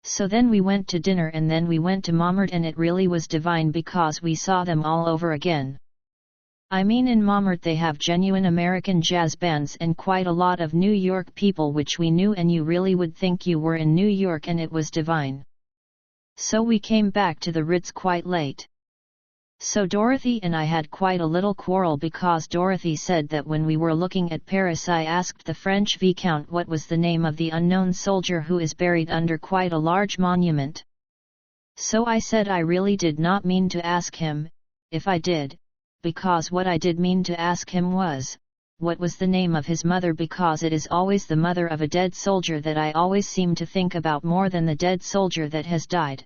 So then we went to dinner and then we went to Montmartre and it really was divine because we saw them all over again. I mean, in Montmartre they have genuine American jazz bands and quite a lot of New York people which we knew, and you really would think you were in New York, and it was divine. So we came back to the Ritz quite late. So Dorothy and I had quite a little quarrel because Dorothy said that when we were looking at Paris I asked the French Viscount what was the name of the unknown soldier who is buried under quite a large monument. So I said I really did not mean to ask him, if I did, because what I did mean to ask him was, what was the name of his mother, because it is always the mother of a dead soldier that I always seem to think about more than the dead soldier that has died.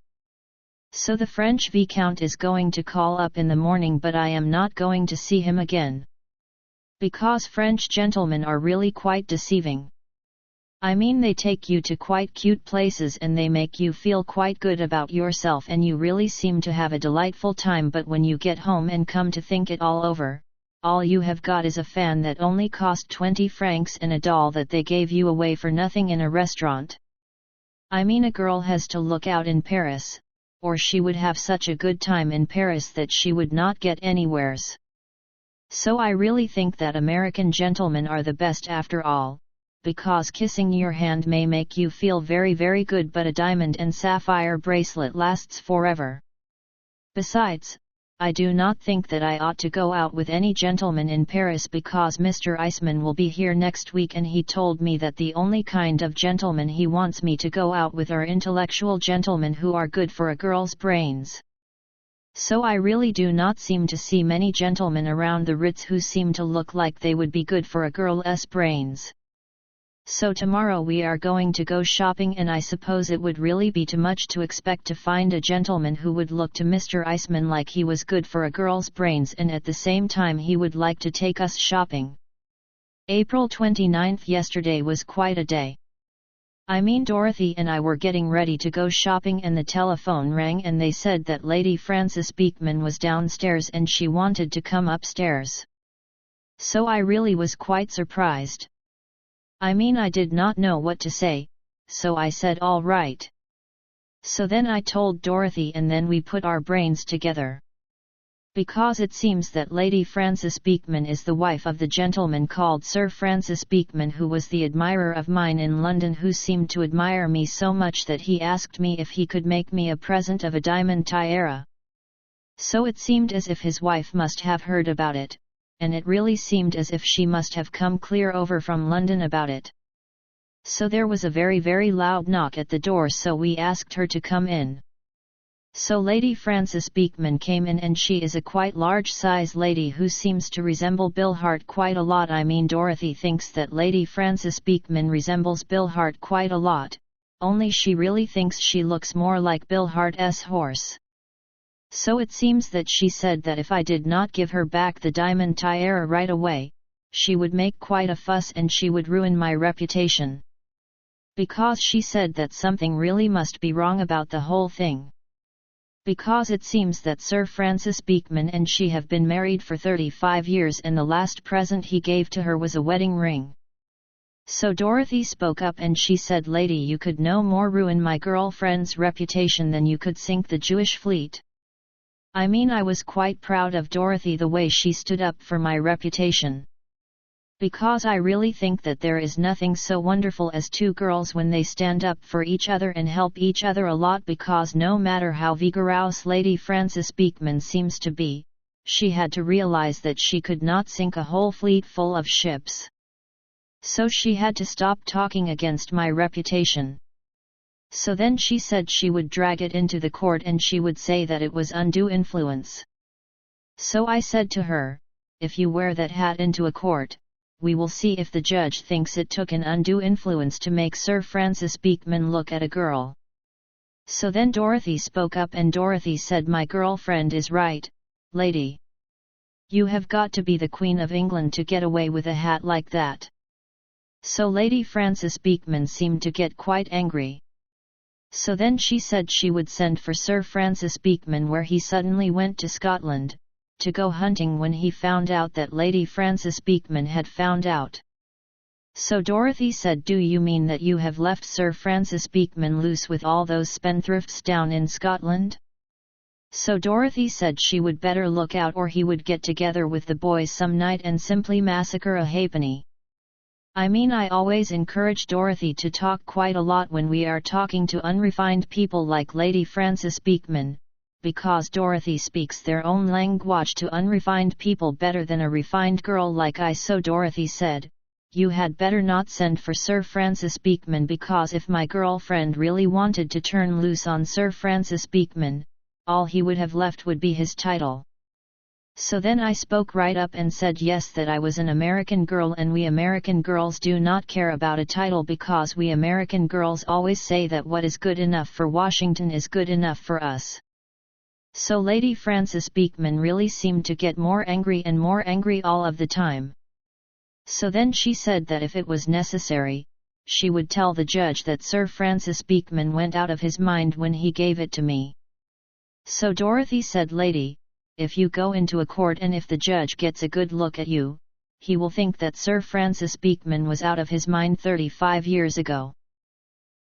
So the French Viscount is going to call up in the morning, but I am not going to see him again. Because French gentlemen are really quite deceiving. I mean, they take you to quite cute places and they make you feel quite good about yourself and you really seem to have a delightful time, but when you get home and come to think it all over, all you have got is a fan that only cost 20 francs and a doll that they gave you away for nothing in a restaurant. I mean, a girl has to look out in Paris, or she would have such a good time in Paris that she would not get anywheres. So I really think that American gentlemen are the best after all, because kissing your hand may make you feel very very good, but a diamond and sapphire bracelet lasts forever. Besides, I do not think that I ought to go out with any gentleman in Paris, because Mr. Eisman will be here next week and he told me that the only kind of gentleman he wants me to go out with are intellectual gentlemen who are good for a girl's brains. So I really do not seem to see many gentlemen around the Ritz who seem to look like they would be good for a girl's brains. So tomorrow we are going to go shopping, and I suppose it would really be too much to expect to find a gentleman who would look to Mr. Eisman like he was good for a girl's brains and at the same time he would like to take us shopping. April 29th. Yesterday was quite a day. I mean, Dorothy and I were getting ready to go shopping and the telephone rang and they said that Lady Frances Beekman was downstairs and she wanted to come upstairs. So I really was quite surprised. I mean, I did not know what to say, so I said all right. So then I told Dorothy and then we put our brains together. Because it seems that Lady Frances Beekman is the wife of the gentleman called Sir Francis Beekman, who was the admirer of mine in London, who seemed to admire me so much that he asked me if he could make me a present of a diamond tiara. So it seemed as if his wife must have heard about it, and it really seemed as if she must have come clear over from London about it. So there was a very very loud knock at the door, so we asked her to come in. So Lady Frances Beekman came in, and she is a quite large size lady who seems to resemble Bill Hart quite a lot. I mean, Dorothy thinks that Lady Frances Beekman resembles Bill Hart quite a lot, only she really thinks she looks more like Bill Hart's horse. So it seems that she said that if I did not give her back the diamond tiara right away, she would make quite a fuss and she would ruin my reputation. Because she said that something really must be wrong about the whole thing. Because it seems that Sir Francis Beekman and she have been married for 35 years and the last present he gave to her was a wedding ring. So Dorothy spoke up and she said, "Lady, you could no more ruin my girlfriend's reputation than you could sink the Jewish fleet." I mean, I was quite proud of Dorothy the way she stood up for my reputation. Because I really think that there is nothing so wonderful as two girls when they stand up for each other and help each other a lot, because no matter how vigorous Lady Frances Beekman seems to be, she had to realize that she could not sink a whole fleet full of ships. So she had to stop talking against my reputation. So then she said she would drag it into the court and she would say that it was undue influence. So I said to her, "If you wear that hat into a court, we will see if the judge thinks it took an undue influence to make Sir Francis Beekman look at a girl." So then Dorothy spoke up and Dorothy said, "My girlfriend is right, lady. You have got to be the Queen of England to get away with a hat like that." So Lady Frances Beekman seemed to get quite angry. So then she said she would send for Sir Francis Beekman, where he suddenly went to Scotland, to go hunting when he found out that Lady Frances Beekman had found out. So Dorothy said, "Do you mean that you have left Sir Francis Beekman loose with all those spendthrifts down in Scotland?" So Dorothy said she would better look out or he would get together with the boys some night and simply massacre a halfpenny. I mean, I always encourage Dorothy to talk quite a lot when we are talking to unrefined people like Lady Frances Beekman, because Dorothy speaks their own language to unrefined people better than a refined girl like I. So Dorothy said, "You had better not send for Sir Francis Beekman, because if my girlfriend really wanted to turn loose on Sir Francis Beekman, all he would have left would be his title." So then I spoke right up and said yes, that I was an American girl and we American girls do not care about a title, because we American girls always say that what is good enough for Washington is good enough for us. So Lady Frances Beekman really seemed to get more angry and more angry all of the time. So then she said that if it was necessary, she would tell the judge that Sir Francis Beekman went out of his mind when he gave it to me. So Dorothy said, "Lady, if you go into a court and if the judge gets a good look at you, he will think that Sir Francis Beekman was out of his mind 35 years ago."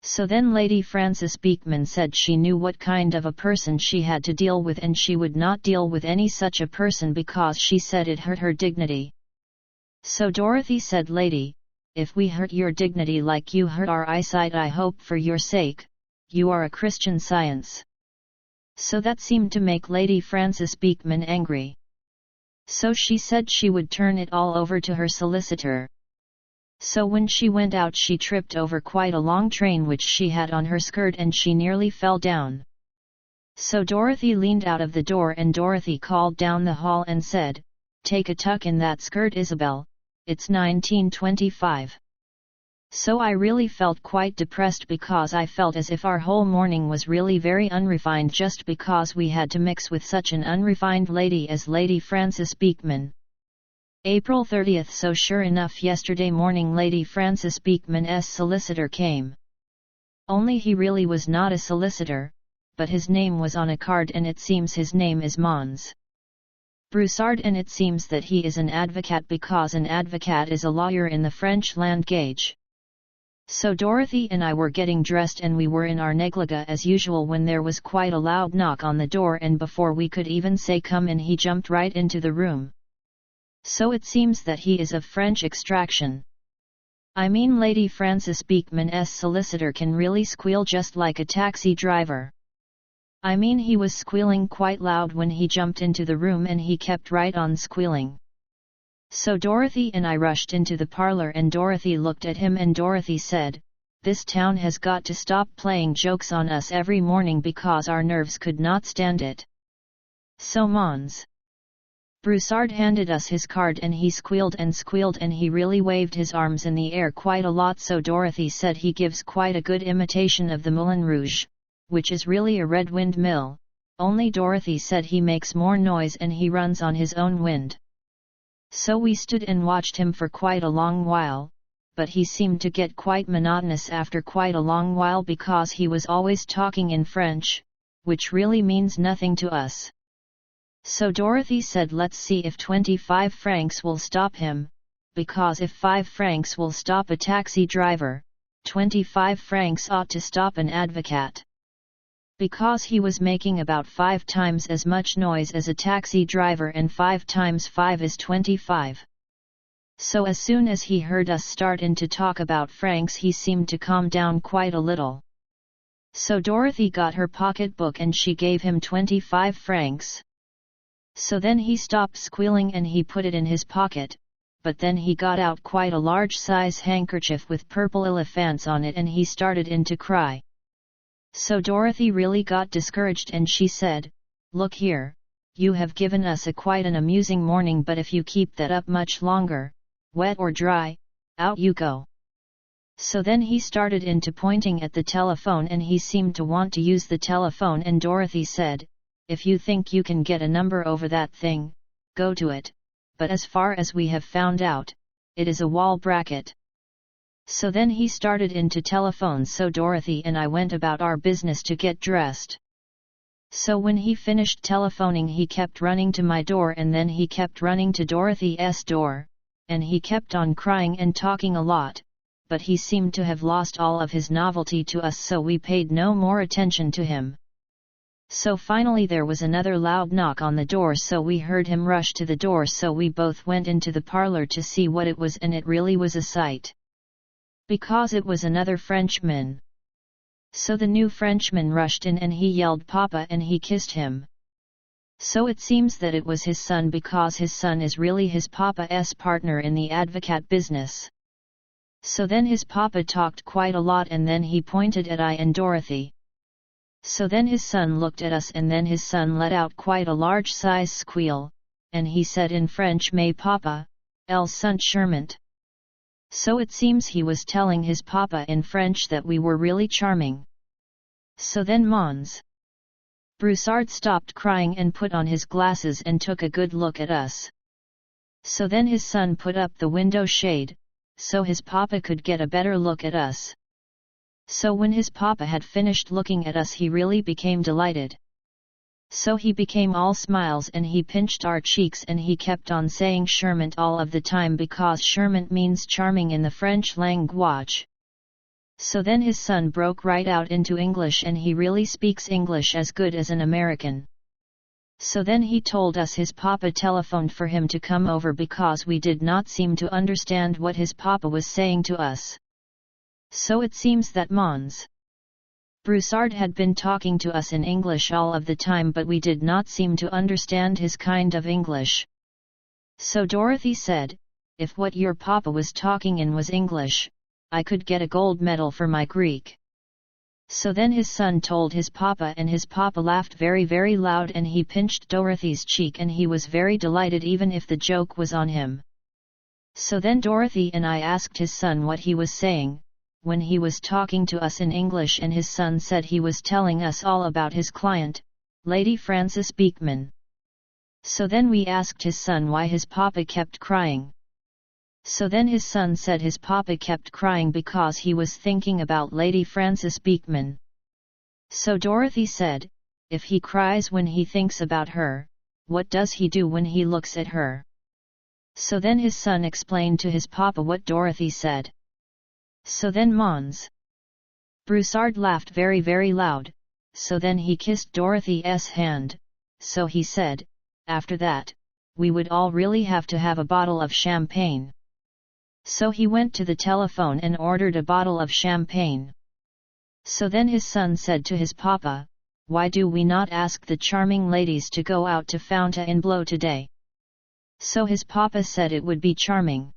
So then Lady Frances Beekman said she knew what kind of a person she had to deal with and she would not deal with any such a person, because she said it hurt her dignity. So Dorothy said, "Lady, if we hurt your dignity like you hurt our eyesight, I hope for your sake, you are a Christian Science." So that seemed to make Lady Frances Beekman angry. So she said she would turn it all over to her solicitor. So when she went out she tripped over quite a long train which she had on her skirt and she nearly fell down. So Dorothy leaned out of the door and Dorothy called down the hall and said, "Take a tuck in that skirt, Isabel, it's 1925. So I really felt quite depressed, because I felt as if our whole morning was really very unrefined just because we had to mix with such an unrefined lady as Lady Frances Beekman. April 30th. So sure enough, yesterday morning Lady Frances Beekman's solicitor came. Only he really was not a solicitor, but his name was on a card and it seems his name is Mons Broussard, and it seems that he is an advocate, because an advocate is a lawyer in the French language. So Dorothy and I were getting dressed and we were in our negligee as usual when there was quite a loud knock on the door, and before we could even say come in he jumped right into the room. So it seems that he is of French extraction. I mean, Lady Frances Beekman's solicitor can really squeal just like a taxi driver. I mean, he was squealing quite loud when he jumped into the room and he kept right on squealing. So Dorothy and I rushed into the parlor and Dorothy looked at him and Dorothy said, "This town has got to stop playing jokes on us every morning, because our nerves could not stand it." So Mons Broussard handed us his card and he squealed and he really waved his arms in the air quite a lot. So Dorothy said he gives quite a good imitation of the Moulin Rouge, which is really a red windmill, only Dorothy said he makes more noise and he runs on his own wind. So we stood and watched him for quite a long while, but he seemed to get quite monotonous after quite a long while because he was always talking in French, which really means nothing to us. So Dorothy said, let's see if 25 francs will stop him, because if 5 francs will stop a taxi driver, 25 francs ought to stop an advocate. Because he was making about 5 times as much noise as a taxi driver, and 5 times 5 is 25. So as soon as he heard us start in to talk about francs, he seemed to calm down quite a little. So Dorothy got her pocketbook and she gave him 25 francs. So then he stopped squealing and he put it in his pocket, but then he got out quite a large size handkerchief with purple elephants on it and he started in to cry. So Dorothy really got discouraged and she said, look here, you have given us quite an amusing morning, but if you keep that up much longer, wet or dry, out you go. So then he started into pointing at the telephone and he seemed to want to use the telephone, and Dorothy said, if you think you can get a number over that thing, go to it, but as far as we have found out, it is a wall bracket. So then he started into telephones, so Dorothy and I went about our business to get dressed. So when he finished telephoning he kept running to my door and then he kept running to Dorothy's door, and he kept on crying and talking a lot, but he seemed to have lost all of his novelty to us, so we paid no more attention to him. So finally there was another loud knock on the door, so we heard him rush to the door, so we both went into the parlor to see what it was, and it really was a sight. Because it was another Frenchman. So the new Frenchman rushed in and he yelled Papa and he kissed him. So it seems that it was his son, because his son is really his papa's partner in the advocate business. So then his papa talked quite a lot and then he pointed at I and Dorothy. So then his son looked at us and then his son let out quite a large size squeal, and he said in French, "Mais papa, elles sont charmantes." So it seems he was telling his papa in French that we were really charming. So then Mons. Broussard stopped crying and put on his glasses and took a good look at us. So then his son put up the window shade, so his papa could get a better look at us. So when his papa had finished looking at us he really became delighted. So he became all smiles and he pinched our cheeks and he kept on saying charmant all of the time, because charmant means charming in the French language. So then his son broke right out into English and he really speaks English as good as an American. So then he told us his papa telephoned for him to come over because we did not seem to understand what his papa was saying to us. So it seems that Mons. Broussard had been talking to us in English all of the time, but we did not seem to understand his kind of English. So Dorothy said, "If what your papa was talking in was English, I could get a gold medal for my Greek." So then his son told his papa and his papa laughed very very loud and he pinched Dorothy's cheek and he was very delighted even if the joke was on him. So then Dorothy and I asked his son what he was saying, when he was talking to us in English, and his son said he was telling us all about his client, Lady Frances Beekman. So then we asked his son why his papa kept crying. So then his son said his papa kept crying because he was thinking about Lady Frances Beekman. So Dorothy said, if he cries when he thinks about her, what does he do when he looks at her? So then his son explained to his papa what Dorothy said. So then Mons. Broussard laughed very very loud, so then he kissed Dorothy's hand, so he said, after that, we would all really have to have a bottle of champagne. So he went to the telephone and ordered a bottle of champagne. So then his son said to his papa, why do we not ask the charming ladies to go out to Fontainebleau today? So his papa said it would be charming.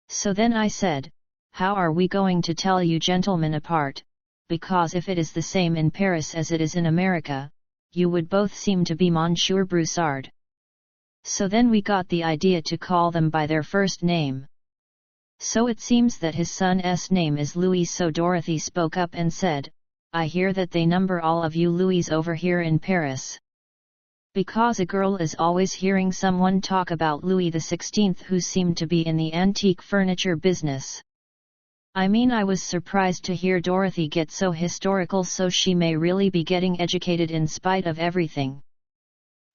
So then I said, how are we going to tell you gentlemen apart, because if it is the same in Paris as it is in America, you would both seem to be Monsieur Broussard. So then we got the idea to call them by their first name. So it seems that his son's name is Louis, so Dorothy spoke up and said, I hear that they number all of you Louis over here in Paris. Because a girl is always hearing someone talk about Louis XVI who seemed to be in the antique furniture business. I mean, I was surprised to hear Dorothy get so historical, so she may really be getting educated in spite of everything.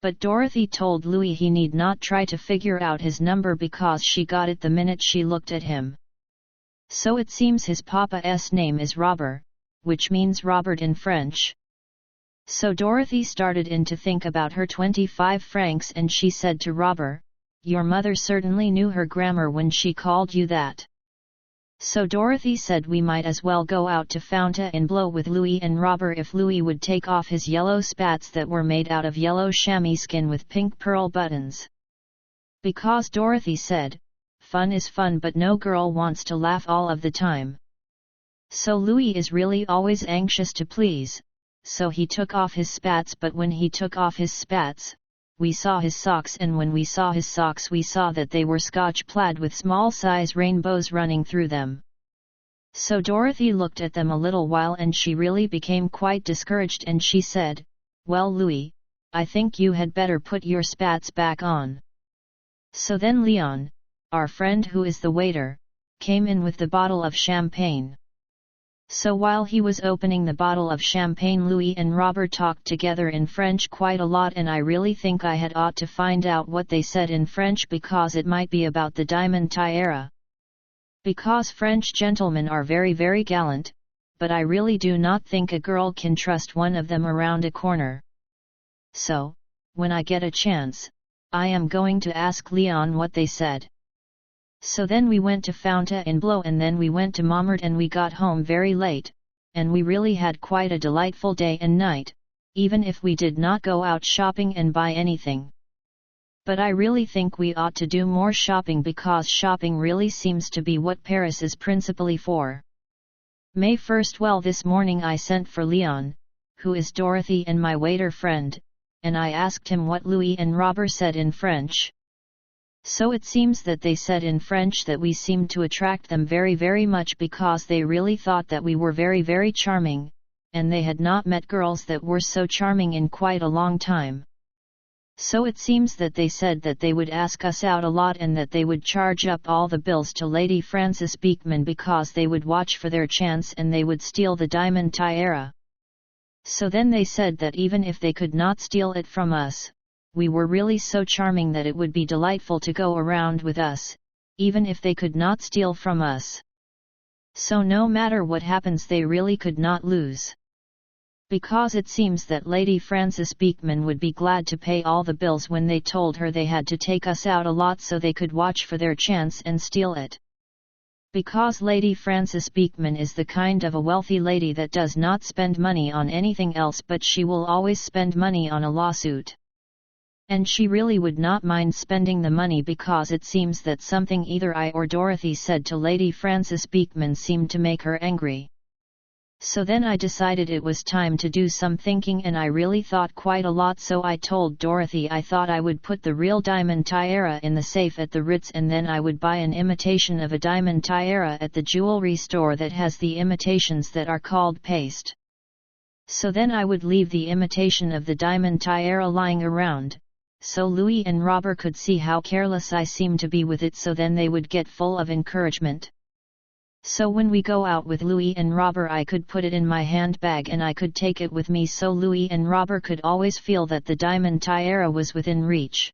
But Dorothy told Louis he need not try to figure out his number because she got it the minute she looked at him. So it seems his papa's name is Robert, which means Robert in French. So Dorothy started in to think about her 25 francs, and she said to Robert, "Your mother certainly knew her grammar when she called you that." So Dorothy said we might as well go out to Fontainebleau with Louis and Robert if Louis would take off his yellow spats that were made out of yellow chamois skin with pink pearl buttons. Because Dorothy said, fun is fun, but no girl wants to laugh all of the time. So Louis is really always anxious to please, so he took off his spats, but when he took off his spats, we saw his socks, and when we saw his socks we saw that they were Scotch plaid with small size rainbows running through them. So Dorothy looked at them a little while and she really became quite discouraged, and she said, "Well, Louis, I think you had better put your spats back on." So then Leon, our friend who is the waiter, came in with the bottle of champagne. So while he was opening the bottle of champagne, Louis and Robert talked together in French quite a lot, and I really think I had ought to find out what they said in French, because it might be about the diamond tiara. Because French gentlemen are very very gallant, but I really do not think a girl can trust one of them around a corner. So, when I get a chance, I am going to ask Leon what they said. So then we went to Fontainebleau, and then we went to Montmartre, and we got home very late, and we really had quite a delightful day and night, even if we did not go out shopping and buy anything. But I really think we ought to do more shopping, because shopping really seems to be what Paris is principally for. May 1st. Well, this morning I sent for Leon, who is Dorothy and my waiter friend, and I asked him what Louis and Robert said in French. So it seems that they said in French that we seemed to attract them very very much, because they really thought that we were very very charming, and they had not met girls that were so charming in quite a long time. So it seems that they said that they would ask us out a lot, and that they would charge up all the bills to Lady Frances Beekman, because they would watch for their chance and they would steal the diamond tiara. So then they said that even if they could not steal it from us, we were really so charming that it would be delightful to go around with us, even if they could not steal from us. So no matter what happens, they really could not lose. Because it seems that Lady Frances Beekman would be glad to pay all the bills when they told her they had to take us out a lot so they could watch for their chance and steal it. Because Lady Frances Beekman is the kind of a wealthy lady that does not spend money on anything else, but she will always spend money on a lawsuit. And she really would not mind spending the money, because it seems that something either I or Dorothy said to Lady Frances Beekman seemed to make her angry. So then I decided it was time to do some thinking, and I really thought quite a lot, so I told Dorothy I thought I would put the real diamond tiara in the safe at the Ritz, and then I would buy an imitation of a diamond tiara at the jewelry store that has the imitations that are called paste. So then I would leave the imitation of the diamond tiara lying around, so Louis and Robert could see how careless I seemed to be with it, so then they would get full of encouragement. So when we go out with Louis and Robert, I could put it in my handbag and I could take it with me, so Louis and Robert could always feel that the diamond tiara was within reach.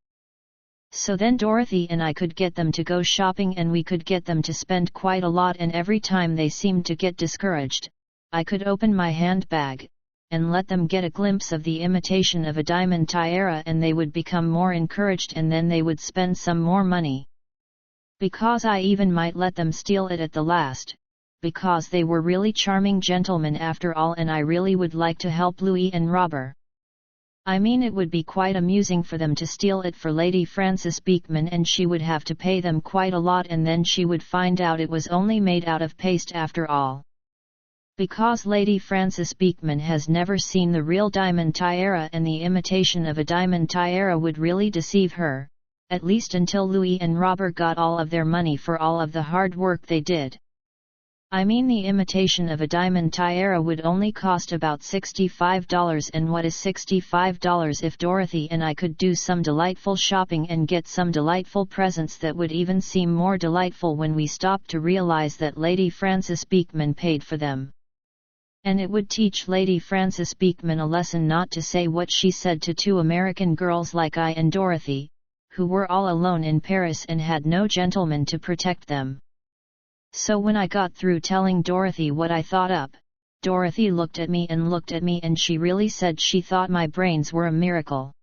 So then Dorothy and I could get them to go shopping, and we could get them to spend quite a lot, and every time they seemed to get discouraged, I could open my handbag and let them get a glimpse of the imitation of a diamond tiara, and they would become more encouraged, and then they would spend some more money. Because I even might let them steal it at the last, because they were really charming gentlemen after all, and I really would like to help Louis and Robert. I mean, it would be quite amusing for them to steal it for Lady Frances Beekman, and she would have to pay them quite a lot, and then she would find out it was only made out of paste after all. Because Lady Frances Beekman has never seen the real diamond tiara, and the imitation of a diamond tiara would really deceive her, at least until Louis and Robert got all of their money for all of the hard work they did. I mean, the imitation of a diamond tiara would only cost about $65, and what is $65 if Dorothy and I could do some delightful shopping and get some delightful presents that would even seem more delightful when we stopped to realize that Lady Frances Beekman paid for them. And it would teach Lady Frances Beekman a lesson not to say what she said to two American girls like I and Dorothy, who were all alone in Paris and had no gentleman to protect them. So when I got through telling Dorothy what I thought up, Dorothy looked at me and she really said she thought my brains were a miracle.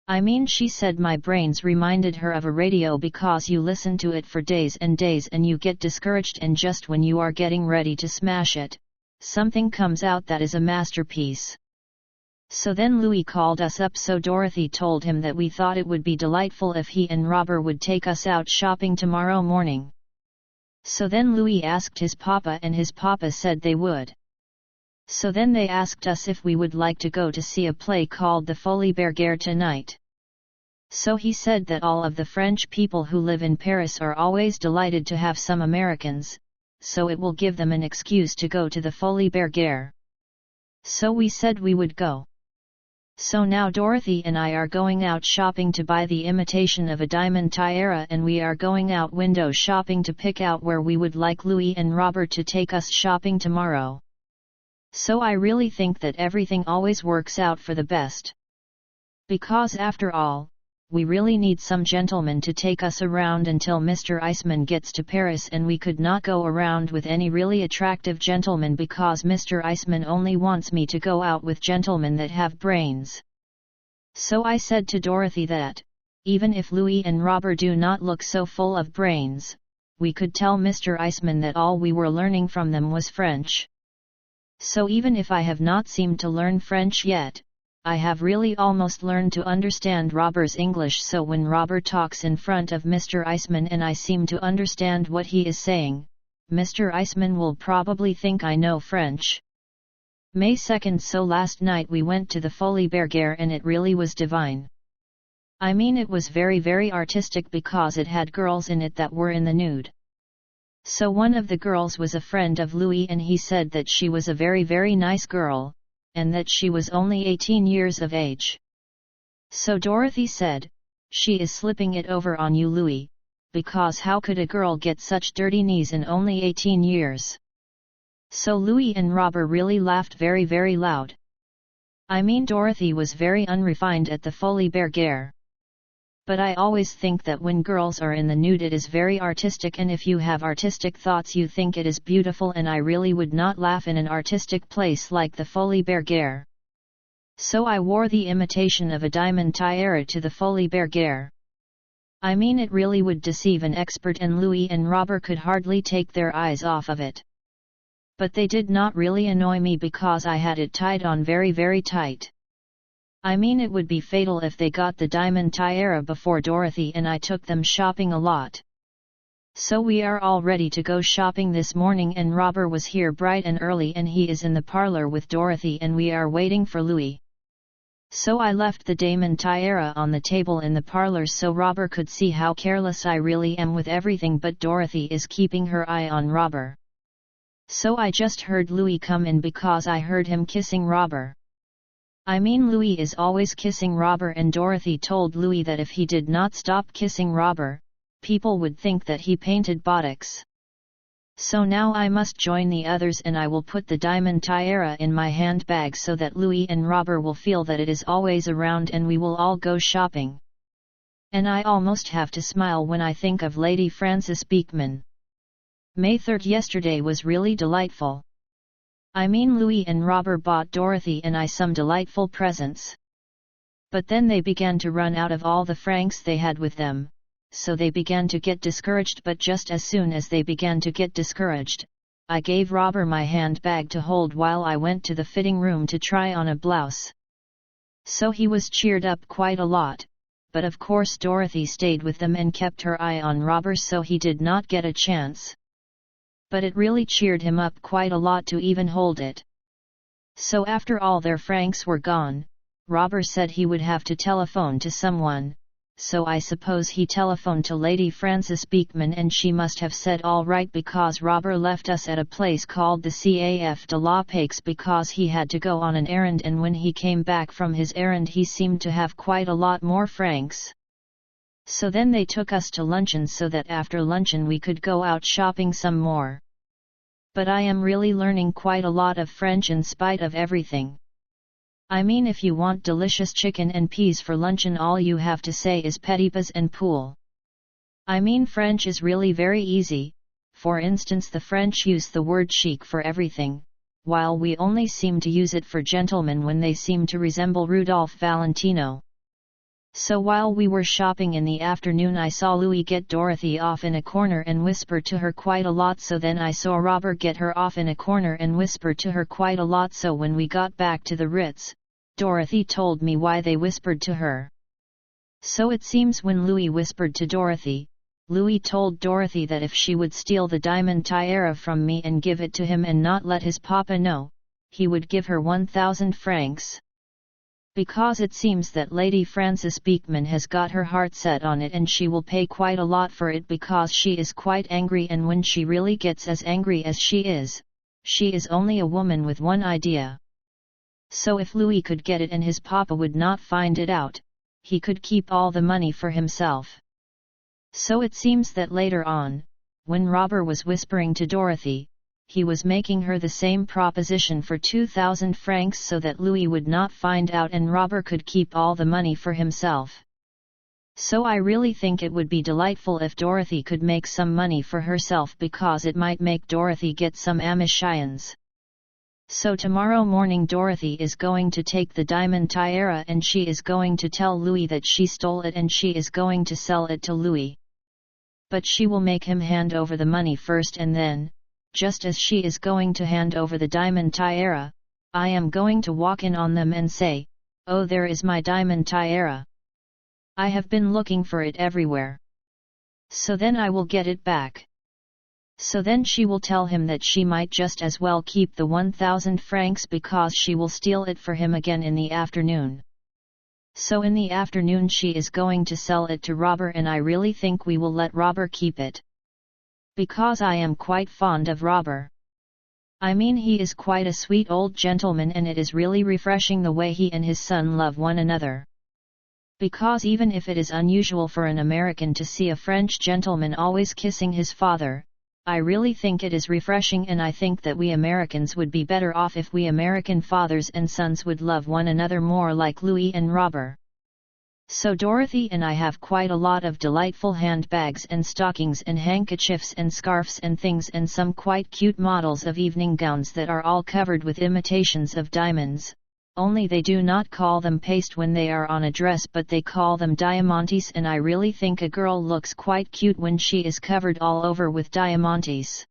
I mean, she said my brains reminded her of a radio because you listen to it for days and days and you get discouraged, and just when you are getting ready to smash it, something comes out that is a masterpiece. So then Louis called us up, so Dorothy told him that we thought it would be delightful if he and Robert would take us out shopping tomorrow morning. So then Louis asked his papa and his papa said they would. So then they asked us if we would like to go to see a play called The Folies Bergère tonight. So he said that all of the French people who live in Paris are always delighted to have some Americans, so it will give them an excuse to go to the Folies Bergère. So we said we would go. So now Dorothy and I are going out shopping to buy the imitation of a diamond tiara, and we are going out window shopping to pick out where we would like Louis and Robert to take us shopping tomorrow. So I really think that everything always works out for the best. Because after all, we really need some gentleman to take us around until Mr. Eisman gets to Paris, and we could not go around with any really attractive gentleman because Mr. Eisman only wants me to go out with gentlemen that have brains. So I said to Dorothy that, even if Louis and Robert do not look so full of brains, we could tell Mr. Eisman that all we were learning from them was French. So even if I have not seemed to learn French yet, I have really almost learned to understand Robert's English, so when Robert talks in front of Mr. Eisman and I seem to understand what he is saying, Mr. Eisman will probably think I know French. May 2nd. So last night we went to the Folies Bergère and it really was divine. I mean, it was very very artistic because it had girls in it that were in the nude. So one of the girls was a friend of Louis and he said that she was a very very nice girl, and that she was only 18 years of age. So Dorothy said, "She is slipping it over on you, Louis, because how could a girl get such dirty knees in only 18 years? So Louis and Robert really laughed very very loud. I mean, Dorothy was very unrefined at the Folies Bergère. But I always think that when girls are in the nude it is very artistic, and if you have artistic thoughts you think it is beautiful, and I really would not laugh in an artistic place like the Folies Bergère. So I wore the imitation of a diamond tiara to the Folies Bergère. I mean, it really would deceive an expert, and Louis and Robert could hardly take their eyes off of it. But they did not really annoy me because I had it tied on very very tight. I mean, it would be fatal if they got the diamond tiara before Dorothy and I took them shopping a lot. So we are all ready to go shopping this morning, and Robert was here bright and early and he is in the parlor with Dorothy and we are waiting for Louis. So I left the diamond tiara on the table in the parlor so Robert could see how careless I really am with everything, but Dorothy is keeping her eye on Robert. So I just heard Louis come in because I heard him kissing Robert. I mean, Louis is always kissing Robert, and Dorothy told Louis that if he did not stop kissing Robert, people would think that he painted buttocks. So now I must join the others and I will put the diamond tiara in my handbag so that Louis and Robert will feel that it is always around and we will all go shopping. And I almost have to smile when I think of Lady Frances Beekman. May 3rd. Yesterday was really delightful. I mean, Louis and Robert bought Dorothy and I some delightful presents. But then they began to run out of all the francs they had with them, so they began to get discouraged. But just as soon as they began to get discouraged, I gave Robert my handbag to hold while I went to the fitting room to try on a blouse. So he was cheered up quite a lot, but of course Dorothy stayed with them and kept her eye on Robert, so he did not get a chance. But it really cheered him up quite a lot to even hold it. So after all their francs were gone, Robert said he would have to telephone to someone, so I suppose he telephoned to Lady Frances Beekman and she must have said all right because robber left us at a place called the Caf de la Paix because he had to go on an errand, and when he came back from his errand he seemed to have quite a lot more francs. So then they took us to luncheon so that after luncheon we could go out shopping some more. But I am really learning quite a lot of French in spite of everything. I mean, if you want delicious chicken and peas for luncheon, all you have to say is petits and poule. I mean, French is really very easy. For instance, the French use the word chic for everything, while we only seem to use it for gentlemen when they seem to resemble Rudolph Valentino. So while we were shopping in the afternoon, I saw Louis get Dorothy off in a corner and whisper to her quite a lot, so then I saw Robert get her off in a corner and whisper to her quite a lot, so when we got back to the Ritz, Dorothy told me why they whispered to her. So it seems when Louis whispered to Dorothy, Louis told Dorothy that if she would steal the diamond tiara from me and give it to him and not let his papa know, he would give her 1,000 francs. Because it seems that Lady Frances Beekman has got her heart set on it and she will pay quite a lot for it because she is quite angry, and when she really gets as angry as she is only a woman with one idea. So if Louis could get it and his papa would not find it out, he could keep all the money for himself. So it seems that later on, when Robert was whispering to Dorothy, he was making her the same proposition for 2,000 francs so that Louis would not find out and Robert could keep all the money for himself. So I really think it would be delightful if Dorothy could make some money for herself, because it might make Dorothy get some ambitions. So tomorrow morning Dorothy is going to take the diamond tiara and she is going to tell Louis that she stole it and she is going to sell it to Louis. But she will make him hand over the money first, and then, just as she is going to hand over the diamond tiara, I am going to walk in on them and say, "Oh, there is my diamond tiara. I have been looking for it everywhere. So then I will get it back." So then she will tell him that she might just as well keep the 1,000 francs because she will steal it for him again in the afternoon. So in the afternoon she is going to sell it to Robert, and I really think we will let Robert keep it. Because I am quite fond of Robert. I mean, he is quite a sweet old gentleman and it is really refreshing the way he and his son love one another. Because even if it is unusual for an American to see a French gentleman always kissing his father, I really think it is refreshing, and I think that we Americans would be better off if we American fathers and sons would love one another more like Louis and Robert. So Dorothy and I have quite a lot of delightful handbags and stockings and handkerchiefs and scarves and things, and some quite cute models of evening gowns that are all covered with imitations of diamonds, only they do not call them paste when they are on a dress, but they call them diamantes, and I really think a girl looks quite cute when she is covered all over with diamantes.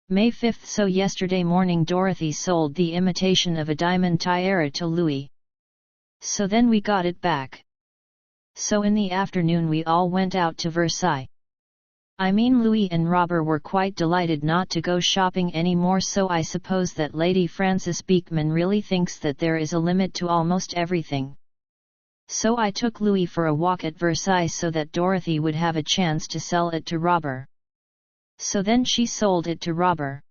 May 5th. So yesterday morning Dorothy sold the imitation of a diamond tiara to Louis. So then we got it back. So in the afternoon we all went out to Versailles. I mean, Louis and Robert were quite delighted not to go shopping anymore, so I suppose that Lady Frances Beekman really thinks that there is a limit to almost everything. So I took Louis for a walk at Versailles so that Dorothy would have a chance to sell it to Robert. So then she sold it to Robert.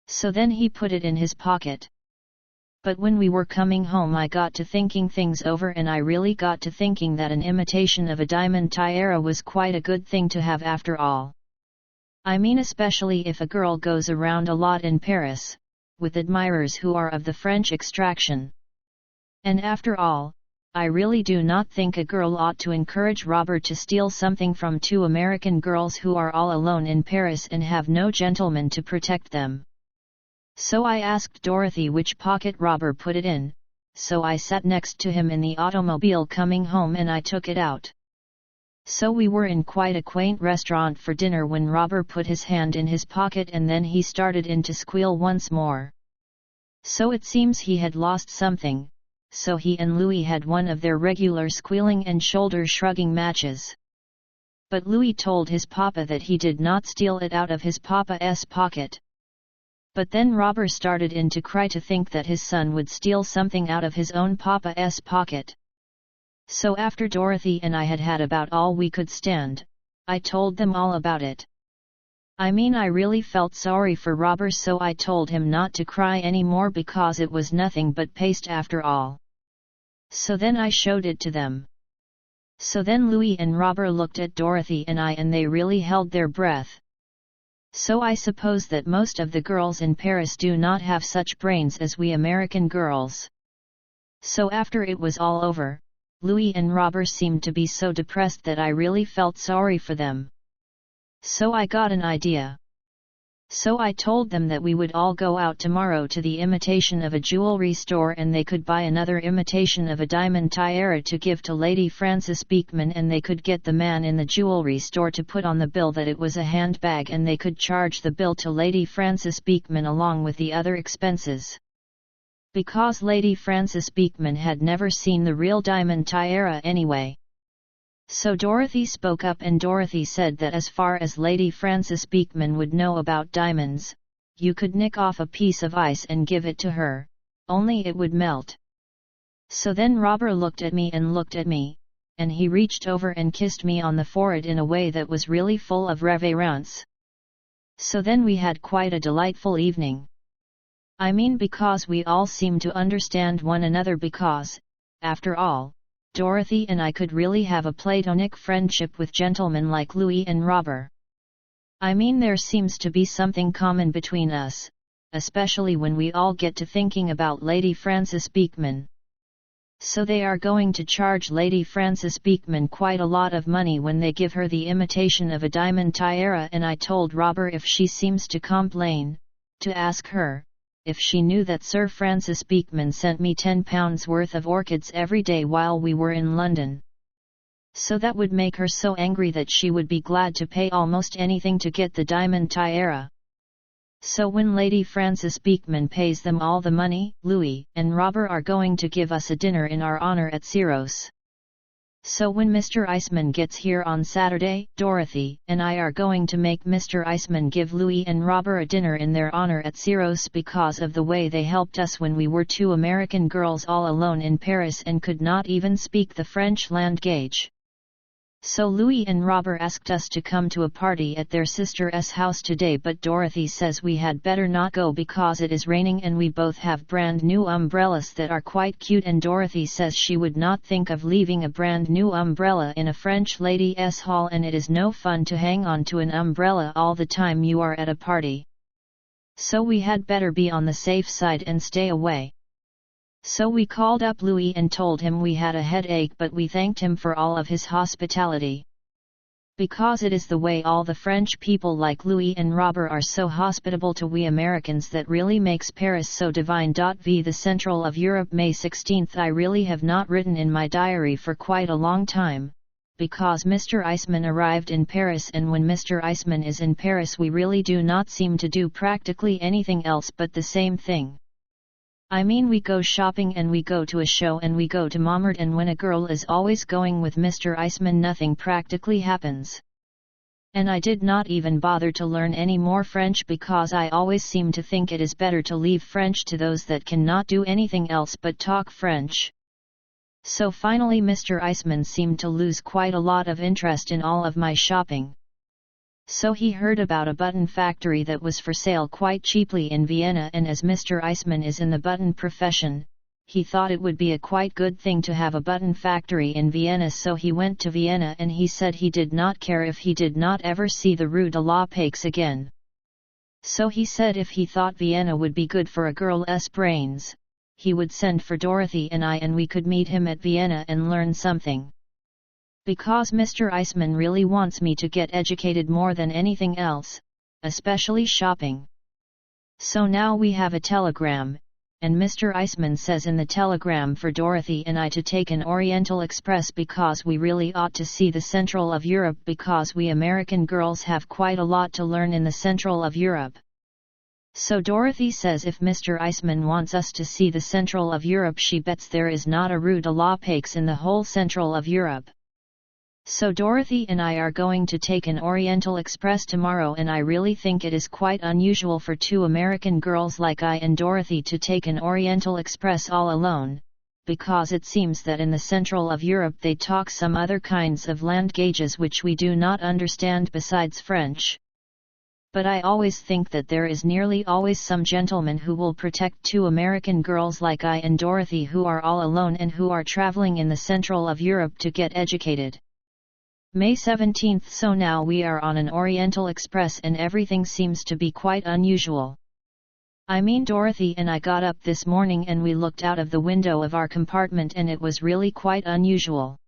So then he put it in his pocket. But when we were coming home I got to thinking things over, and I really got to thinking that an imitation of a diamond tiara was quite a good thing to have after all. I mean, especially if a girl goes around a lot in Paris, with admirers who are of the French extraction. And after all, I really do not think a girl ought to encourage Robert to steal something from two American girls who are all alone in Paris and have no gentleman to protect them. So I asked Dorothy which pocket Robert put it in, so I sat next to him in the automobile coming home and I took it out. So we were in quite a quaint restaurant for dinner when Robert put his hand in his pocket and then he started in to squeal once more. So it seems he had lost something, so he and Louis had one of their regular squealing and shoulder shrugging matches. But Louis told his papa that he did not steal it out of his papa's pocket. But then Robert started in to cry to think that his son would steal something out of his own papa's pocket. So after Dorothy and I had had about all we could stand, I told them all about it. I mean, I really felt sorry for Robert, so I told him not to cry anymore because it was nothing but paste after all. So then I showed it to them. So then Louis and Robert looked at Dorothy and I, and they really held their breath. So I suppose that most of the girls in Paris do not have such brains as we American girls. So after it was all over, Louis and Robert seemed to be so depressed that I really felt sorry for them. So I got an idea. So I told them that we would all go out tomorrow to the imitation of a jewelry store, and they could buy another imitation of a diamond tiara to give to Lady Frances Beekman, and they could get the man in the jewelry store to put on the bill that it was a handbag, and they could charge the bill to Lady Frances Beekman along with the other expenses. Because Lady Frances Beekman had never seen the real diamond tiara anyway. So Dorothy spoke up, and Dorothy said that as far as Lady Frances Beekman would know about diamonds, you could nick off a piece of ice and give it to her, only it would melt. So then Robert looked at me and looked at me, and he reached over and kissed me on the forehead in a way that was really full of reverence. So then we had quite a delightful evening. I mean, because we all seemed to understand one another, because, after all, Dorothy and I could really have a platonic friendship with gentlemen like Louis and Robert. I mean, there seems to be something common between us, especially when we all get to thinking about Lady Frances Beekman. So they are going to charge Lady Frances Beekman quite a lot of money when they give her the imitation of a diamond tiara, and I told Robert if she seems to complain, to ask her if she knew that Sir Francis Beekman sent me £10 worth of orchids every day while we were in London. So that would make her so angry that she would be glad to pay almost anything to get the diamond tiara. So when Lady Frances Beekman pays them all the money, Louis and Robert are going to give us a dinner in our honor at Syros. So when Mr. Eisman gets here on Saturday, Dorothy and I are going to make Mr. Eisman give Louis and Robert a dinner in their honor at Syros because of the way they helped us when we were two American girls all alone in Paris and could not even speak the French language. So Louis and Robert asked us to come to a party at their sister's house today, but Dorothy says we had better not go because it is raining and we both have brand new umbrellas that are quite cute, and Dorothy says she would not think of leaving a brand new umbrella in a French lady's hall, and it is no fun to hang on to an umbrella all the time you are at a party. So we had better be on the safe side and stay away. So we called up Louis and told him we had a headache, but we thanked him for all of his hospitality. Because it is the way all the French people like Louis and Robert are so hospitable to we Americans that really makes Paris so divine. V. The Central of Europe, May 16. I really have not written in my diary for quite a long time, because Mr. Eisman arrived in Paris, and when Mr. Eisman is in Paris we really do not seem to do practically anything else but the same thing. I mean, we go shopping and we go to a show and we go to Montmartre, and when a girl is always going with Mr. Eisman nothing practically happens. And I did not even bother to learn any more French because I always seem to think it is better to leave French to those that cannot do anything else but talk French. So finally Mr. Eisman seemed to lose quite a lot of interest in all of my shopping. So he heard about a button factory that was for sale quite cheaply in Vienna, and as Mr. Eisman is in the button profession, he thought it would be a quite good thing to have a button factory in Vienna. So he went to Vienna, and he said he did not care if he did not ever see the Rue de la Paix again. So he said if he thought Vienna would be good for a girl's brains, he would send for Dorothy and I, and we could meet him at Vienna and learn something. Because Mr. Eisman really wants me to get educated more than anything else, especially shopping. So now we have a telegram, and Mr. Eisman says in the telegram for Dorothy and I to take an Oriental Express because we really ought to see the Central of Europe, because we American girls have quite a lot to learn in the Central of Europe. So Dorothy says if Mr. Eisman wants us to see the Central of Europe, she bets there is not a Rue de la Paix in the whole Central of Europe. So Dorothy and I are going to take an Oriental Express tomorrow, and I really think it is quite unusual for two American girls like I and Dorothy to take an Oriental Express all alone, because it seems that in the central of Europe they talk some other kinds of languages which we do not understand besides French. But I always think that there is nearly always some gentleman who will protect two American girls like I and Dorothy who are all alone and who are traveling in the central of Europe to get educated. May 17th. So now we are on an Oriental Express and everything seems to be quite unusual. I mean, Dorothy and I got up this morning and we looked out of the window of our compartment and it was really quite unusual.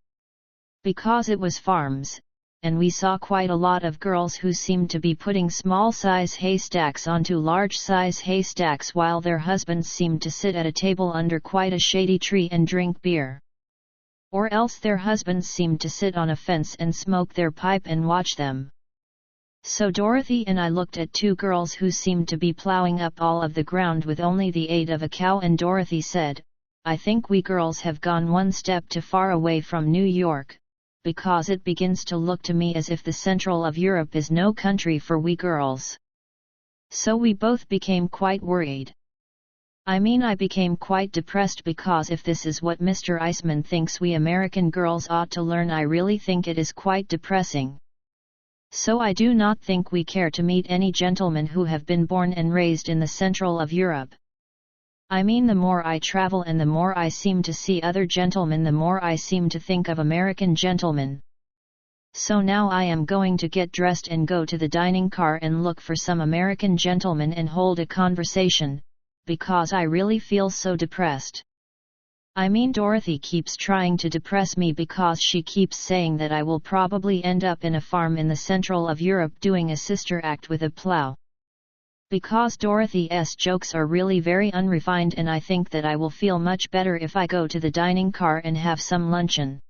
Because it was farms, and we saw quite a lot of girls who seemed to be putting small-size haystacks onto large-size haystacks while their husbands seemed to sit at a table under quite a shady tree and drink beer. Or else their husbands seemed to sit on a fence and smoke their pipe and watch them. So Dorothy and I looked at two girls who seemed to be plowing up all of the ground with only the aid of a cow, and Dorothy said, "I think we girls have gone one step too far away from New York, because it begins to look to me as if the central of Europe is no country for we girls." So we both became quite worried. I mean, I became quite depressed because if this is what Mr. Eisman thinks we American girls ought to learn, I really think it is quite depressing. So I do not think we care to meet any gentlemen who have been born and raised in the central of Europe. I mean, the more I travel and the more I seem to see other gentlemen, the more I seem to think of American gentlemen. So now I am going to get dressed and go to the dining car and look for some American gentlemen and hold a conversation, because I really feel so depressed. I mean, Dorothy keeps trying to depress me because she keeps saying that I will probably end up in a farm in the central of Europe doing a sister act with a plow. Because Dorothy's jokes are really very unrefined, and I think that I will feel much better if I go to the dining car and have some luncheon.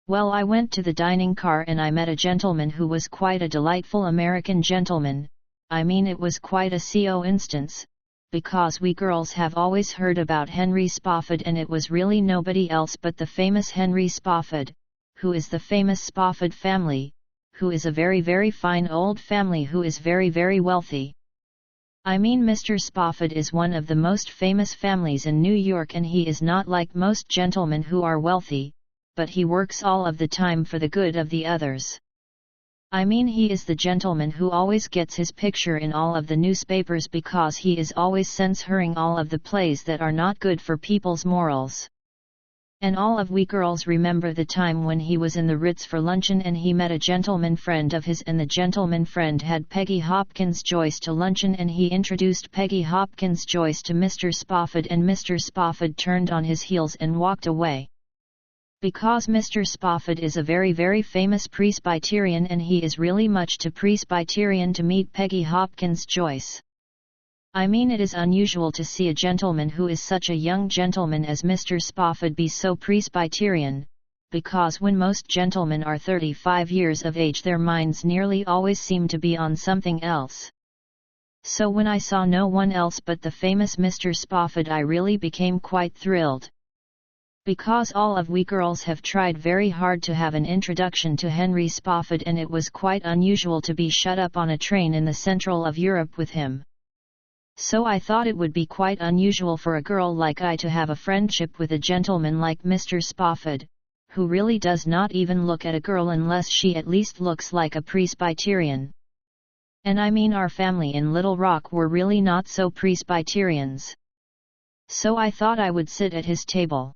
Well, I went to the dining car and I met a gentleman who was quite a delightful American gentleman. I mean, it was quite a coincidence, because we girls have always heard about Henry Spofford, and it was really nobody else but the famous Henry Spofford, who is the famous Spofford family, who is a very very fine old family who is very very wealthy. I mean, Mr. Spofford is one of the most famous families in New York, and he is not like most gentlemen who are wealthy, but he works all of the time for the good of the others. I mean, he is the gentleman who always gets his picture in all of the newspapers because he is always censoring all of the plays that are not good for people's morals. And all of we girls remember the time when he was in the Ritz for luncheon and he met a gentleman friend of his, and the gentleman friend had Peggy Hopkins Joyce to luncheon, and he introduced Peggy Hopkins Joyce to Mr. Spofford, and Mr. Spofford turned on his heels and walked away. Because Mr. Spofford is a very very famous Presbyterian, and he is really much too Presbyterian to meet Peggy Hopkins Joyce. I mean, it is unusual to see a gentleman who is such a young gentleman as Mr. Spofford be so Presbyterian, because when most gentlemen are 35 years of age their minds nearly always seem to be on something else. So when I saw no one else but the famous Mr. Spofford, I really became quite thrilled. Because all of we girls have tried very hard to have an introduction to Henry Spofford, and it was quite unusual to be shut up on a train in the central of Europe with him. So I thought it would be quite unusual for a girl like I to have a friendship with a gentleman like Mr. Spofford, who really does not even look at a girl unless she at least looks like a Presbyterian. And I mean, our family in Little Rock were really not so Presbyterians. So I thought I would sit at his table.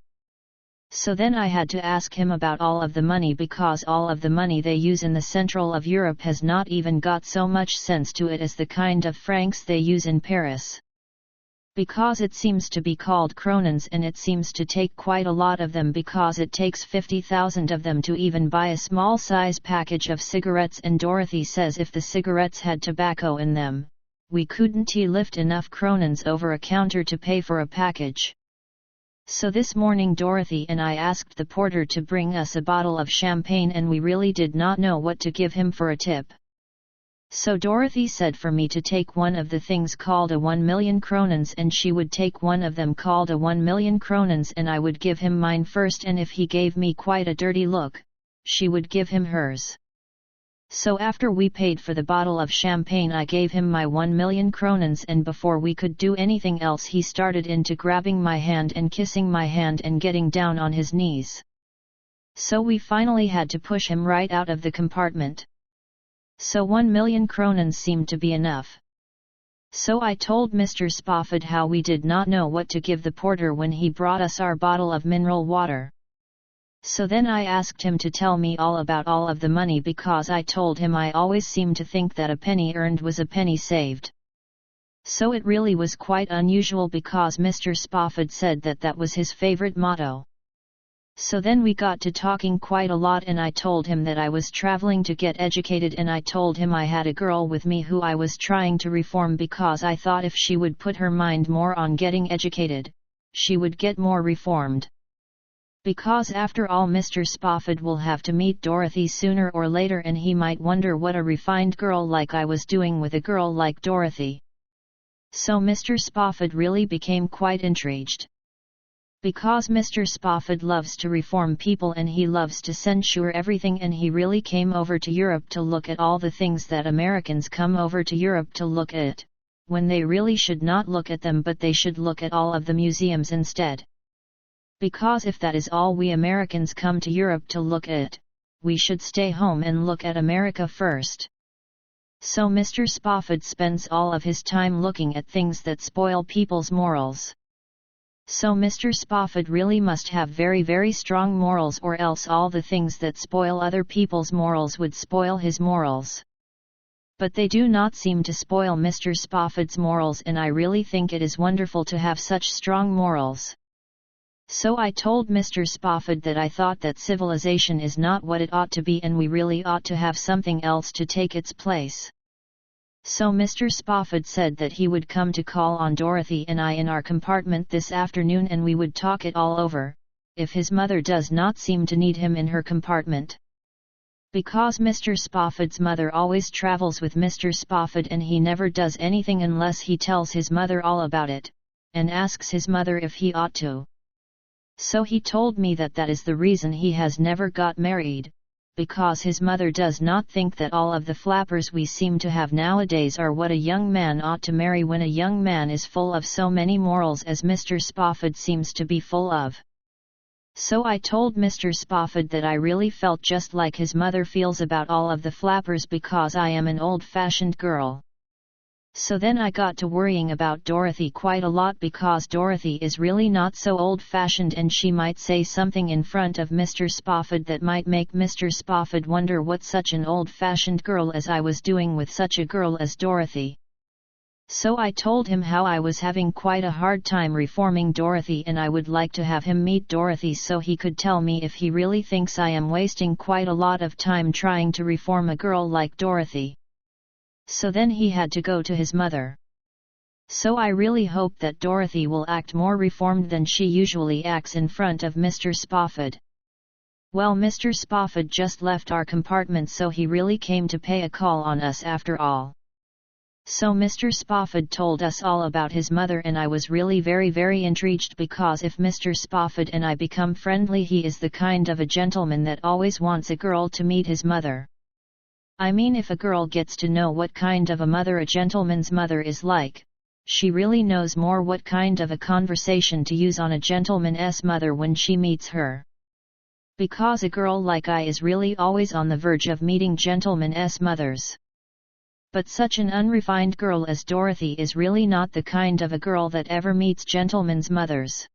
So then I had to ask him about all of the money, because all of the money they use in the central of Europe has not even got so much sense to it as the kind of francs they use in Paris. Because it seems to be called kronens, and it seems to take quite a lot of them, because it takes 50,000 of them to even buy a small size package of cigarettes, and Dorothy says if the cigarettes had tobacco in them, we couldn't lift enough kronens over a counter to pay for a package. So this morning Dorothy and I asked the porter to bring us a bottle of champagne, and we really did not know what to give him for a tip. So Dorothy said for me to take one of the things called a 1 million kronens, and she would take one of them called a 1 million kronens, and I would give him mine first, and if he gave me quite a dirty look, she would give him hers. So after we paid for the bottle of champagne I gave him my 1,000,000 kronens, and before we could do anything else he started into grabbing my hand and kissing my hand and getting down on his knees. So we finally had to push him right out of the compartment. So 1,000,000 kronens seemed to be enough. So I told Mr. Spofford how we did not know what to give the porter when he brought us our bottle of mineral water. So then I asked him to tell me all about all of the money, because I told him I always seemed to think that a penny earned was a penny saved. So it really was quite unusual, because Mr. Spofford said that that was his favorite motto. So then we got to talking quite a lot, and I told him that I was traveling to get educated, and I told him I had a girl with me who I was trying to reform, because I thought if she would put her mind more on getting educated, she would get more reformed. Because after all Mr. Spofford will have to meet Dorothy sooner or later, and he might wonder what a refined girl like I was doing with a girl like Dorothy. So Mr. Spofford really became quite intrigued. Because Mr. Spofford loves to reform people and he loves to censure everything, and he really came over to Europe to look at all the things that Americans come over to Europe to look at, when they really should not look at them, but they should look at all of the museums instead. Because if that is all we Americans come to Europe to look at, we should stay home and look at America first. So Mr. Spofford spends all of his time looking at things that spoil people's morals. So Mr. Spofford really must have very, very strong morals, or else all the things that spoil other people's morals would spoil his morals. But they do not seem to spoil Mr. Spofford's morals, and I really think it is wonderful to have such strong morals. So I told Mr. Spofford that I thought that civilization is not what it ought to be, and we really ought to have something else to take its place. So Mr. Spofford said that he would come to call on Dorothy and I in our compartment this afternoon, and we would talk it all over, if his mother does not seem to need him in her compartment. Because Mr. Spofford's mother always travels with Mr. Spofford, and he never does anything unless he tells his mother all about it, and asks his mother if he ought to. So he told me that that is the reason he has never got married, because his mother does not think that all of the flappers we seem to have nowadays are what a young man ought to marry, when a young man is full of so many morals as Mr. Spofford seems to be full of. So I told Mr. Spofford that I really felt just like his mother feels about all of the flappers, because I am an old-fashioned girl. So then I got to worrying about Dorothy quite a lot, because Dorothy is really not so old-fashioned, and she might say something in front of Mr. Spofford that might make Mr. Spofford wonder what such an old-fashioned girl as I was doing with such a girl as Dorothy. So I told him how I was having quite a hard time reforming Dorothy, and I would like to have him meet Dorothy so he could tell me if he really thinks I am wasting quite a lot of time trying to reform a girl like Dorothy. So then he had to go to his mother. So I really hope that Dorothy will act more reformed than she usually acts in front of Mr. Spofford. Well, Mr. Spofford just left our compartment, so he really came to pay a call on us after all. So Mr. Spofford told us all about his mother, and I was really very, very intrigued, because if Mr. Spofford and I become friendly, he is the kind of a gentleman that always wants a girl to meet his mother. I mean, if a girl gets to know what kind of a mother a gentleman's mother is like, she really knows more what kind of a conversation to use on a gentleman's mother when she meets her. Because a girl like I is really always on the verge of meeting gentlemen's mothers. But such an unrefined girl as Dorothy is really not the kind of a girl that ever meets gentlemen's mothers.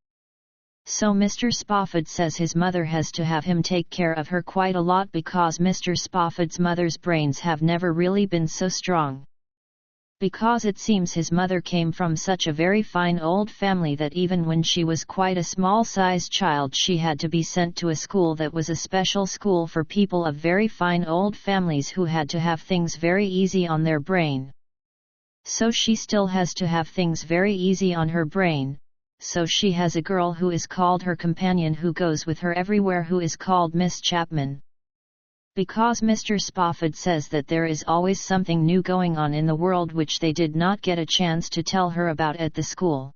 So Mr. Spofford says his mother has to have him take care of her quite a lot, because Mr. Spofford's mother's brains have never really been so strong. Because it seems his mother came from such a very fine old family that even when she was quite a small-sized child she had to be sent to a school that was a special school for people of very fine old families who had to have things very easy on their brain. So she still has to have things very easy on her brain. So she has a girl who is called her companion, who goes with her everywhere, who is called Miss Chapman. Because Mr. Spofford says that there is always something new going on in the world which they did not get a chance to tell her about at the school.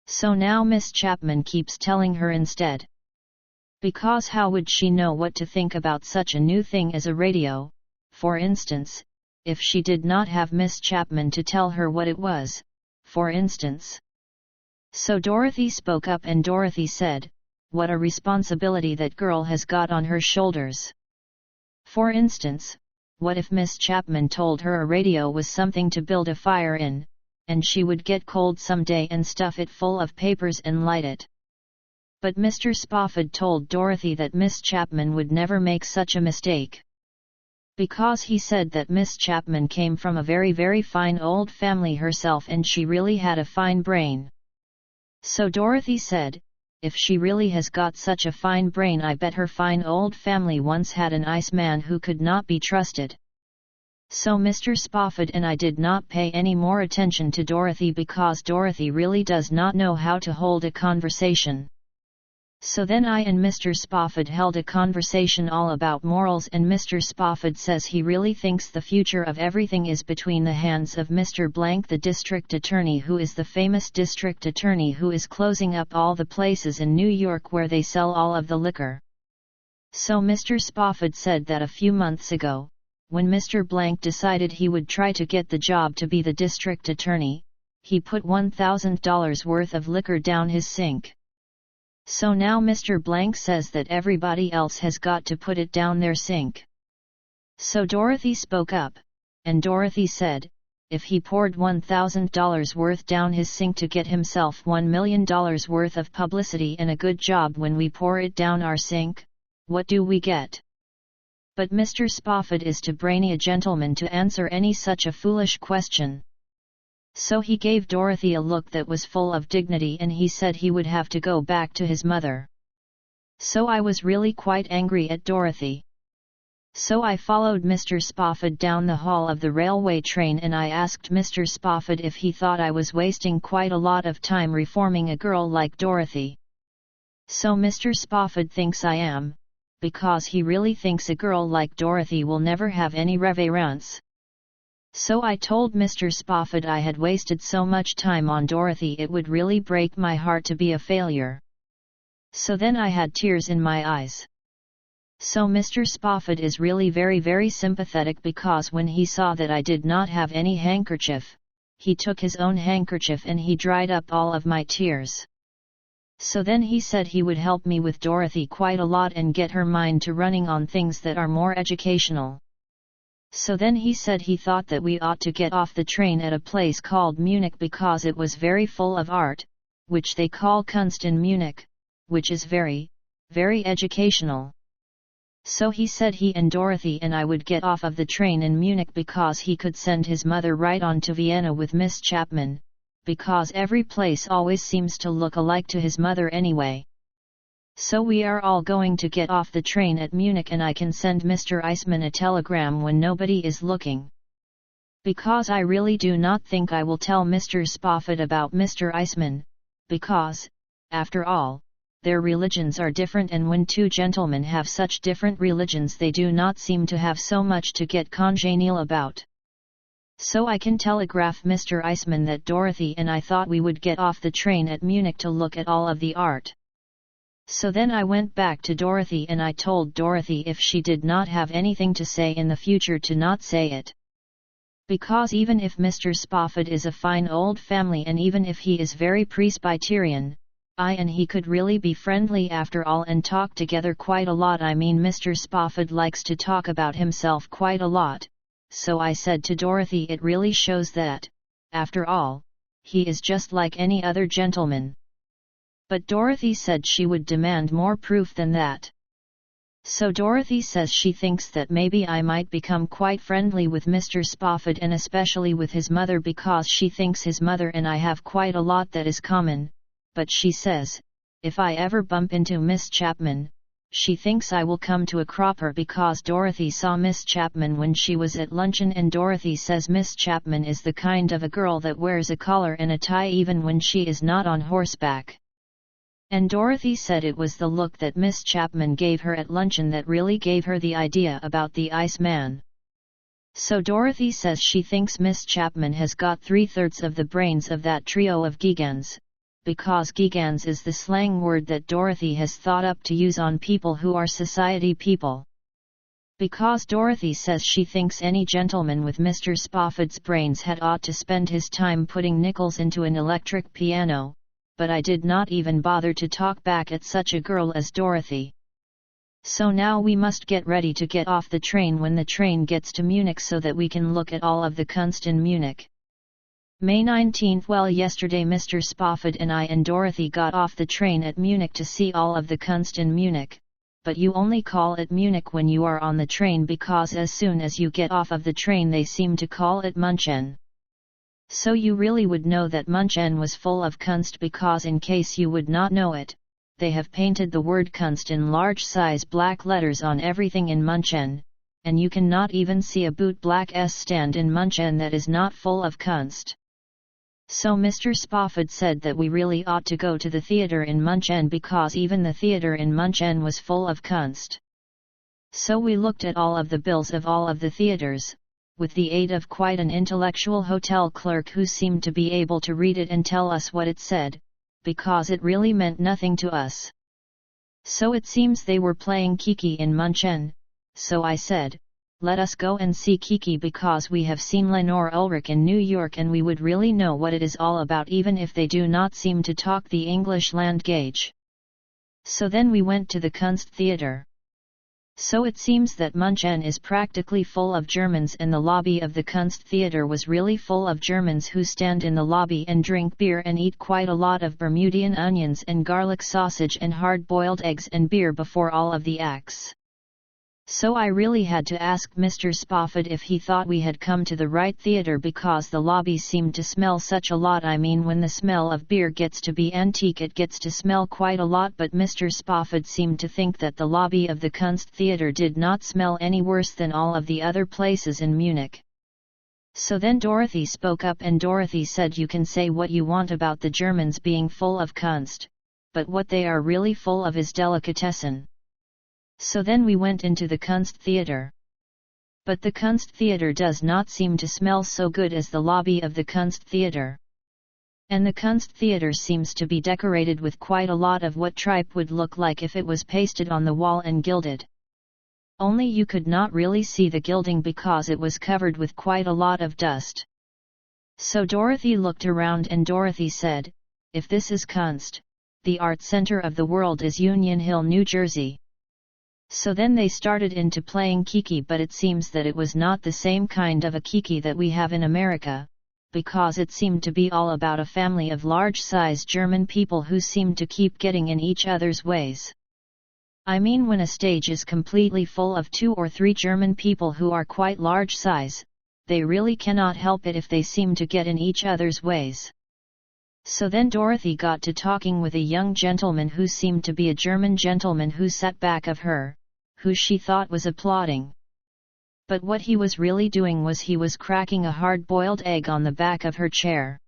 So now Miss Chapman keeps telling her instead. Because how would she know what to think about such a new thing as a radio, For instance, if she did not have Miss Chapman to tell her what it was, for instance. So Dorothy spoke up and Dorothy said, "What a responsibility that girl has got on her shoulders. For instance, what if Miss Chapman told her a radio was something to build a fire in, and she would get cold someday and stuff it full of papers and light it?" But Mr. Spofford told Dorothy that Miss Chapman would never make such a mistake. Because he said that Miss Chapman came from a very very fine old family herself and she really had a fine brain. So Dorothy said, "If she really has got such a fine brain, I bet her fine old family once had an iceman who could not be trusted." So Mr. Spofford and I did not pay any more attention to Dorothy because Dorothy really does not know how to hold a conversation. So then I and Mr. Spofford held a conversation all about morals, and Mr. Spofford says he really thinks the future of everything is between the hands of Mr. Blank, the district attorney, who is the famous district attorney who is closing up all the places in New York where they sell all of the liquor. So Mr. Spofford said that a few months ago, when Mr. Blank decided he would try to get the job to be the district attorney, he put $1,000 worth of liquor down his sink. So now Mr. Blank says that everybody else has got to put it down their sink. So Dorothy spoke up, and Dorothy said, if he poured $1,000 worth down his sink to get himself $1 million worth of publicity and a good job, when we pour it down our sink, what do we get? But Mr. Spofford is too brainy a gentleman to answer any such a foolish question. So he gave Dorothy a look that was full of dignity and he said he would have to go back to his mother. So I was really quite angry at Dorothy. So I followed Mr. Spofford down the hall of the railway train and I asked Mr. Spofford if he thought I was wasting quite a lot of time reforming a girl like Dorothy. So Mr. Spofford thinks I am, because he really thinks a girl like Dorothy will never have any reverence. So I told Mr. Spofford I had wasted so much time on Dorothy it would really break my heart to be a failure. So then I had tears in my eyes. So Mr. Spofford is really very very sympathetic, because when he saw that I did not have any handkerchief, he took his own handkerchief and he dried up all of my tears. So then he said he would help me with Dorothy quite a lot and get her mind to running on things that are more educational. So then he said he thought that we ought to get off the train at a place called Munich because it was very full of art, which they call Kunst in Munich, which is very, very educational. So he said he and Dorothy and I would get off of the train in Munich because he could send his mother right on to Vienna with Miss Chapman, because every place always seems to look alike to his mother anyway. So we are all going to get off the train at Munich and I can send Mr. Eisman a telegram when nobody is looking. Because I really do not think I will tell Mr. Spofford about Mr. Eisman, because, after all, their religions are different, and when two gentlemen have such different religions they do not seem to have so much to get congenial about. So I can telegraph Mr. Eisman that Dorothy and I thought we would get off the train at Munich to look at all of the art. So then I went back to Dorothy and I told Dorothy if she did not have anything to say in the future to not say it. Because even if Mr. Spofford is a fine old family and even if he is very Presbyterian, I and he could really be friendly after all and talk together quite a lot. I mean, Mr. Spofford likes to talk about himself quite a lot, so I said to Dorothy it really shows that, after all, he is just like any other gentleman. But Dorothy said she would demand more proof than that. So Dorothy says she thinks that maybe I might become quite friendly with Mr. Spofford and especially with his mother, because she thinks his mother and I have quite a lot that is common, but she says, if I ever bump into Miss Chapman, she thinks I will come to a cropper, because Dorothy saw Miss Chapman when she was at luncheon and Dorothy says Miss Chapman is the kind of a girl that wears a collar and a tie even when she is not on horseback. And Dorothy said it was the look that Miss Chapman gave her at luncheon that really gave her the idea about the Iceman. So Dorothy says she thinks Miss Chapman has got 3/3 of the brains of that trio of gigans, because gigans is the slang word that Dorothy has thought up to use on people who are society people. Because Dorothy says she thinks any gentleman with Mr. Spofford's brains had ought to spend his time putting nickels into an electric piano, but I did not even bother to talk back at such a girl as Dorothy. So now we must get ready to get off the train when the train gets to Munich so that we can look at all of the Kunst in Munich. May 19th. Well, yesterday Mr. Spofford and I and Dorothy got off the train at Munich to see all of the Kunst in Munich, but you only call it Munich when you are on the train because as soon as you get off of the train they seem to call it München. So you really would know that München was full of Kunst because in case you would not know it, they have painted the word Kunst in large size black letters on everything in München, and you cannot even see a boot black S stand in München that is not full of Kunst. So Mr. Spofford said that we really ought to go to the theater in München because even the theater in München was full of Kunst. So we looked at all of the bills of all of the theaters, with the aid of quite an intellectual hotel clerk who seemed to be able to read it and tell us what it said, because it really meant nothing to us. So it seems they were playing Kiki in München, so I said, let us go and see Kiki because we have seen Lenore Ulrich in New York and we would really know what it is all about even if they do not seem to talk the English language. So then we went to the Kunst Theater. So it seems that München is practically full of Germans and the lobby of the Kunst Theater was really full of Germans who stand in the lobby and drink beer and eat quite a lot of Bermudian onions and garlic sausage and hard-boiled eggs and beer before all of the acts. So I really had to ask Mr. Spofford if he thought we had come to the right theater because the lobby seemed to smell such a lot. I mean, when the smell of beer gets to be antique it gets to smell quite a lot, but Mr. Spofford seemed to think that the lobby of the Kunst Theater did not smell any worse than all of the other places in Munich. So then Dorothy spoke up and Dorothy said, you can say what you want about the Germans being full of Kunst, but what they are really full of is delicatessen. So then we went into the Kunst Theater. But the Kunst Theater does not seem to smell so good as the lobby of the Kunst Theater. And the Kunst Theater seems to be decorated with quite a lot of what tripe would look like if it was pasted on the wall and gilded. Only you could not really see the gilding because it was covered with quite a lot of dust. So Dorothy looked around and Dorothy said, if this is Kunst, the art center of the world is Union Hill, New Jersey. So then they started into playing Kiki, but it seems that it was not the same kind of a Kiki that we have in America, because it seemed to be all about a family of large-sized German people who seemed to keep getting in each other's ways. I mean, when a stage is completely full of 2 or 3 German people who are quite large size, they really cannot help it if they seem to get in each other's ways. So then Dorothy got to talking with a young gentleman who seemed to be a German gentleman who sat back of her, who she thought was applauding. But what he was really doing was he was cracking a hard-boiled egg on the back of her chair.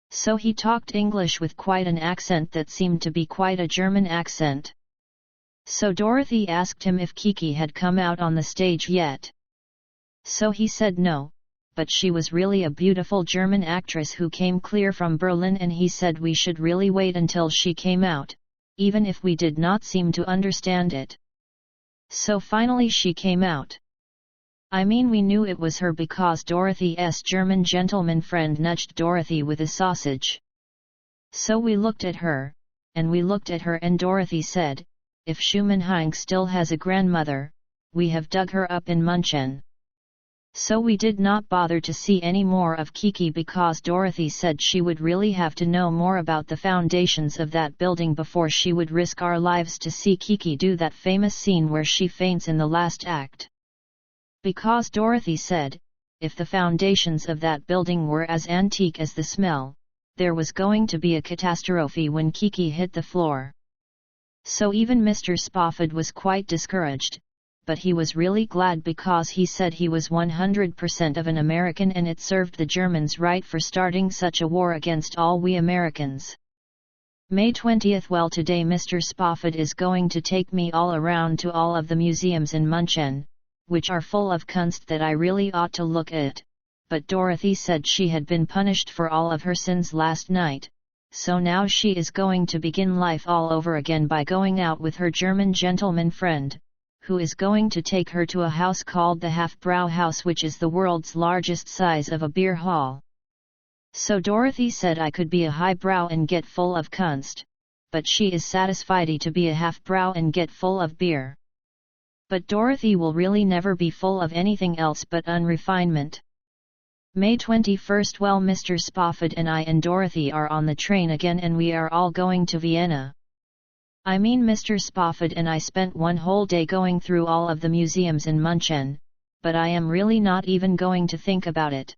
So he talked English with quite an accent that seemed to be quite a German accent. So Dorothy asked him if Kiki had come out on the stage yet. So he said no, but she was really a beautiful German actress who came clear from Berlin, and he said we should really wait until she came out, even if we did not seem to understand it. So finally she came out. I mean, we knew it was her because Dorothy's German gentleman friend nudged Dorothy with a sausage. So we looked at her, and we looked at her, and Dorothy said, if Schumann-Heink still has a grandmother, we have dug her up in München. So we did not bother to see any more of Kiki because Dorothy said she would really have to know more about the foundations of that building before she would risk our lives to see Kiki do that famous scene where she faints in the last act. Because Dorothy said, if the foundations of that building were as antique as the smell, there was going to be a catastrophe when Kiki hit the floor. So even Mr. Spofford was quite discouraged, but he was really glad because he said he was 100% of an American and it served the Germans right for starting such a war against all we Americans. May 20th. Well, today Mr. Spofford is going to take me all around to all of the museums in München, which are full of Kunst that I really ought to look at, but Dorothy said she had been punished for all of her sins last night, so now she is going to begin life all over again by going out with her German gentleman friend, who is going to take her to a house called the Half-Brow House, which is the world's largest size of a beer hall. So Dorothy said I could be a highbrow and get full of kunst, but she is satisfied to be a half-brow and get full of beer. But Dorothy will really never be full of anything else but unrefinement. May 21st. Well, Mr. Spofford and I and Dorothy are on the train again, and we are all going to Vienna. I mean, Mr. Spofford and I spent one whole day going through all of the museums in München, but I am really not even going to think about it.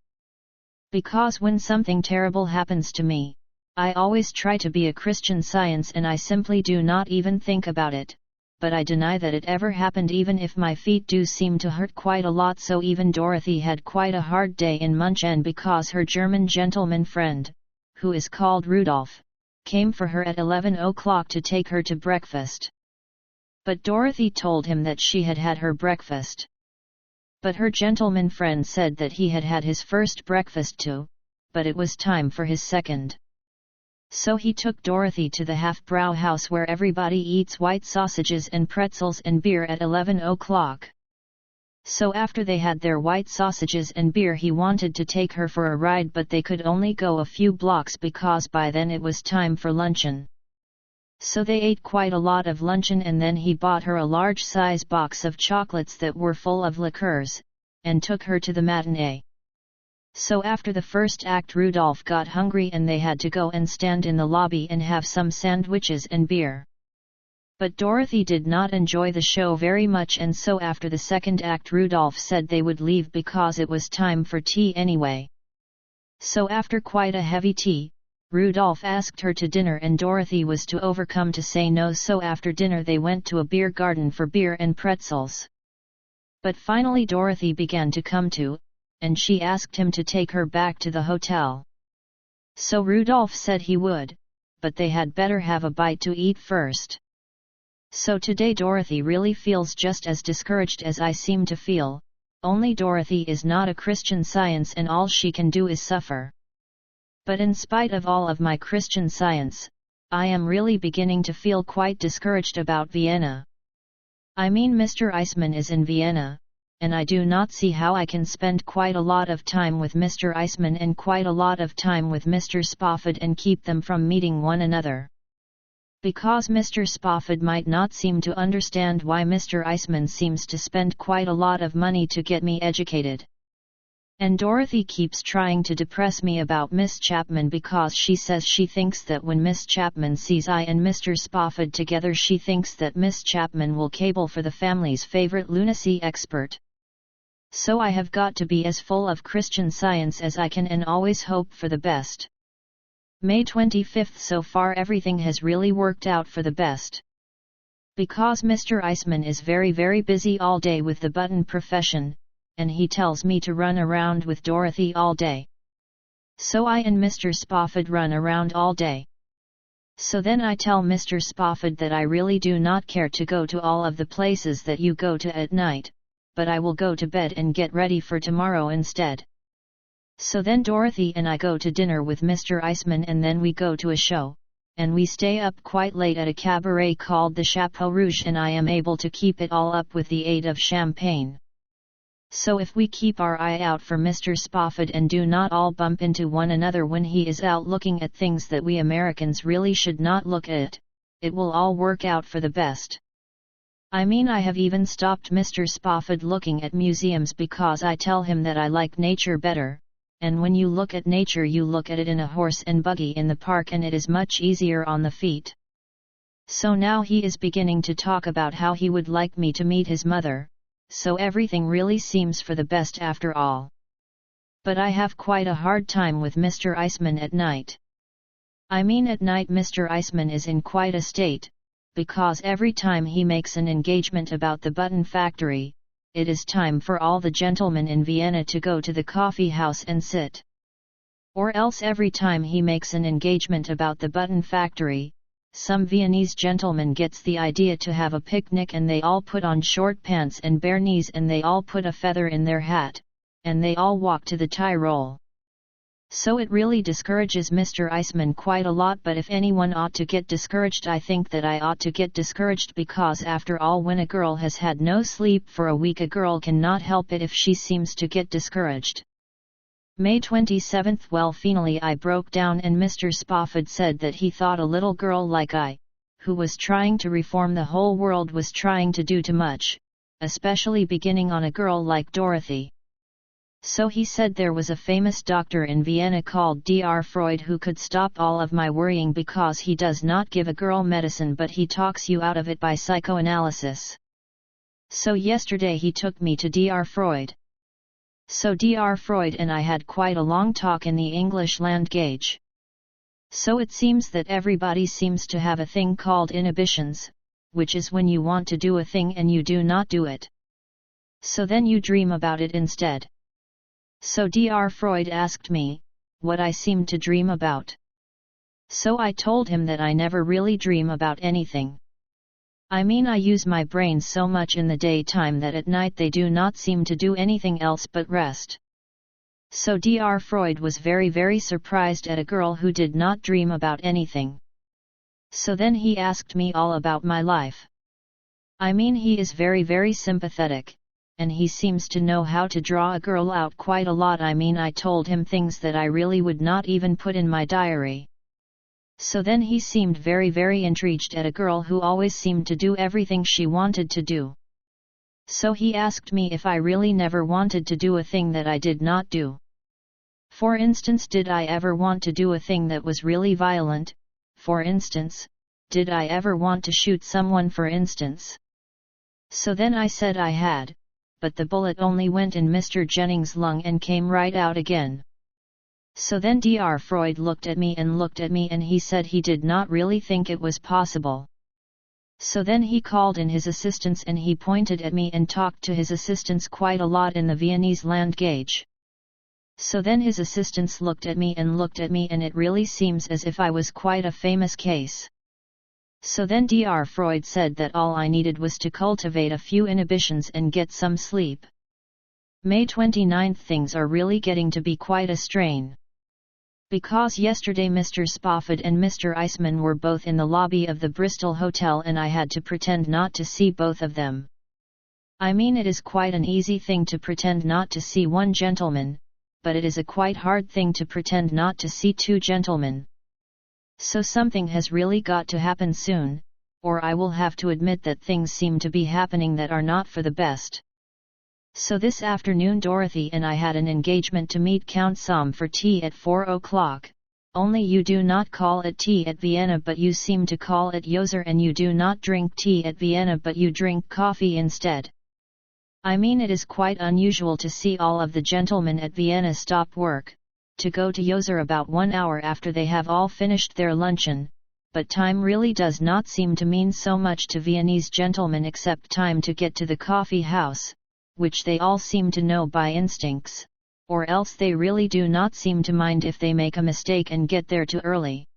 Because when something terrible happens to me, I always try to be a Christian Science and I simply do not even think about it, but I deny that it ever happened, even if my feet do seem to hurt quite a lot. So even Dorothy had quite a hard day in München because her German gentleman friend, who is called Rudolph, came for her at 11 o'clock to take her to breakfast. But Dorothy told him that she had had her breakfast. But her gentleman friend said that he had had his first breakfast too, but it was time for his second. So he took Dorothy to the Half-Brow House, where everybody eats white sausages and pretzels and beer at 11 o'clock. So after they had their white sausages and beer, he wanted to take her for a ride, but they could only go a few blocks because by then it was time for luncheon. So they ate quite a lot of luncheon, and then he bought her a large size box of chocolates that were full of liqueurs, and took her to the matinee. So after the first act, Rudolph got hungry and they had to go and stand in the lobby and have some sandwiches and beer. But Dorothy did not enjoy the show very much, and so after the second act Rudolph said they would leave because it was time for tea anyway. So after quite a heavy tea, Rudolph asked her to dinner and Dorothy was to overcome to say no, so after dinner they went to a beer garden for beer and pretzels. But finally Dorothy began to come to, and she asked him to take her back to the hotel. So Rudolph said he would, but they had better have a bite to eat first. So today Dorothy really feels just as discouraged as I seem to feel, only Dorothy is not a Christian Science and all she can do is suffer. But in spite of all of my Christian Science, I am really beginning to feel quite discouraged about Vienna. I mean, Mr. Eisman is in Vienna, and I do not see how I can spend quite a lot of time with Mr. Eisman and quite a lot of time with Mr. Spofford and keep them from meeting one another. Because Mr. Spofford might not seem to understand why Mr. Eisman seems to spend quite a lot of money to get me educated. And Dorothy keeps trying to depress me about Miss Chapman because she says she thinks that when Miss Chapman sees I and Mr. Spofford together, she thinks that Miss Chapman will cable for the family's favorite lunacy expert. So I have got to be as full of Christian Science as I can and always hope for the best. May 25th. So far everything has really worked out for the best. Because Mr. Eisman is very busy all day with the button profession, and he tells me to run around with Dorothy all day. So I and Mr. Spofford run around all day. So then I tell Mr. Spofford that I really do not care to go to all of the places that you go to at night, but I will go to bed and get ready for tomorrow instead. So then Dorothy and I go to dinner with Mr. Eisman, and then we go to a show, and we stay up quite late at a cabaret called the Chapeau Rouge, and I am able to keep it all up with the aid of champagne. So if we keep our eye out for Mr. Spofford and do not all bump into one another when he is out looking at things that we Americans really should not look at, it will all work out for the best. I mean, I have even stopped Mr. Spofford looking at museums because I tell him that I like nature better, and when you look at nature you look at it in a horse and buggy in the park and it is much easier on the feet. So now he is beginning to talk about how he would like me to meet his mother, so everything really seems for the best after all. But I have quite a hard time with Mr. Eisman at night. I mean, at night Mr. Eisman is in quite a state, because every time he makes an engagement about the button factory, it is time for all the gentlemen in Vienna to go to the coffee house and sit. Or else every time he makes an engagement about the button factory, some Viennese gentleman gets the idea to have a picnic and they all put on short pants and bare knees and they all put a feather in their hat, and they all walk to the Tyrol. So it really discourages Mr. Eisman quite a lot, but if anyone ought to get discouraged, I think that I ought to get discouraged, because after all, when a girl has had no sleep for a week, a girl cannot help it if she seems to get discouraged. May 27th. Well, finally I broke down, and Mr. Spofford said that he thought a little girl like I, who was trying to reform the whole world, was trying to do too much, especially beginning on a girl like Dorothy. So he said there was a famous doctor in Vienna called Dr. Freud who could stop all of my worrying, because he does not give a girl medicine, but he talks you out of it by psychoanalysis. So yesterday he took me to Dr. Freud. So Dr. Freud and I had quite a long talk in the English language. So it seems that everybody seems to have a thing called inhibitions, which is when you want to do a thing and you do not do it. So then you dream about it instead. So Dr. Freud asked me what I seemed to dream about. So I told him that I never really dream about anything. I mean, I use my brain so much in the daytime that at night they do not seem to do anything else but rest. So Dr. Freud was very surprised at a girl who did not dream about anything. So then he asked me all about my life. I mean, he is very sympathetic, and he seems to know how to draw a girl out quite a lot. I mean, I told him things that I really would not even put in my diary. So then he seemed very intrigued at a girl who always seemed to do everything she wanted to do. So he asked me if I really never wanted to do a thing that I did not do. For instance, did I ever want to do a thing that was really violent? For instance, did I ever want to shoot someone, for instance? So then I said I had, but the bullet only went in Mr. Jennings' lung and came right out again. So then Dr. Freud looked at me and he said he did not really think it was possible. So then he called in his assistants and he pointed at me and talked to his assistants quite a lot in the Viennese language. So then his assistants looked at me and it really seems as if I was quite a famous case. So then Dr. Freud said that all I needed was to cultivate a few inhibitions and get some sleep. May 29th. Things are really getting to be quite a strain. Because yesterday Mr. Spofford and Mr. Eisman were both in the lobby of the Bristol Hotel and I had to pretend not to see both of them. I mean, it is quite an easy thing to pretend not to see one gentleman, but it is a quite hard thing to pretend not to see two gentlemen. So something has really got to happen soon, or I will have to admit that things seem to be happening that are not for the best. So this afternoon Dorothy and I had an engagement to meet Count Somm for tea at 4 o'clock, only you do not call it tea at Vienna but you seem to call it Yoser, and you do not drink tea at Vienna but you drink coffee instead. I mean, it is quite unusual to see all of the gentlemen at Vienna stop work, to go to Yoser about 1 hour after they have all finished their luncheon, but time really does not seem to mean so much to Viennese gentlemen except time to get to the coffee house, which they all seem to know by instincts, or else they really do not seem to mind if they make a mistake and get there too early.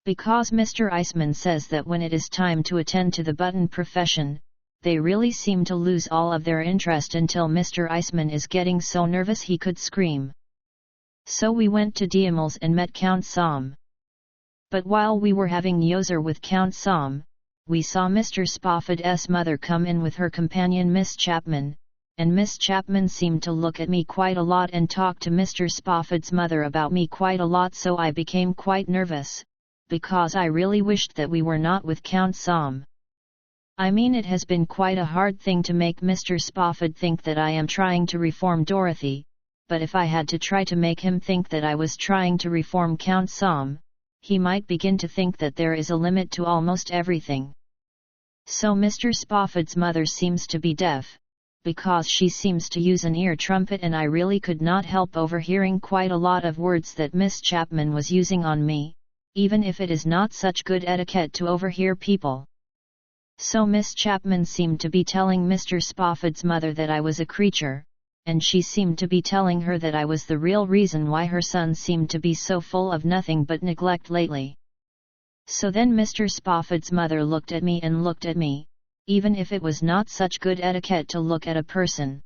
Because Mr. Eisman says that when it is time to attend to the button profession, they really seem to lose all of their interest until Mr. Eisman is getting so nervous he could scream. So we went to Diemels and met Count Somm. But while we were having Yoser with Count Somm, we saw Mr. Spofford's mother come in with her companion Miss Chapman, and Miss Chapman seemed to look at me quite a lot and talk to Mr. Spofford's mother about me quite a lot, so I became quite nervous, because I really wished that we were not with Count Somm. I mean, it has been quite a hard thing to make Mr. Spofford think that I am trying to reform Dorothy, but if I had to try to make him think that I was trying to reform Count Somm, he might begin to think that there is a limit to almost everything. So Mr. Spofford's mother seems to be deaf, because she seems to use an ear trumpet, and I really could not help overhearing quite a lot of words that Miss Chapman was using on me, even if it is not such good etiquette to overhear people. So Miss Chapman seemed to be telling Mr. Spofford's mother that I was a creature, and she seemed to be telling her that I was the real reason why her son seemed to be so full of nothing but neglect lately. So then Mr. Spofford's mother looked at me, even if it was not such good etiquette to look at a person.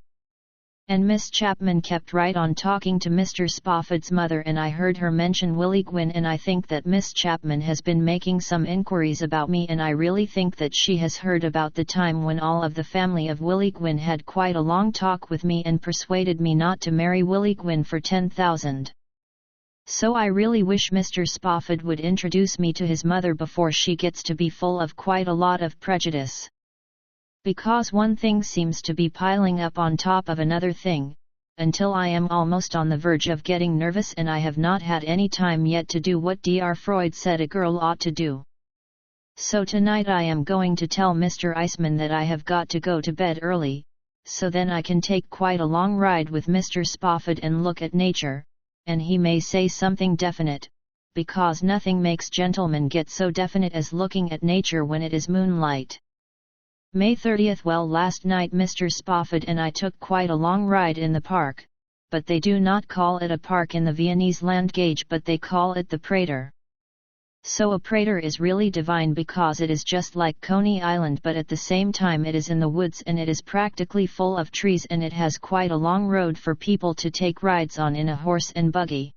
And Miss Chapman kept right on talking to Mr. Spofford's mother, and I heard her mention Willie Gwyn, and I think that Miss Chapman has been making some inquiries about me, and I really think that she has heard about the time when all of the family of Willie Gwyn had quite a long talk with me and persuaded me not to marry Willie Gwyn for 10,000. So I really wish Mr. Spofford would introduce me to his mother before she gets to be full of quite a lot of prejudice. Because one thing seems to be piling up on top of another thing, until I am almost on the verge of getting nervous, and I have not had any time yet to do what Dr. Freud said a girl ought to do. So tonight I am going to tell Mr. Eisman that I have got to go to bed early, so then I can take quite a long ride with Mr. Spofford and look at nature, and he may say something definite, because nothing makes gentlemen get so definite as looking at nature when it is moonlight. May 30th. Well, last night Mr. Spofford and I took quite a long ride in the park, but they do not call it a park in the Viennese land gauge, but they call it the Prater. So a Prater is really divine because it is just like Coney Island, but at the same time it is in the woods and it is practically full of trees, and it has quite a long road for people to take rides on in a horse and buggy.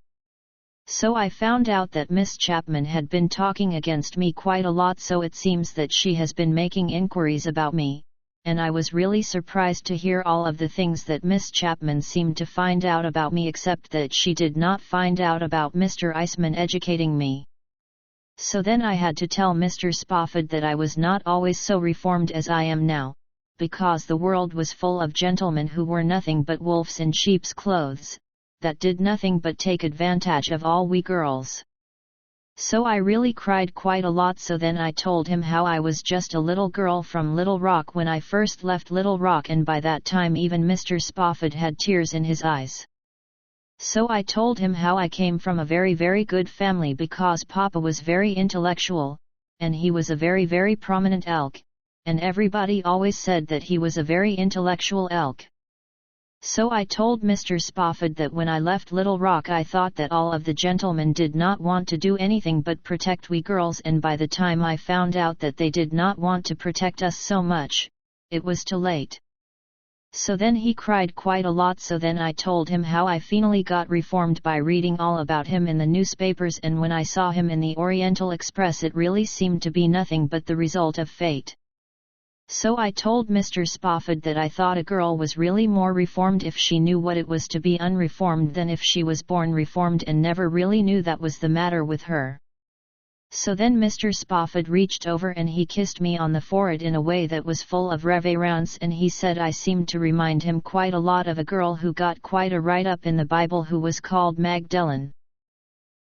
So I found out that Miss Chapman had been talking against me quite a lot, so it seems that she has been making inquiries about me, and I was really surprised to hear all of the things that Miss Chapman seemed to find out about me, except that she did not find out about Mr. Eisman educating me. So then I had to tell Mr. Spofford that I was not always so reformed as I am now, because the world was full of gentlemen who were nothing but wolves in sheep's clothes, that did nothing but take advantage of all we girls. So I really cried quite a lot. So then I told him how I was just a little girl from Little Rock when I first left Little Rock, and by that time even Mr. Spofford had tears in his eyes. So I told him how I came from a very very good family because Papa was very intellectual, and he was a very very prominent elk, and everybody always said that he was a very intellectual elk. So I told Mr. Spofford that when I left Little Rock I thought that all of the gentlemen did not want to do anything but protect we girls, and by the time I found out that they did not want to protect us so much, it was too late. So then he cried quite a lot. So then I told him how I finally got reformed by reading all about him in the newspapers, and when I saw him in the Oriental Express it really seemed to be nothing but the result of fate. So I told Mr. Spofford that I thought a girl was really more reformed if she knew what it was to be unreformed than if she was born reformed and never really knew that was the matter with her. So then Mr. Spofford reached over and he kissed me on the forehead in a way that was full of reverence, and he said I seemed to remind him quite a lot of a girl who got quite a write-up in the Bible who was called Magdalene.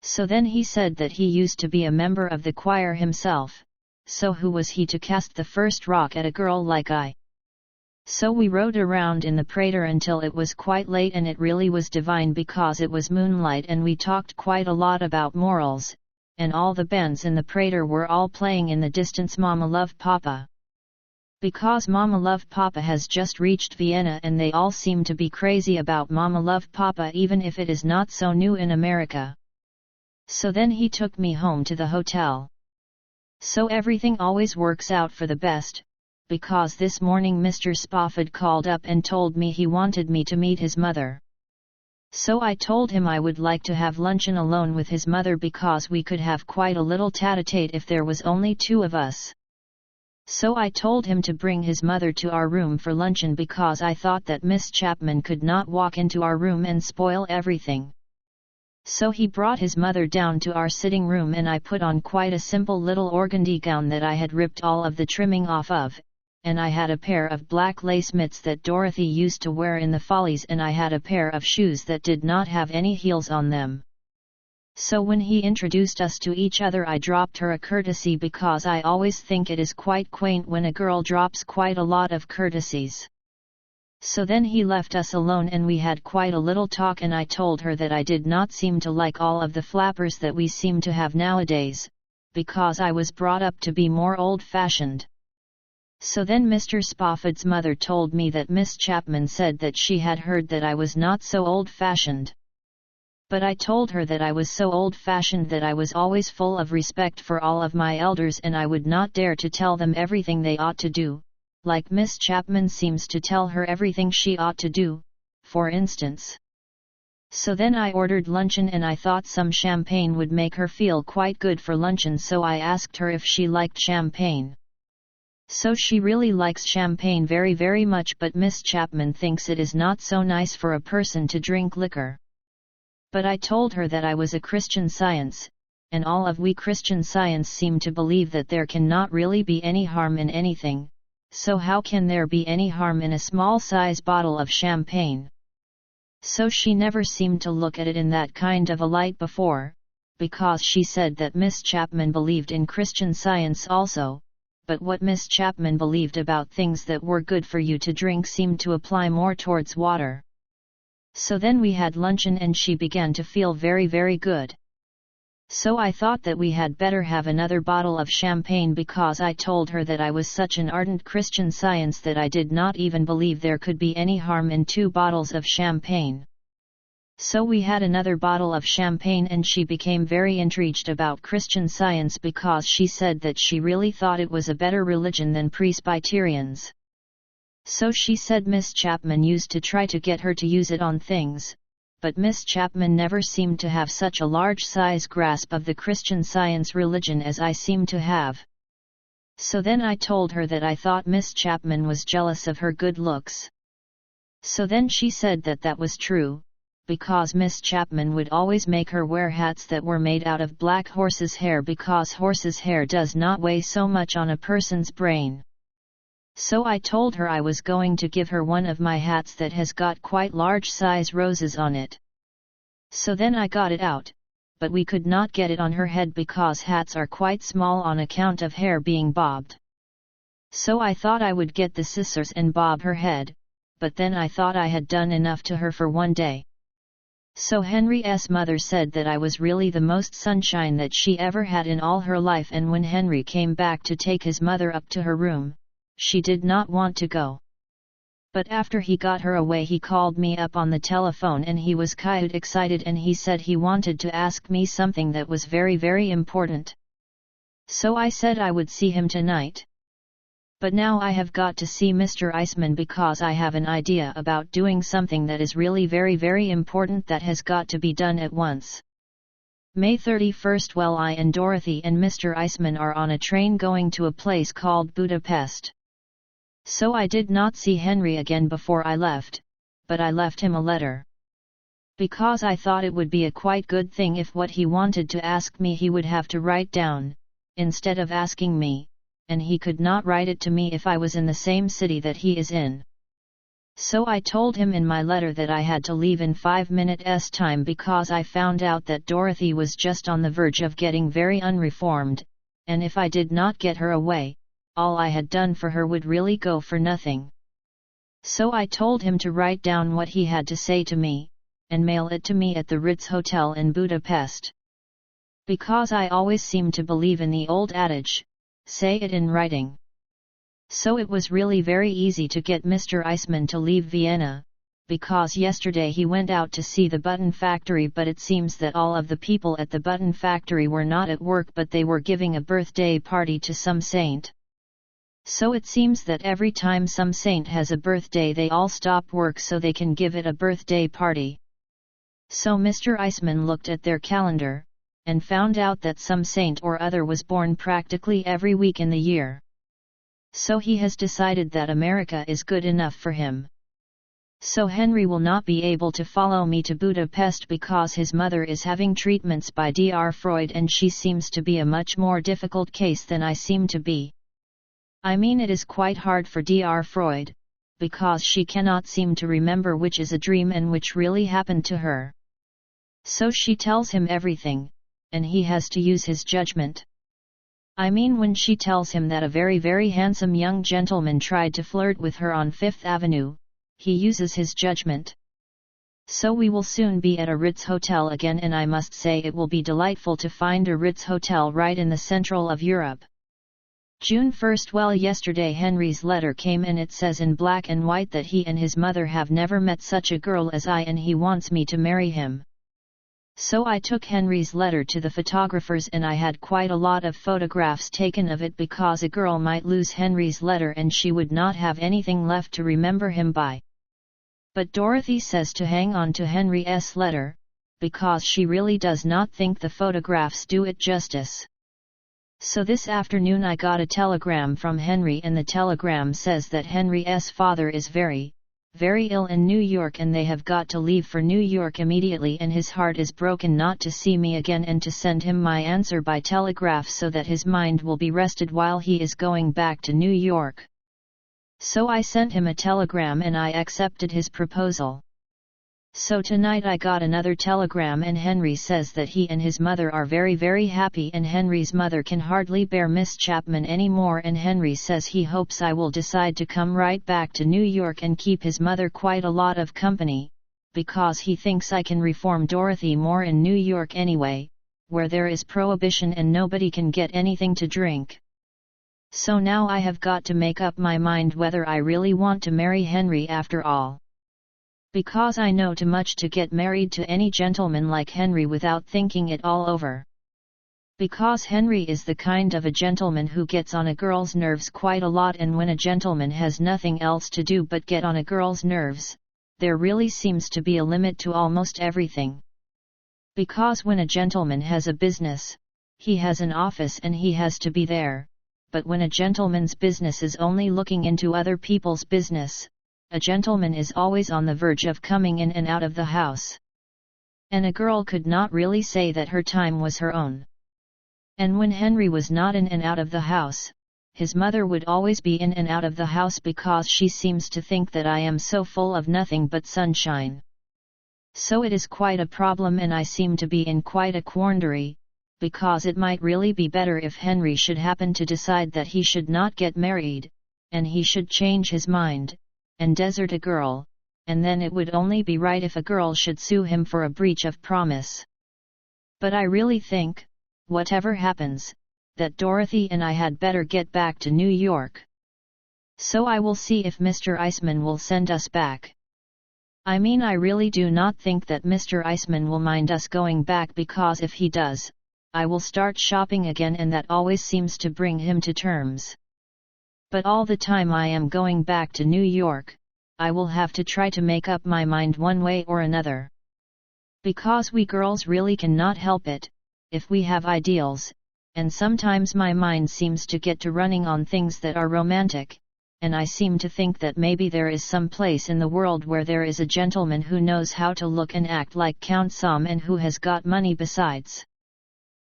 So then he said that he used to be a member of the choir himself. So who was he to cast the first rock at a girl like I? So we rode around in the Prater until it was quite late, and it really was divine because it was moonlight, and we talked quite a lot about morals, and all the bands in the Prater were all playing in the distance Mama Love Papa. Because Mama Love Papa has just reached Vienna and they all seem to be crazy about Mama Love Papa even if it is not so new in America. So then he took me home to the hotel. So everything always works out for the best, because this morning Mr. Spofford called up and told me he wanted me to meet his mother. So I told him I would like to have luncheon alone with his mother because we could have quite a little tete-a-tete if there was only two of us. So I told him to bring his mother to our room for luncheon because I thought that Miss Chapman could not walk into our room and spoil everything. So he brought his mother down to our sitting room, and I put on quite a simple little organdy gown that I had ripped all of the trimming off of, and I had a pair of black lace mitts that Dorothy used to wear in the Follies, and I had a pair of shoes that did not have any heels on them. So when he introduced us to each other I dropped her a courtesy because I always think it is quite quaint when a girl drops quite a lot of courtesies. So then he left us alone and we had quite a little talk, and I told her that I did not seem to like all of the flappers that we seem to have nowadays, because I was brought up to be more old-fashioned. So then Mr. Spofford's mother told me that Miss Chapman said that she had heard that I was not so old-fashioned. But I told her that I was so old-fashioned that I was always full of respect for all of my elders and I would not dare to tell them everything they ought to do, like Miss Chapman seems to tell her everything she ought to do, for instance. So then I ordered luncheon and I thought some champagne would make her feel quite good for luncheon, so I asked her if she liked champagne. So she really likes champagne very very much, but Miss Chapman thinks it is not so nice for a person to drink liquor. But I told her that I was a Christian Science, and all of we Christian Science seem to believe that there cannot really be any harm in anything, so how can there be any harm in a small size bottle of champagne? So she never seemed to look at it in that kind of a light before, because she said that Miss Chapman believed in Christian Science also, but what Miss Chapman believed about things that were good for you to drink seemed to apply more towards water. So then we had luncheon and she began to feel very very good. So I thought that we had better have another bottle of champagne, because I told her that I was such an ardent Christian Science that I did not even believe there could be any harm in 2 bottles of champagne. So we had another bottle of champagne and she became very intrigued about Christian Science, because she said that she really thought it was a better religion than Presbyterians. So she said Miss Chapman used to try to get her to use it on things, but Miss Chapman never seemed to have such a large size grasp of the Christian Science religion as I seem to have. So then I told her that I thought Miss Chapman was jealous of her good looks. So then she said that that was true, because Miss Chapman would always make her wear hats that were made out of black horse's hair, because horse's hair does not weigh so much on a person's brain. So I told her I was going to give her one of my hats that has got quite large size roses on it. So then I got it out, but we could not get it on her head because hats are quite small on account of hair being bobbed. So I thought I would get the scissors and bob her head, but then I thought I had done enough to her for one day. So Henry's mother said that I was really the most sunshine that she ever had in all her life, and when Henry came back to take his mother up to her room, she did not want to go. But after he got her away, he called me up on the telephone and he was quite excited, and he said he wanted to ask me something that was very very important. So I said I would see him tonight. But now I have got to see Mr. Eisman because I have an idea about doing something that is really very very important that has got to be done at once. May 31st. Well, I and Dorothy and Mr. Eisman are on a train going to a place called Budapest. So I did not see Henry again before I left, but I left him a letter. Because I thought it would be a quite good thing if what he wanted to ask me he would have to write down, instead of asking me, and he could not write it to me if I was in the same city that he is in. So I told him in my letter that I had to leave in 5 minutes time because I found out that Dorothy was just on the verge of getting very unreformed, and if I did not get her away, all I had done for her would really go for nothing. So I told him to write down what he had to say to me, and mail it to me at the Ritz Hotel in Budapest. Because I always seem to believe in the old adage, say it in writing. So it was really very easy to get Mr. Eisman to leave Vienna, because yesterday he went out to see the button factory, but it seems that all of the people at the button factory were not at work, but they were giving a birthday party to some saint. So it seems that every time some saint has a birthday they all stop work so they can give it a birthday party. So Mr. Eisman looked at their calendar, and found out that some saint or other was born practically every week in the year. So he has decided that America is good enough for him. So Henry will not be able to follow me to Budapest because his mother is having treatments by Dr. Freud, and she seems to be a much more difficult case than I seem to be. I mean, it is quite hard for Dr. Freud, because she cannot seem to remember which is a dream and which really happened to her. So she tells him everything, and he has to use his judgment. I mean, when she tells him that a very very handsome young gentleman tried to flirt with her on Fifth Avenue, he uses his judgment. So we will soon be at a Ritz hotel again, and I must say it will be delightful to find a Ritz hotel right in the central of Europe. June 1st. Well, yesterday Henry's letter came and it says in black and white that he and his mother have never met such a girl as I, and he wants me to marry him. So I took Henry's letter to the photographers and I had quite a lot of photographs taken of it, because a girl might lose Henry's letter and she would not have anything left to remember him by. But Dorothy says to hang on to Henry's letter, because she really does not think the photographs do it justice. So this afternoon I got a telegram from Henry, and the telegram says that Henry's father is very, very ill in New York and they have got to leave for New York immediately, and his heart is broken not to see me again, and to send him my answer by telegraph so that his mind will be rested while he is going back to New York. So I sent him a telegram and I accepted his proposal. So tonight I got another telegram and Henry says that he and his mother are very, very happy, and Henry's mother can hardly bear Miss Chapman anymore, and Henry says he hopes I will decide to come right back to New York and keep his mother quite a lot of company, because he thinks I can reform Dorothy more in New York anyway, where there is prohibition and nobody can get anything to drink. So now I have got to make up my mind whether I really want to marry Henry after all. Because I know too much to get married to any gentleman like Henry without thinking it all over. Because Henry is the kind of a gentleman who gets on a girl's nerves quite a lot, and when a gentleman has nothing else to do but get on a girl's nerves, there really seems to be a limit to almost everything. Because when a gentleman has a business, he has an office and he has to be there, but when a gentleman's business is only looking into other people's business, a gentleman is always on the verge of coming in and out of the house. And a girl could not really say that her time was her own. And when Henry was not in and out of the house, his mother would always be in and out of the house because she seems to think that I am so full of nothing but sunshine. So it is quite a problem, and I seem to be in quite a quandary, because it might really be better if Henry should happen to decide that he should not get married, and he should change his mind, and desert a girl, and then it would only be right if a girl should sue him for a breach of promise. But I really think, whatever happens, that Dorothy and I had better get back to New York. So I will see if Mr. Eisman will send us back. I mean, I really do not think that Mr. Eisman will mind us going back, because if he does, I will start shopping again, and that always seems to bring him to terms. But all the time I am going back to New York, I will have to try to make up my mind one way or another. Because we girls really cannot help it, if we have ideals, and sometimes my mind seems to get to running on things that are romantic, and I seem to think that maybe there is some place in the world where there is a gentleman who knows how to look and act like Count Som and who has got money besides.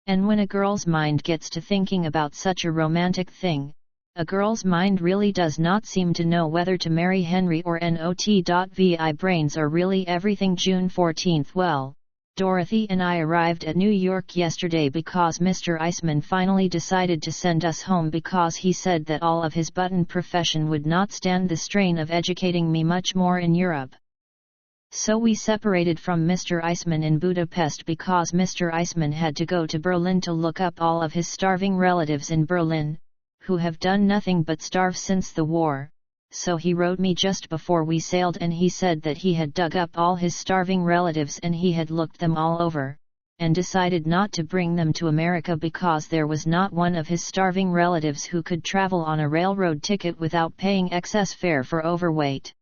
And when a girl's mind gets to thinking about such a romantic thing, a girl's mind really does not seem to know whether to marry Henry or not. Vi brains are really everything. June 14. Well, Dorothy and I arrived at New York yesterday because Mr. Eisman finally decided to send us home, because he said that all of his button profession would not stand the strain of educating me much more in Europe. So we separated from Mr. Eisman in Budapest because Mr. Eisman had to go to Berlin to look up all of his starving relatives in Berlin, who have done nothing but starve since the war. So he wrote me just before we sailed, and he said that he had dug up all his starving relatives and he had looked them all over, and decided not to bring them to America because there was not one of his starving relatives who could travel on a railroad ticket without paying excess fare for overweight.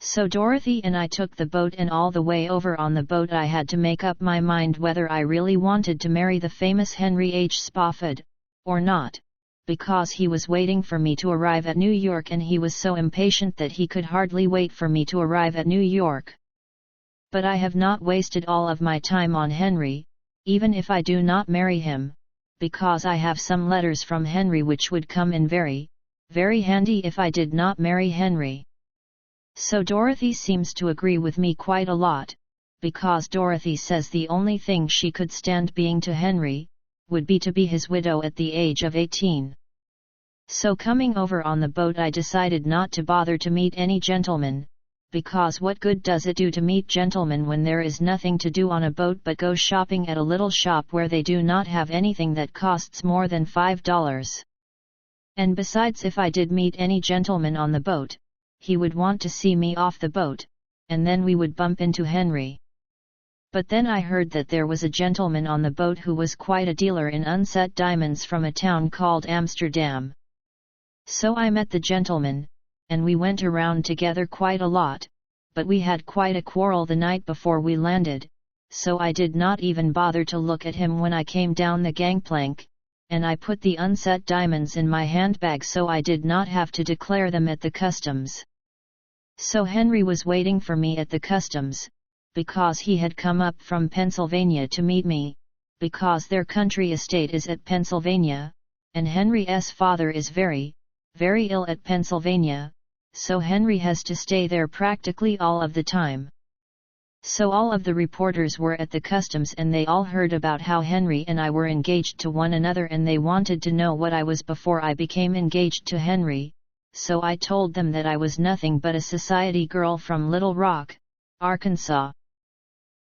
So Dorothy and I took the boat, and all the way over on the boat I had to make up my mind whether I really wanted to marry the famous Henry H. Spofford, or not, because he was waiting for me to arrive at New York, and he was so impatient that he could hardly wait for me to arrive at New York. But I have not wasted all of my time on Henry, even if I do not marry him, because I have some letters from Henry which would come in very, very handy if I did not marry Henry. So Dorothy seems to agree with me quite a lot, because Dorothy says the only thing she could stand being to Henry would be to be his widow at the age of 18. So coming over on the boat I decided not to bother to meet any gentleman, because what good does it do to meet gentlemen when there is nothing to do on a boat but go shopping at a little shop where they do not have anything that costs more than $5. And besides, if I did meet any gentleman on the boat, he would want to see me off the boat, and then we would bump into Henry. But then I heard that there was a gentleman on the boat who was quite a dealer in unset diamonds from a town called Amsterdam. So I met the gentleman, and we went around together quite a lot, but we had quite a quarrel the night before we landed, so I did not even bother to look at him when I came down the gangplank, and I put the unset diamonds in my handbag so I did not have to declare them at the customs. So Henry was waiting for me at the customs, because he had come up from Pennsylvania to meet me, because their country estate is at Pennsylvania, and Henry's father is very, very ill at Pennsylvania, so Henry has to stay there practically all of the time. So all of the reporters were at the customs and they all heard about how Henry and I were engaged to one another, and they wanted to know what I was before I became engaged to Henry, so I told them that I was nothing but a society girl from Little Rock, Arkansas.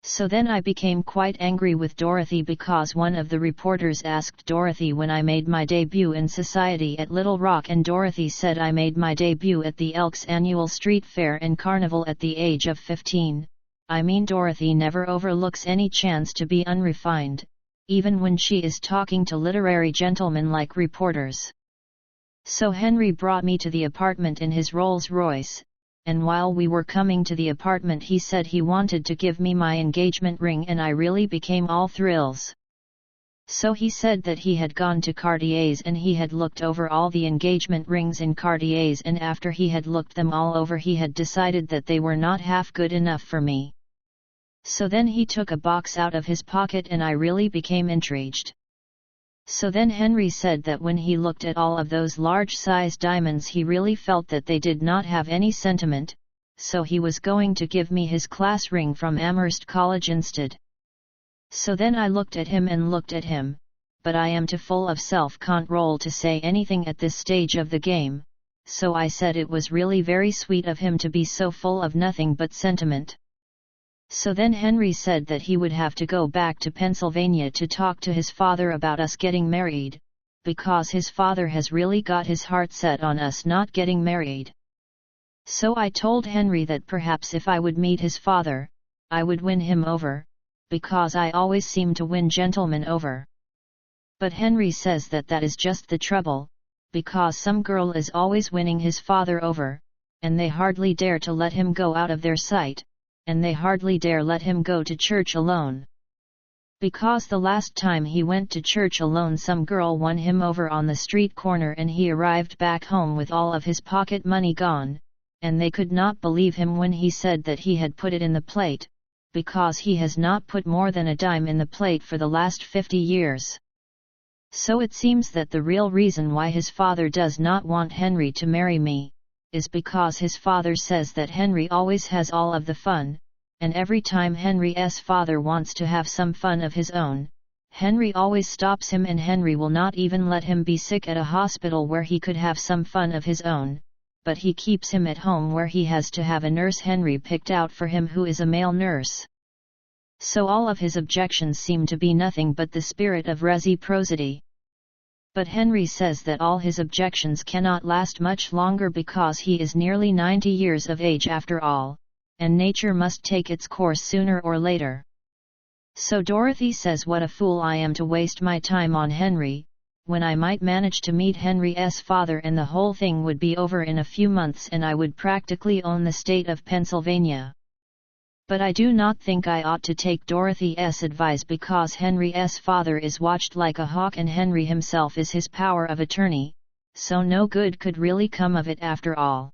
So then I became quite angry with Dorothy because one of the reporters asked Dorothy when I made my debut in society at Little Rock, and Dorothy said I made my debut at the Elks annual street fair and carnival at the age of 15. I mean, Dorothy never overlooks any chance to be unrefined, even when she is talking to literary gentlemen like reporters. So Henry brought me to the apartment in his Rolls-Royce, and while we were coming to the apartment he said he wanted to give me my engagement ring, and I really became all thrills. So he said that he had gone to Cartier's and he had looked over all the engagement rings in Cartier's, and after he had looked them all over he had decided that they were not half good enough for me. So then he took a box out of his pocket and I really became intrigued. So then Henry said that when he looked at all of those large-size diamonds he really felt that they did not have any sentiment, so he was going to give me his class ring from Amherst College instead. So then I looked at him, but I am too full of self-control to say anything at this stage of the game, so I said it was really very sweet of him to be so full of nothing but sentiment. So then Henry said that he would have to go back to Pennsylvania to talk to his father about us getting married, because his father has really got his heart set on us not getting married. So I told Henry that perhaps if I would meet his father, I would win him over, because I always seem to win gentlemen over. But Henry says that that is just the trouble, because some girl is always winning his father over, and they hardly dare to let him go out of their sight, and they hardly dare let him go to church alone. Because the last time he went to church alone some girl won him over on the street corner and he arrived back home with all of his pocket money gone, and they could not believe him when he said that he had put it in the plate, because he has not put more than a dime in the plate for the last 50 years. So it seems that the real reason why his father does not want Henry to marry me, is because his father says that Henry always has all of the fun, and every time Henry's father wants to have some fun of his own, Henry always stops him, and Henry will not even let him be sick at a hospital where he could have some fun of his own, but he keeps him at home where he has to have a nurse Henry picked out for him who is a male nurse. So all of his objections seem to be nothing but the spirit of reciprocity. But Henry says that all his objections cannot last much longer because he is nearly 90 years of age after all, and nature must take its course sooner or later. So Dorothy says what a fool I am to waste my time on Henry, when I might manage to meet Henry's father and the whole thing would be over in a few months and I would practically own the state of Pennsylvania. But I do not think I ought to take Dorothy's advice because Henry's father is watched like a hawk and Henry himself is his power of attorney, so no good could really come of it after all.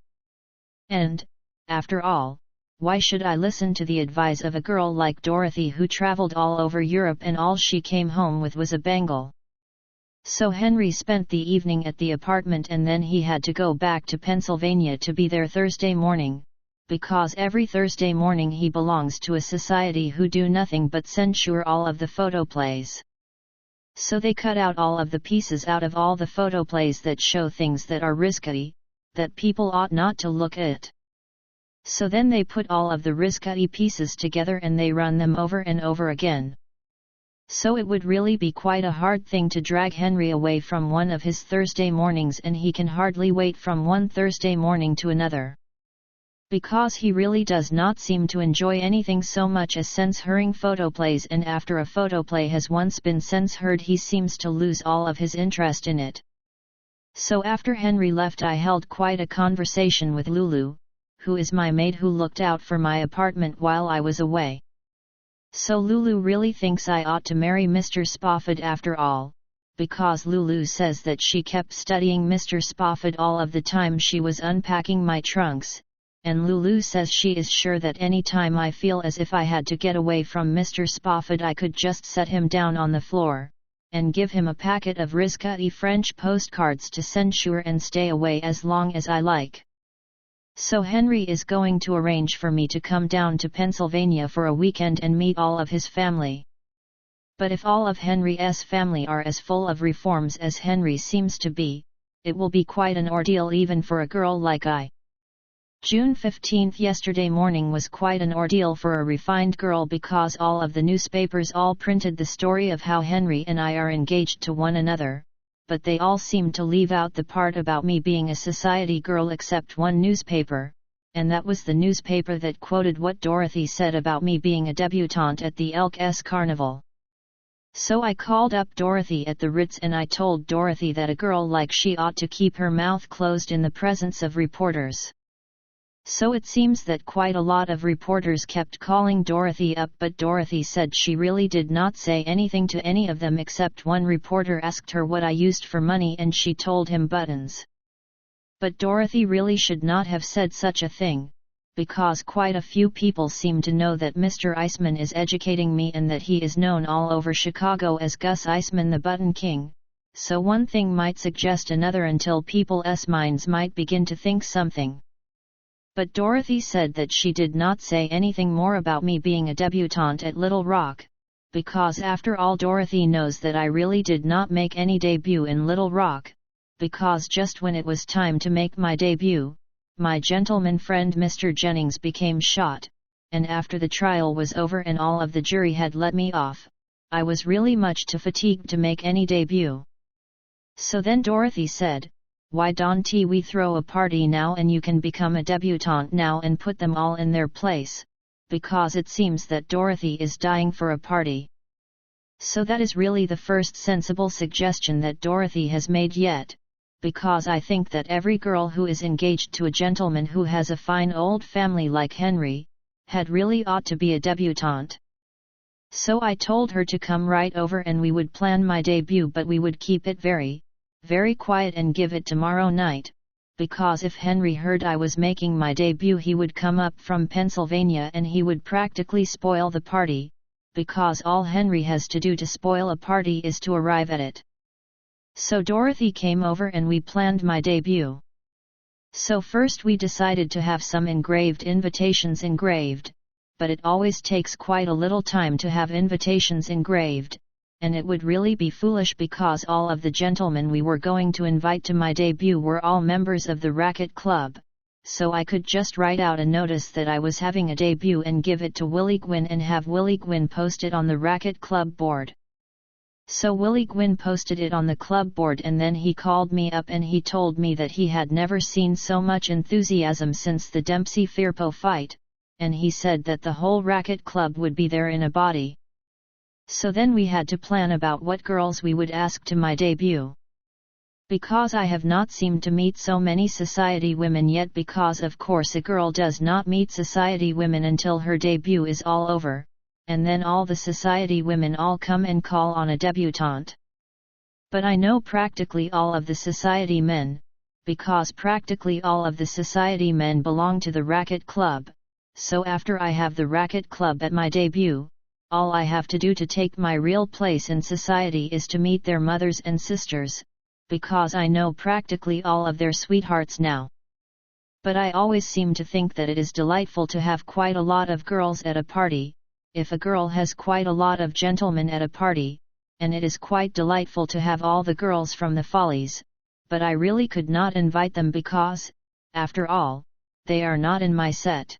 And, after all, why should I listen to the advice of a girl like Dorothy who traveled all over Europe and all she came home with was a bangle? So Henry spent the evening at the apartment and then he had to go back to Pennsylvania to be there Thursday morning, because every Thursday morning he belongs to a society who do nothing but censure all of the photoplays. So they cut out all of the pieces out of all the photoplays that show things that are risky, that people ought not to look at. So then they put all of the risky pieces together and they run them over and over again. So it would really be quite a hard thing to drag Henry away from one of his Thursday mornings, and he can hardly wait from one Thursday morning to another. Because he really does not seem to enjoy anything so much as censoring photoplays, and after a photoplay has once been censored he seems to lose all of his interest in it. So after Henry left I held quite a conversation with Lulu, who is my maid who looked out for my apartment while I was away. So Lulu really thinks I ought to marry Mr. Spofford after all, because Lulu says that she kept studying Mr. Spofford all of the time she was unpacking my trunks, and Lulu says she is sure that any time I feel as if I had to get away from Mr. Spofford I could just set him down on the floor, and give him a packet of risque French postcards to censure and stay away as long as I like. So Henry is going to arrange for me to come down to Pennsylvania for a weekend and meet all of his family. But if all of Henry's family are as full of reforms as Henry seems to be, it will be quite an ordeal even for a girl like I. June 15. Yesterday morning was quite an ordeal for a refined girl because all of the newspapers all printed the story of how Henry and I are engaged to one another, but they all seemed to leave out the part about me being a society girl except one newspaper, and that was the newspaper that quoted what Dorothy said about me being a debutante at the Elks Carnival. So I called up Dorothy at the Ritz and I told Dorothy that a girl like she ought to keep her mouth closed in the presence of reporters. So it seems that quite a lot of reporters kept calling Dorothy up, but Dorothy said she really did not say anything to any of them except one reporter asked her what I used for money and she told him buttons. But Dorothy really should not have said such a thing, because quite a few people seem to know that Mr. Eisman is educating me and that he is known all over Chicago as Gus Eisman the Button King, so one thing might suggest another until people's minds might begin to think something. But Dorothy said that she did not say anything more about me being a debutante at Little Rock, because after all Dorothy knows that I really did not make any debut in Little Rock, because just when it was time to make my debut, my gentleman friend Mr. Jennings became shot, and after the trial was over and all of the jury had let me off, I was really much too fatigued to make any debut. So then Dorothy said, "Why don't we throw a party now and you can become a debutante now and put them all in their place, because it seems that Dorothy is dying for a party." So that is really the first sensible suggestion that Dorothy has made yet, because I think that every girl who is engaged to a gentleman who has a fine old family like Henry, had really ought to be a debutante. So I told her to come right over and we would plan my debut, but we would keep it very, very quiet and give it tomorrow night, because if Henry heard I was making my debut he would come up from Pennsylvania and he would practically spoil the party, because all Henry has to do to spoil a party is to arrive at it. So Dorothy came over and we planned my debut. So first we decided to have some engraved invitations engraved, but it always takes quite a little time to have invitations engraved, and it would really be foolish because all of the gentlemen we were going to invite to my debut were all members of the racket club, so I could just write out a notice that I was having a debut and give it to Willie Gwynn and have Willie Gwynn post it on the racket club board. So Willie Gwynn posted it on the club board and then he called me up and he told me that he had never seen so much enthusiasm since the Dempsey-Firpo fight, and he said that the whole racket club would be there in a body. So then we had to plan about what girls we would ask to my debut. Because I have not seemed to meet so many society women yet, because of course a girl does not meet society women until her debut is all over, and then all the society women all come and call on a debutante. But I know practically all of the society men, because practically all of the society men belong to the racket club, so after I have the racket club at my debut, all I have to do to take my real place in society is to meet their mothers and sisters, because I know practically all of their sweethearts now. But I always seem to think that it is delightful to have quite a lot of girls at a party, if a girl has quite a lot of gentlemen at a party, and it is quite delightful to have all the girls from the Follies, but I really could not invite them because, after all, they are not in my set.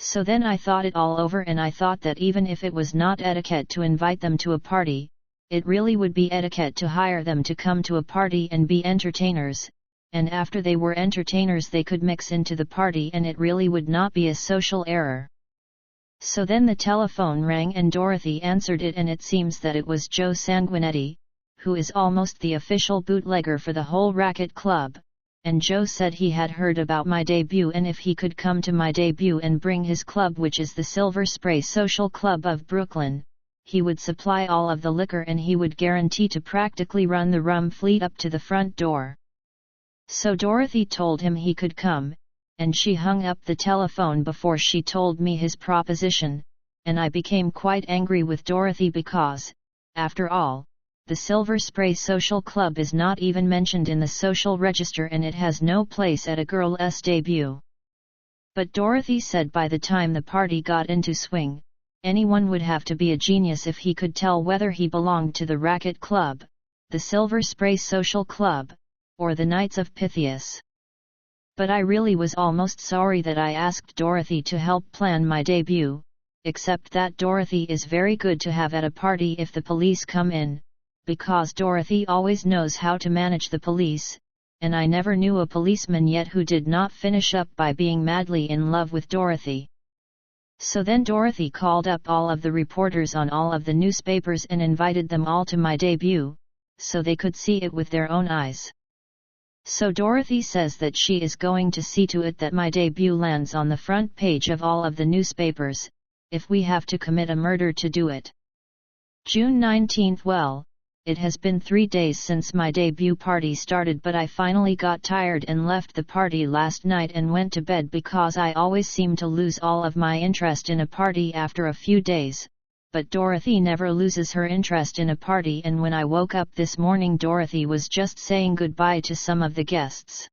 So then I thought it all over and I thought that even if it was not etiquette to invite them to a party, it really would be etiquette to hire them to come to a party and be entertainers, and after they were entertainers they could mix into the party and it really would not be a social error. So then the telephone rang and Dorothy answered it, and it seems that it was Joe Sanguinetti, who is almost the official bootlegger for the whole racket club, and Joe said he had heard about my debut and if he could come to my debut and bring his club, which is the Silver Spray Social Club of Brooklyn, he would supply all of the liquor and he would guarantee to practically run the rum fleet up to the front door. So Dorothy told him he could come, and she hung up the telephone before she told me his proposition, and I became quite angry with Dorothy because, after all, the Silver Spray Social Club is not even mentioned in the social register and it has no place at a girl's debut. But Dorothy said by the time the party got into swing, anyone would have to be a genius if he could tell whether he belonged to the Racket Club, the Silver Spray Social Club, or the Knights of Pythias. But I really was almost sorry that I asked Dorothy to help plan my debut, except that Dorothy is very good to have at a party if the police come in, because Dorothy always knows how to manage the police, and I never knew a policeman yet who did not finish up by being madly in love with Dorothy. So then Dorothy called up all of the reporters on all of the newspapers and invited them all to my debut, so they could see it with their own eyes. So Dorothy says that she is going to see to it that my debut lands on the front page of all of the newspapers, if we have to commit a murder to do it. June 19th. Well, it has been 3 days since my debut party started, but I finally got tired and left the party last night and went to bed because I always seem to lose all of my interest in a party after a few days, but Dorothy never loses her interest in a party, and when I woke up this morning Dorothy was just saying goodbye to some of the guests.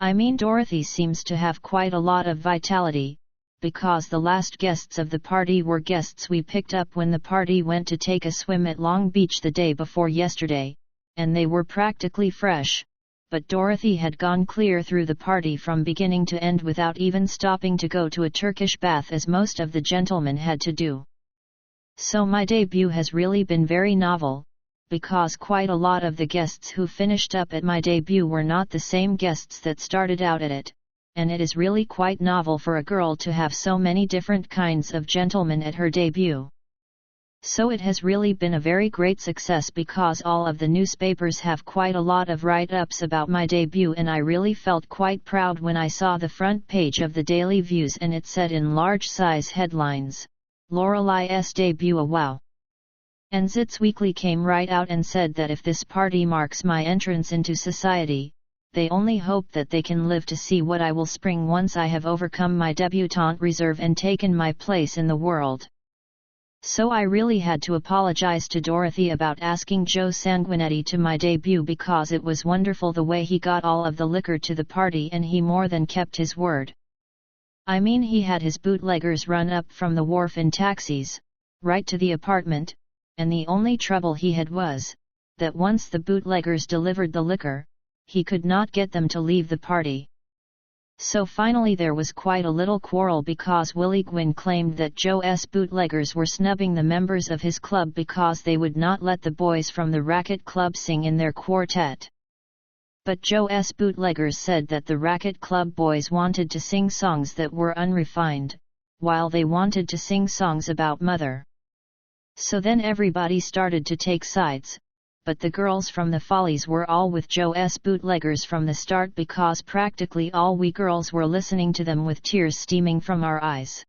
I mean, Dorothy seems to have quite a lot of vitality, because the last guests of the party were guests we picked up when the party went to take a swim at Long Beach the day before yesterday, and they were practically fresh, but Dorothy had gone clear through the party from beginning to end without even stopping to go to a Turkish bath as most of the gentlemen had to do. So my debut has really been very novel, because quite a lot of the guests who finished up at my debut were not the same guests that started out at it. And it is really quite novel for a girl to have so many different kinds of gentlemen at her debut. So it has really been a very great success because all of the newspapers have quite a lot of write-ups about my debut, and I really felt quite proud when I saw the front page of the Daily Views and it said in large size headlines, "Lorelei's debut a wow." And Zitz Weekly came right out and said that if this party marks my entrance into society, they only hope that they can live to see what I will spring once I have overcome my debutante reserve and taken my place in the world. So I really had to apologize to Dorothy about asking Joe Sanguinetti to my debut because it was wonderful the way he got all of the liquor to the party, and he more than kept his word. I mean, he had his bootleggers run up from the wharf in taxis, right to the apartment, and the only trouble he had was, that once the bootleggers delivered the liquor, he could not get them to leave the party. So finally there was quite a little quarrel because Willie Gwynn claimed that Joe's bootleggers were snubbing the members of his club because they would not let the boys from the Racket Club sing in their quartet. But Joe's bootleggers said that the Racket Club boys wanted to sing songs that were unrefined, while they wanted to sing songs about mother. So then everybody started to take sides, but the girls from the Follies were all with Joe's bootleggers from the start because practically all we girls were listening to them with tears steaming from our eyes.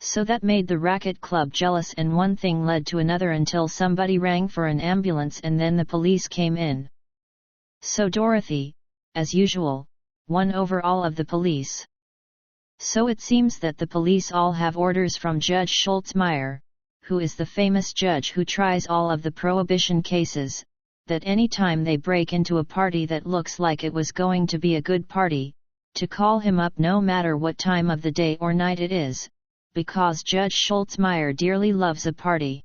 So that made the Racket Club jealous, and one thing led to another until somebody rang for an ambulance and then the police came in. So Dorothy, as usual, won over all of the police. So it seems that the police all have orders from Judge Schultzmeyer, who is the famous judge who tries all of the prohibition cases, that any time they break into a party that looks like it was going to be a good party, to call him up no matter what time of the day or night it is, because Judge Schultzmeyer dearly loves a party.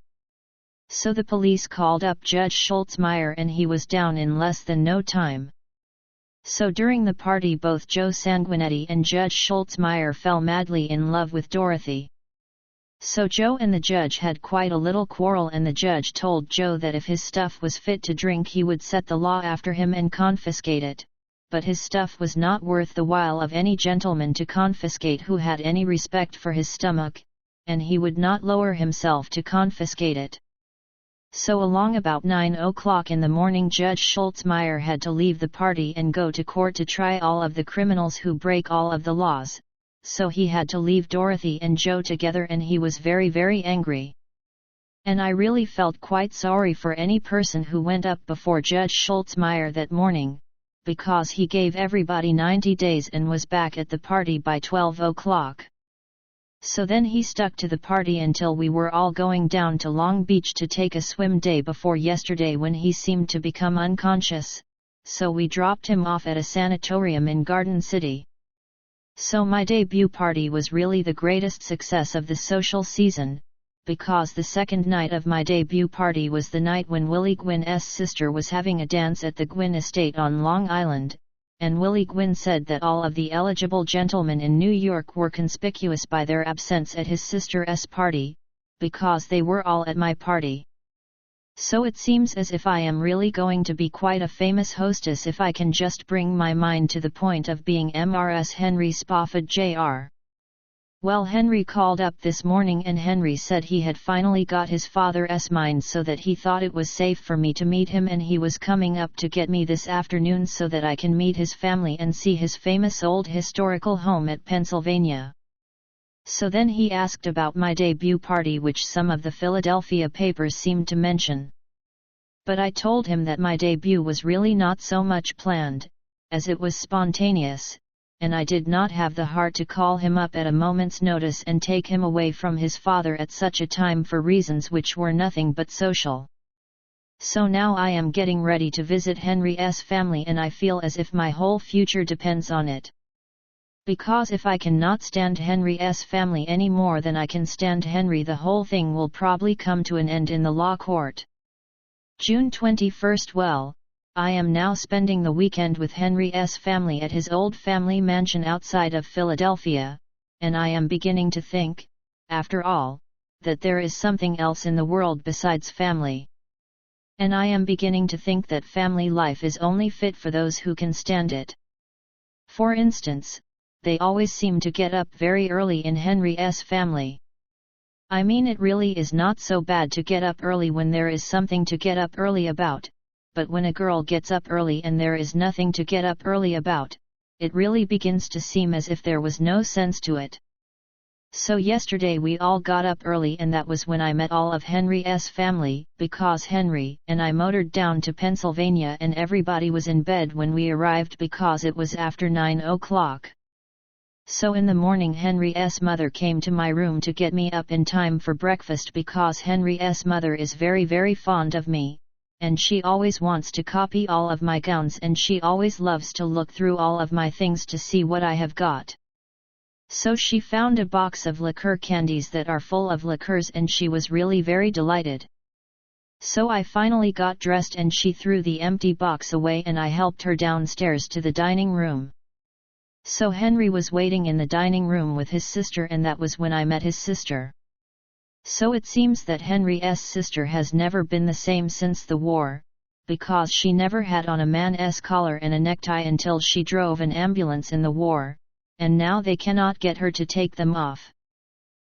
So the police called up Judge Schultzmeyer and he was down in less than no time. So during the party both Joe Sanguinetti and Judge Schultzmeyer fell madly in love with Dorothy. So Joe and the judge had quite a little quarrel, and the judge told Joe that if his stuff was fit to drink he would set the law after him and confiscate it, but his stuff was not worth the while of any gentleman to confiscate who had any respect for his stomach, and he would not lower himself to confiscate it. So along about 9 o'clock in the morning Judge Schultzmeyer had to leave the party and go to court to try all of the criminals who break all of the laws, so he had to leave Dorothy and Joe together and he was very very angry. And I really felt quite sorry for any person who went up before Judge Schultzmeyer that morning, because he gave everybody 90 days and was back at the party by 12 o'clock. So then he stuck to the party until we were all going down to Long Beach to take a swim day before yesterday when he seemed to become unconscious, so we dropped him off at a sanatorium in Garden City. So my debut party was really the greatest success of the social season, because the second night of my debut party was the night when Willie Gwynn's sister was having a dance at the Gwynn estate on Long Island, and Willie Gwynn said that all of the eligible gentlemen in New York were conspicuous by their absence at his sister's party, because they were all at my party. So it seems as if I am really going to be quite a famous hostess if I can just bring my mind to the point of being Mrs. Henry Spofford Jr. Well, Henry called up this morning and Henry said he had finally got his father's mind so that he thought it was safe for me to meet him and he was coming up to get me this afternoon so that I can meet his family and see his famous old historical home at Pennsylvania. So then he asked about my debut party, which some of the Philadelphia papers seemed to mention. But I told him that my debut was really not so much planned, as it was spontaneous, and I did not have the heart to call him up at a moment's notice and take him away from his father at such a time for reasons which were nothing but social. So now I am getting ready to visit Henry's family and I feel as if my whole future depends on it. Because if I cannot stand Henry's family any more than I can stand Henry, the whole thing will probably come to an end in the law court. June 21st. Well, I am now spending the weekend with Henry's family at his old family mansion outside of Philadelphia, and I am beginning to think, after all, that there is something else in the world besides family. And I am beginning to think that family life is only fit for those who can stand it. For instance, they always seem to get up very early in Henry's family. I mean, it really is not so bad to get up early when there is something to get up early about. But when a girl gets up early and there is nothing to get up early about, it really begins to seem as if there was no sense to it. So yesterday we all got up early and that was when I met all of Henry's family, because Henry and I motored down to Pennsylvania and everybody was in bed when we arrived because it was after 9 o'clock. So in the morning Henry's mother came to my room to get me up in time for breakfast because Henry's mother is very very fond of me. And she always wants to copy all of my gowns and she always loves to look through all of my things to see what I have got. So she found a box of liqueur candies that are full of liqueurs and she was really very delighted. So I finally got dressed and she threw the empty box away and I helped her downstairs to the dining room. So Henry was waiting in the dining room with his sister and that was when I met his sister. So it seems that Henry's sister has never been the same since the war, because she never had on a man's collar and a necktie until she drove an ambulance in the war, and now they cannot get her to take them off.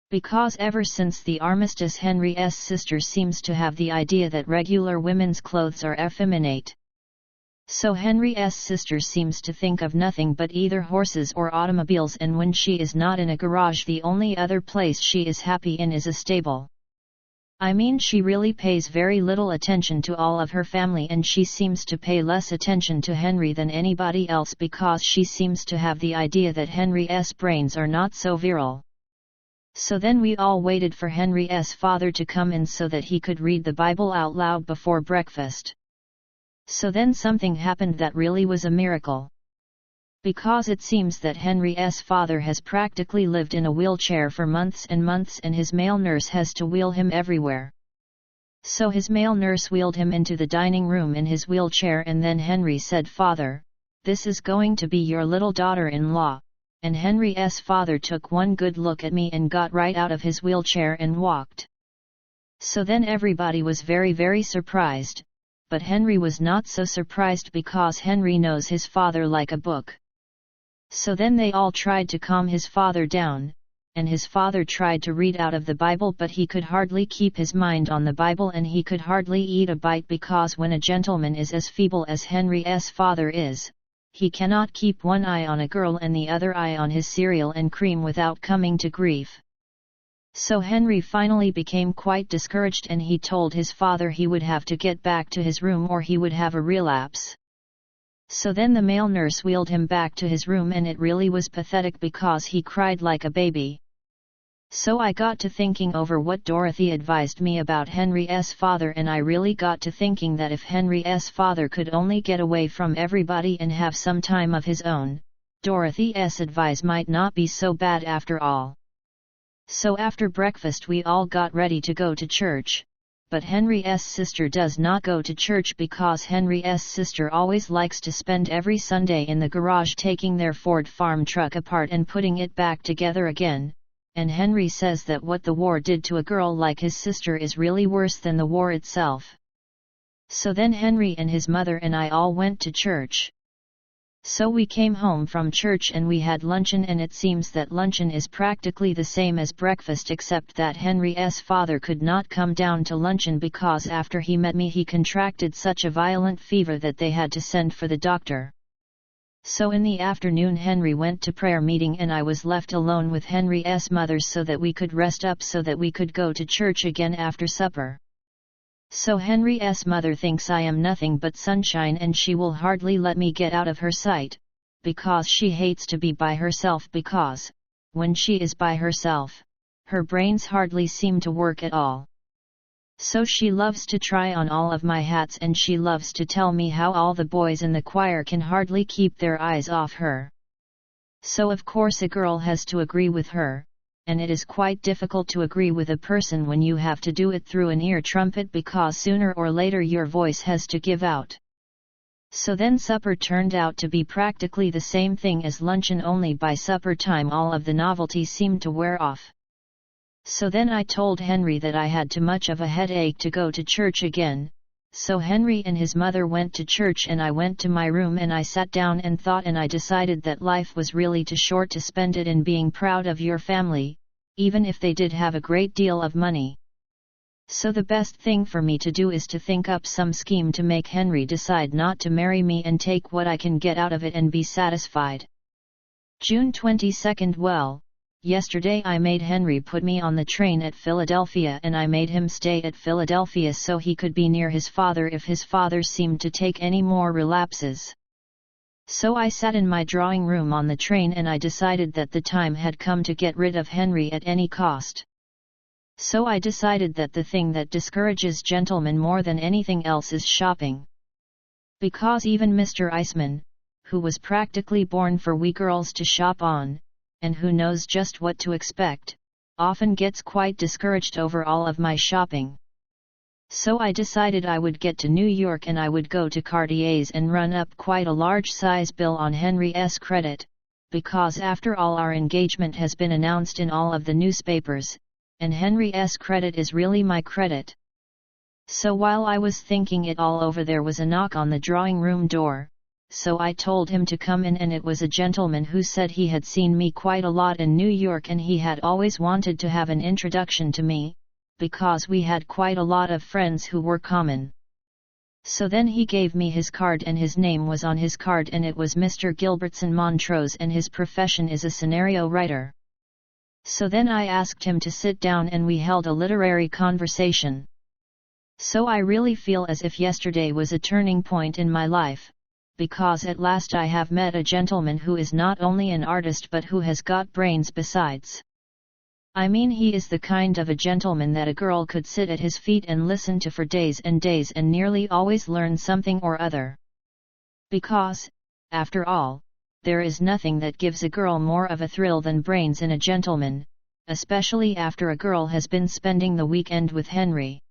Because ever since the armistice Henry's sister seems to have the idea that regular women's clothes are effeminate. So Henry's sister seems to think of nothing but either horses or automobiles, and when she is not in a garage the only other place she is happy in is a stable. I mean, she really pays very little attention to all of her family and she seems to pay less attention to Henry than anybody else because she seems to have the idea that Henry's brains are not so virile. So then we all waited for Henry's father to come in so that he could read the Bible out loud before breakfast. So then something happened that really was a miracle. Because it seems that Henry's father has practically lived in a wheelchair for months and months and his male nurse has to wheel him everywhere. So his male nurse wheeled him into the dining room in his wheelchair and then Henry said, "Father, this is going to be your little daughter-in-law," and Henry's father took one good look at me and got right out of his wheelchair and walked. So then everybody was very very surprised. But Henry was not so surprised because Henry knows his father like a book. So then they all tried to calm his father down, and his father tried to read out of the Bible, but he could hardly keep his mind on the Bible, and he could hardly eat a bite, because when a gentleman is as feeble as Henry's father is, he cannot keep one eye on a girl and the other eye on his cereal and cream without coming to grief. So Henry finally became quite discouraged, and he told his father he would have to get back to his room or he would have a relapse. So then the male nurse wheeled him back to his room, and it really was pathetic because he cried like a baby. So I got to thinking over what Dorothy advised me about Henry's father, and I really got to thinking that if Henry's father could only get away from everybody and have some time of his own, Dorothy's advice might not be so bad after all. So after breakfast we all got ready to go to church, but Henry's sister does not go to church because Henry's sister always likes to spend every Sunday in the garage taking their Ford farm truck apart and putting it back together again, and Henry says that what the war did to a girl like his sister is really worse than the war itself. So then Henry and his mother and I all went to church. So we came home from church and we had luncheon, and it seems that luncheon is practically the same as breakfast, except that Henry's father could not come down to luncheon because after he met me he contracted such a violent fever that they had to send for the doctor. So in the afternoon Henry went to prayer meeting and I was left alone with Henry's mother so that we could rest up so that we could go to church again after supper. So Henry's mother thinks I am nothing but sunshine, and she will hardly let me get out of her sight, because she hates to be by herself, because, when she is by herself, her brains hardly seem to work at all. So she loves to try on all of my hats, and she loves to tell me how all the boys in the choir can hardly keep their eyes off her. So of course a girl has to agree with her, and it is quite difficult to agree with a person when you have to do it through an ear trumpet, because sooner or later your voice has to give out. So then supper turned out to be practically the same thing as luncheon, only by supper time all of the novelty seemed to wear off. So then I told Henry that I had too much of a headache to go to church again, so Henry and his mother went to church and I went to my room and I sat down and thought, and I decided that life was really too short to spend it in being proud of your family, even if they did have a great deal of money. So the best thing for me to do is to think up some scheme to make Henry decide not to marry me and take what I can get out of it and be satisfied. June 22nd. Well, yesterday I made Henry put me on the train at Philadelphia, and I made him stay at Philadelphia so he could be near his father if his father seemed to take any more relapses. So I sat in my drawing room on the train and I decided that the time had come to get rid of Henry at any cost. So I decided that the thing that discourages gentlemen more than anything else is shopping. Because even Mr. Eisman, who was practically born for we girls to shop on, and who knows just what to expect, often gets quite discouraged over all of my shopping. So I decided I would get to New York and I would go to Cartier's and run up quite a large size bill on Henry's credit, because after all our engagement has been announced in all of the newspapers, and Henry's credit is really my credit. So while I was thinking it all over, there was a knock on the drawing room door, so I told him to come in, and it was a gentleman who said he had seen me quite a lot in New York and he had always wanted to have an introduction to me, because we had quite a lot of friends who were common. So then he gave me his card and his name was on his card and it was Mr. Gilbertson Montrose and his profession is a scenario writer. So then I asked him to sit down and we held a literary conversation. So I really feel as if yesterday was a turning point in my life, because at last I have met a gentleman who is not only an artist but who has got brains besides. I mean, he is the kind of a gentleman that a girl could sit at his feet and listen to for days and days and nearly always learn something or other. Because, after all, there is nothing that gives a girl more of a thrill than brains in a gentleman, especially after a girl has been spending the weekend with Henry.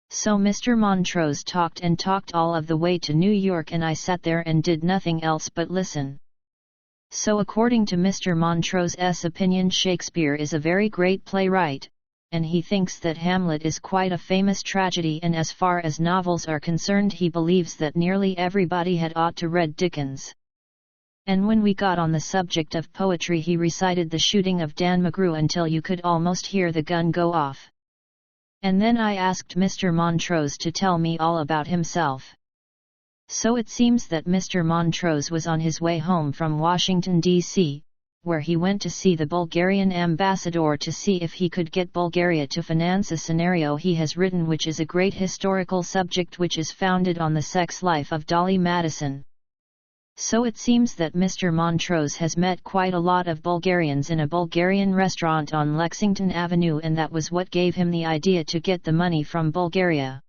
So Mr. Montrose talked and talked all of the way to New York and I sat there and did nothing else but listen. So according to Mr. Montrose's opinion, Shakespeare is a very great playwright, and he thinks that Hamlet is quite a famous tragedy, and as far as novels are concerned he believes that nearly everybody had ought to read Dickens. And when we got on the subject of poetry, he recited the shooting of Dan McGrew until you could almost hear the gun go off. And then I asked Mr. Montrose to tell me all about himself. So it seems that Mr. Montrose was on his way home from Washington, D.C., where he went to see the Bulgarian ambassador to see if he could get Bulgaria to finance a scenario he has written, which is a great historical subject which is founded on the sex life of Dolly Madison. So it seems that Mr. Montrose has met quite a lot of Bulgarians in a Bulgarian restaurant on Lexington Avenue, and that was what gave him the idea to get the money from Bulgaria.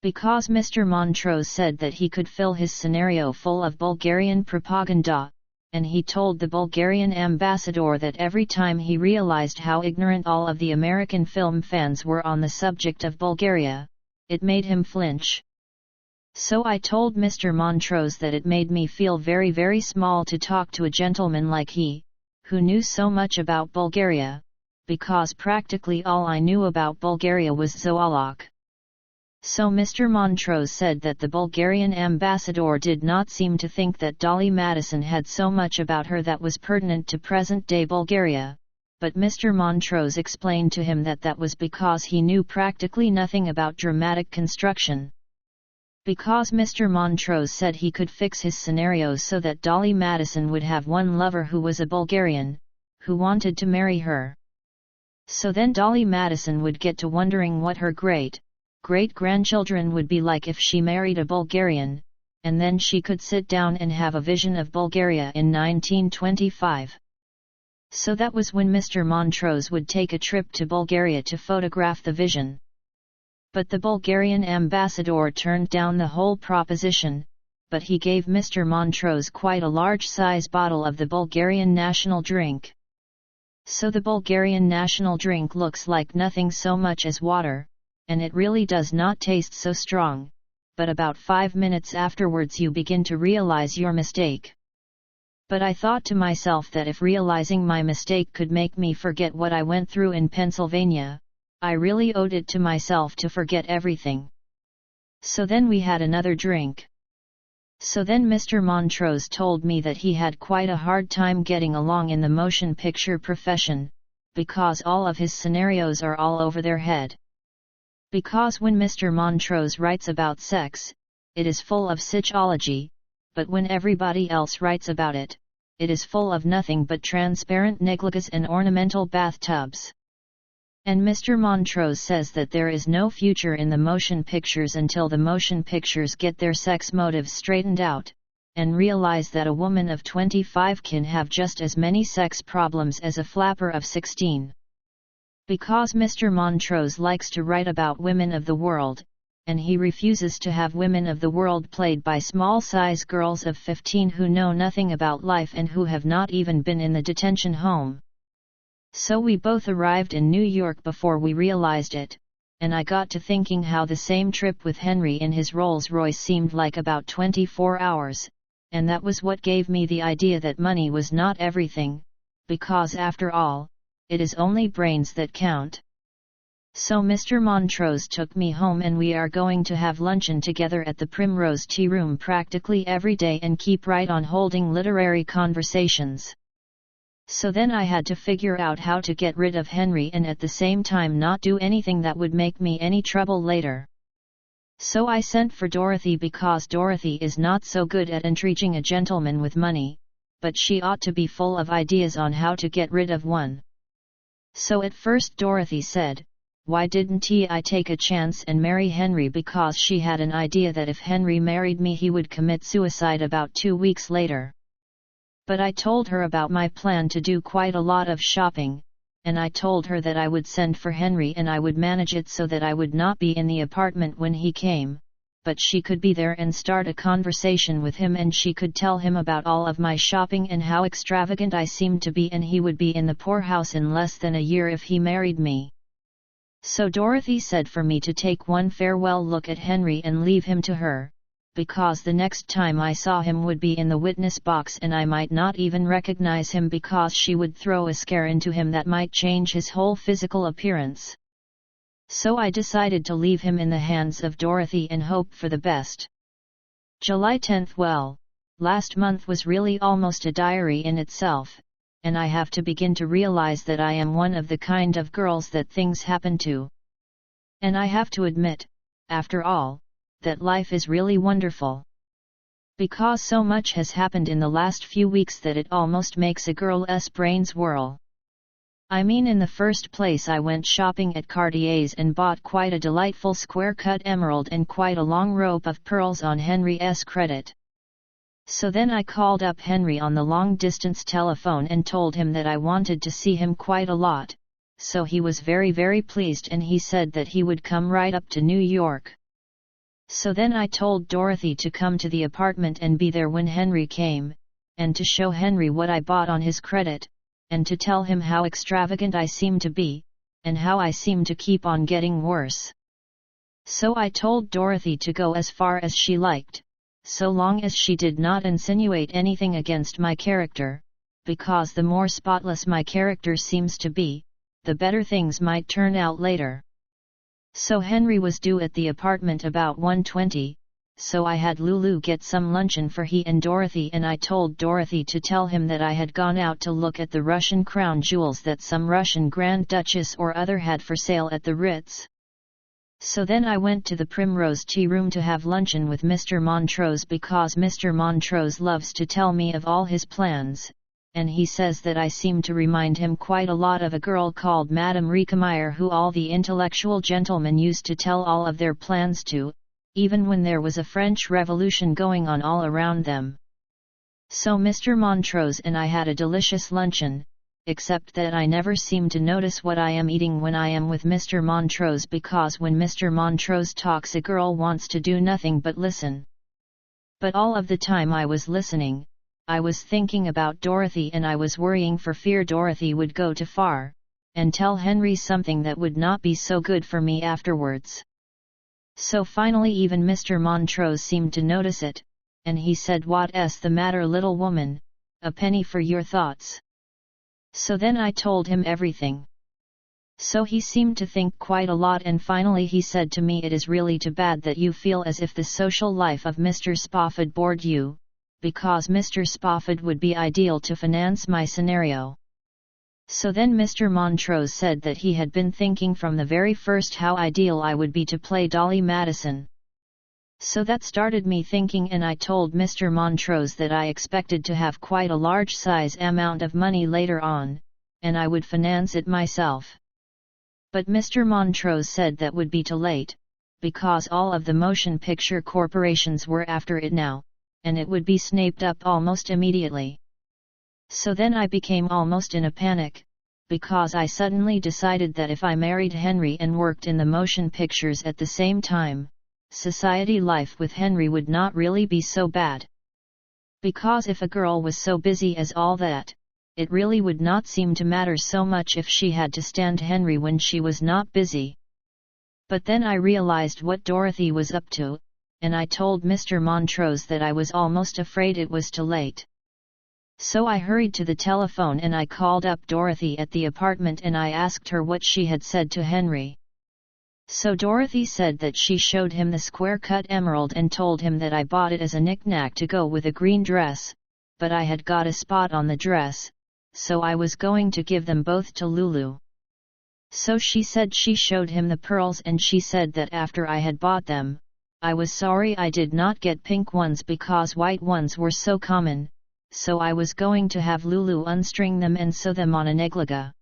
Because Mr. Montrose said that he could fill his scenario full of Bulgarian propaganda, and he told the Bulgarian ambassador that every time he realized how ignorant all of the American film fans were on the subject of Bulgaria, it made him flinch. So I told Mr. Montrose that it made me feel very, very small to talk to a gentleman like he, who knew so much about Bulgaria, because practically all I knew about Bulgaria was Zoolog. So Mr. Montrose said that the Bulgarian ambassador did not seem to think that Dolly Madison had so much about her that was pertinent to present-day Bulgaria, but Mr. Montrose explained to him that that was because he knew practically nothing about dramatic construction. Because Mr. Montrose said he could fix his scenario so that Dolly Madison would have one lover who was a Bulgarian, who wanted to marry her. So then Dolly Madison would get to wondering what her great-grandchildren would be like if she married a Bulgarian, and then she could sit down and have a vision of Bulgaria in 1925. So that was when Mr. Montrose would take a trip to Bulgaria to photograph the vision. But the Bulgarian ambassador turned down the whole proposition, but he gave Mr. Montrose quite a large-size bottle of the Bulgarian national drink. So the Bulgarian national drink looks like nothing so much as water, and it really does not taste so strong, but about 5 minutes afterwards you begin to realize your mistake. But I thought to myself that if realizing my mistake could make me forget what I went through in Pennsylvania, I really owed it to myself to forget everything. So then we had another drink. So then Mr. Montrose told me that he had quite a hard time getting along in the motion picture profession, because all of his scenarios are all over their head. Because when Mr. Montrose writes about sex, it is full of psychology, but when everybody else writes about it, it is full of nothing but transparent negligees and ornamental bathtubs. And Mr. Montrose says that there is no future in the motion pictures until the motion pictures get their sex motives straightened out, and realize that a woman of 25 can have just as many sex problems as a flapper of 16. Because Mr. Montrose likes to write about women of the world, and he refuses to have women of the world played by small-size girls of 15 who know nothing about life and who have not even been in the detention home. So we both arrived in New York before we realized it, and I got to thinking how the same trip with Henry in his Rolls-Royce seemed like about 24 hours, and that was what gave me the idea that money was not everything, because after all, it is only brains that count. So Mr. Montrose took me home and we are going to have luncheon together at the Primrose Tea Room practically every day and keep right on holding literary conversations. So then I had to figure out how to get rid of Henry and at the same time not do anything that would make me any trouble later. So I sent for Dorothy because Dorothy is not so good at intriguing a gentleman with money, but she ought to be full of ideas on how to get rid of one. So at first Dorothy said, why didn't I take a chance and marry Henry, because she had an idea that if Henry married me he would commit suicide about 2 weeks later. But I told her about my plan to do quite a lot of shopping, and I told her that I would send for Henry and I would manage it so that I would not be in the apartment when he came, but she could be there and start a conversation with him and she could tell him about all of my shopping and how extravagant I seemed to be, and he would be in the poorhouse in less than a year if he married me. So Dorothy said for me to take one farewell look at Henry and leave him to her, because the next time I saw him would be in the witness box and I might not even recognize him because she would throw a scare into him that might change his whole physical appearance. So I decided to leave him in the hands of Dorothy and hope for the best. July 10th. Well, Last month was really almost a diary in itself, and I have to begin to realize that I am one of the kind of girls that things happen to. And I have to admit, after all, that life is really wonderful. Because so much has happened in the last few weeks that it almost makes a girl's brains whirl. I mean, in the first place I went shopping at Cartier's and bought quite a delightful square-cut emerald and quite a long rope of pearls on Henry's credit. So then I called up Henry on the long-distance telephone and told him that I wanted to see him quite a lot, so he was very very pleased and he said that he would come right up to New York. So then I told Dorothy to come to the apartment and be there when Henry came, and to show Henry what I bought on his credit, and to tell him how extravagant I seem to be, and how I seem to keep on getting worse. So I told Dorothy to go as far as she liked, so long as she did not insinuate anything against my character, because the more spotless my character seems to be, the better things might turn out later. So Henry was due at the apartment about 1:20, so I had Lulu get some luncheon for he and Dorothy, and I told Dorothy to tell him that I had gone out to look at the Russian crown jewels that some Russian Grand Duchess or other had for sale at the Ritz. So then I went to the Primrose Tea Room to have luncheon with Mr. Montrose because Mr. Montrose loves to tell me of all his plans, and he says that I seem to remind him quite a lot of a girl called Madame Riekemeyer who all the intellectual gentlemen used to tell all of their plans to, even when there was a French Revolution going on all around them. So Mr. Montrose and I had a delicious luncheon, except that I never seem to notice what I am eating when I am with Mr. Montrose because when Mr. Montrose talks a girl wants to do nothing but listen. But all of the time I was listening, I was thinking about Dorothy and I was worrying for fear Dorothy would go too far, and tell Henry something that would not be so good for me afterwards. So finally even Mr. Montrose seemed to notice it, and he said, "What's the matter, little woman? A penny for your thoughts." So then I told him everything. So he seemed to think quite a lot, and finally he said to me, "It is really too bad that you feel as if the social life of Mr. Spofford bored you, because Mr. Spofford would be ideal to finance my scenario." So then Mr. Montrose said that he had been thinking from the very first how ideal I would be to play Dolly Madison. So that started me thinking, and I told Mr. Montrose that I expected to have quite a large size amount of money later on, and I would finance it myself. But Mr. Montrose said that would be too late, because all of the motion picture corporations were after it now, and it would be snapped up almost immediately. So then I became almost in a panic, because I suddenly decided that if I married Henry and worked in the motion pictures at the same time, society life with Henry would not really be so bad. Because if a girl was so busy as all that, it really would not seem to matter so much if she had to stand Henry when she was not busy. But then I realized what Dorothy was up to, and I told Mr. Montrose that I was almost afraid it was too late. So I hurried to the telephone and I called up Dorothy at the apartment and I asked her what she had said to Henry. So Dorothy said that she showed him the square-cut emerald and told him that I bought it as a knick-knack to go with a green dress, but I had got a spot on the dress, so I was going to give them both to Lulu. So she said she showed him the pearls and she said that after I had bought them, I was sorry I did not get pink ones because white ones were so common, so I was going to have Lulu unstring them and sew them on a negliga.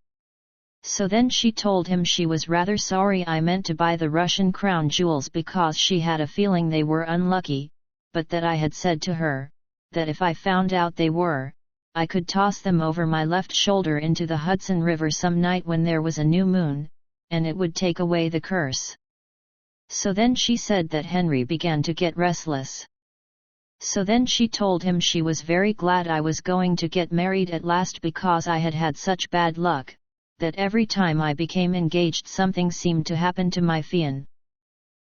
So then she told him she was rather sorry I meant to buy the Russian crown jewels because she had a feeling they were unlucky, but that I had said to her, that if I found out they were, I could toss them over my left shoulder into the Hudson River some night when there was a new moon, and it would take away the curse. So then she said that Henry began to get restless. So then she told him she was very glad I was going to get married at last because I had had such bad luck, that every time I became engaged something seemed to happen to my fiancé.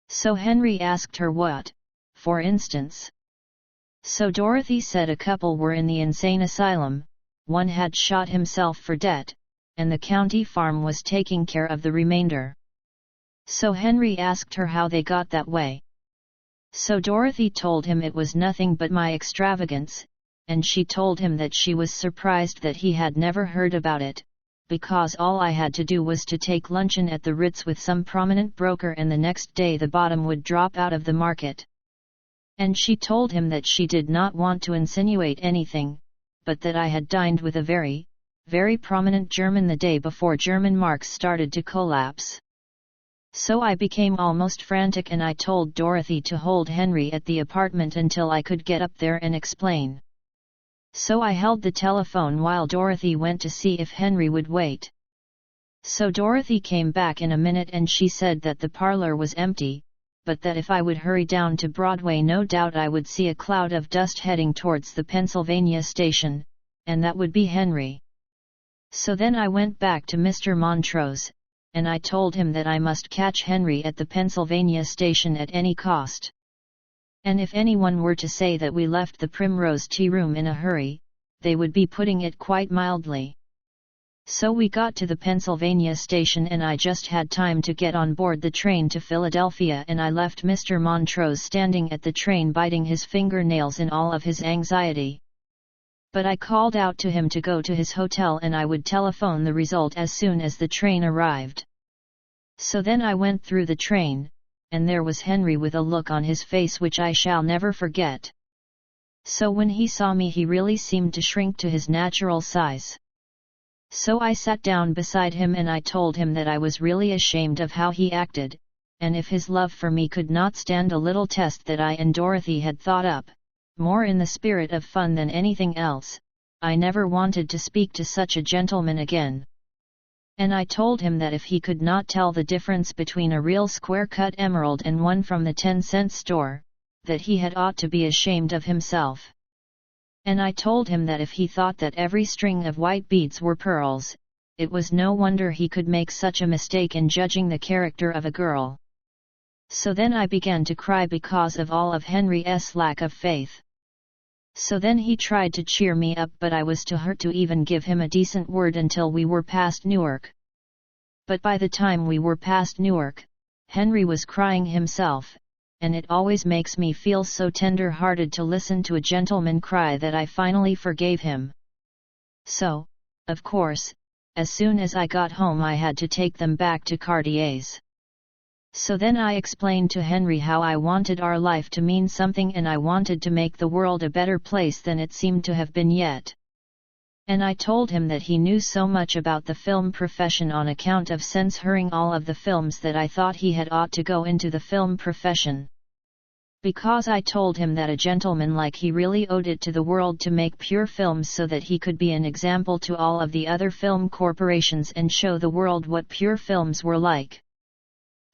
So Henry asked her what, for instance. So Dorothy said a couple were in the insane asylum, one had shot himself for debt, and the county farm was taking care of the remainder. So Henry asked her how they got that way. So Dorothy told him it was nothing but my extravagance, and she told him that she was surprised that he had never heard about it, because all I had to do was to take luncheon at the Ritz with some prominent broker and the next day the bottom would drop out of the market. And she told him that she did not want to insinuate anything, but that I had dined with a very, very prominent German the day before German marks started to collapse. So I became almost frantic and I told Dorothy to hold Henry at the apartment until I could get up there and explain. So I held the telephone while Dorothy went to see if Henry would wait. So Dorothy came back in a minute and she said that the parlor was empty, but that if I would hurry down to Broadway no doubt I would see a cloud of dust heading towards the Pennsylvania station, and that would be Henry. So then I went back to Mr. Montrose, and I told him that I must catch Henry at the Pennsylvania station at any cost. And if anyone were to say that we left the Primrose Tea Room in a hurry, they would be putting it quite mildly. So we got to the Pennsylvania station and I just had time to get on board the train to Philadelphia and I left Mr. Montrose standing at the train biting his fingernails in all of his anxiety. But I called out to him to go to his hotel and I would telephone the result as soon as the train arrived. So then I went through the train, and there was Henry with a look on his face which I shall never forget. So when he saw me he really seemed to shrink to his natural size. So I sat down beside him and I told him that I was really ashamed of how he acted, and if his love for me could not stand a little test that I and Dorothy had thought up, more in the spirit of fun than anything else, I never wanted to speak to such a gentleman again. And I told him that if he could not tell the difference between a real square-cut emerald and one from the 10-cent store, that he had ought to be ashamed of himself. And I told him that if he thought that every string of white beads were pearls, it was no wonder he could make such a mistake in judging the character of a girl. So then I began to cry because of all of Henry's lack of faith. So then he tried to cheer me up but I was too hurt to even give him a decent word until we were past Newark. But by the time we were past Newark, Henry was crying himself, and it always makes me feel so tender-hearted to listen to a gentleman cry that I finally forgave him. So, of course, as soon as I got home I had to take them back to Cartier's. So then I explained to Henry how I wanted our life to mean something and I wanted to make the world a better place than it seemed to have been yet. And I told him that he knew so much about the film profession on account of censoring all of the films that I thought he had ought to go into the film profession. Because I told him that a gentleman like he really owed it to the world to make pure films so that he could be an example to all of the other film corporations and show the world what pure films were like.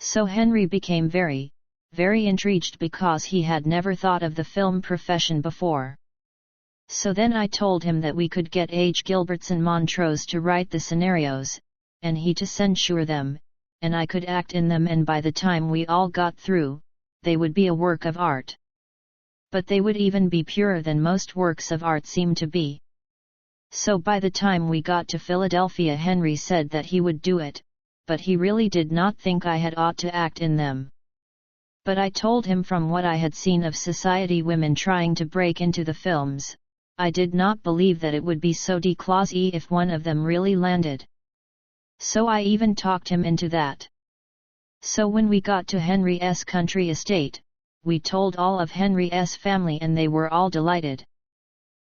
So Henry became very, very intrigued because he had never thought of the film profession before. So then I told him that we could get H. Gilbertson Montrose to write the scenarios, and he to censure them, and I could act in them and by the time we all got through, they would be a work of art. But they would even be purer than most works of art seem to be. So by the time we got to Philadelphia Henry said that he would do it, but he really did not think I had ought to act in them. But I told him from what I had seen of society women trying to break into the films, I did not believe that it would be so déclassé if one of them really landed. So I even talked him into that. So when we got to Henry's country estate, we told all of Henry's family and they were all delighted.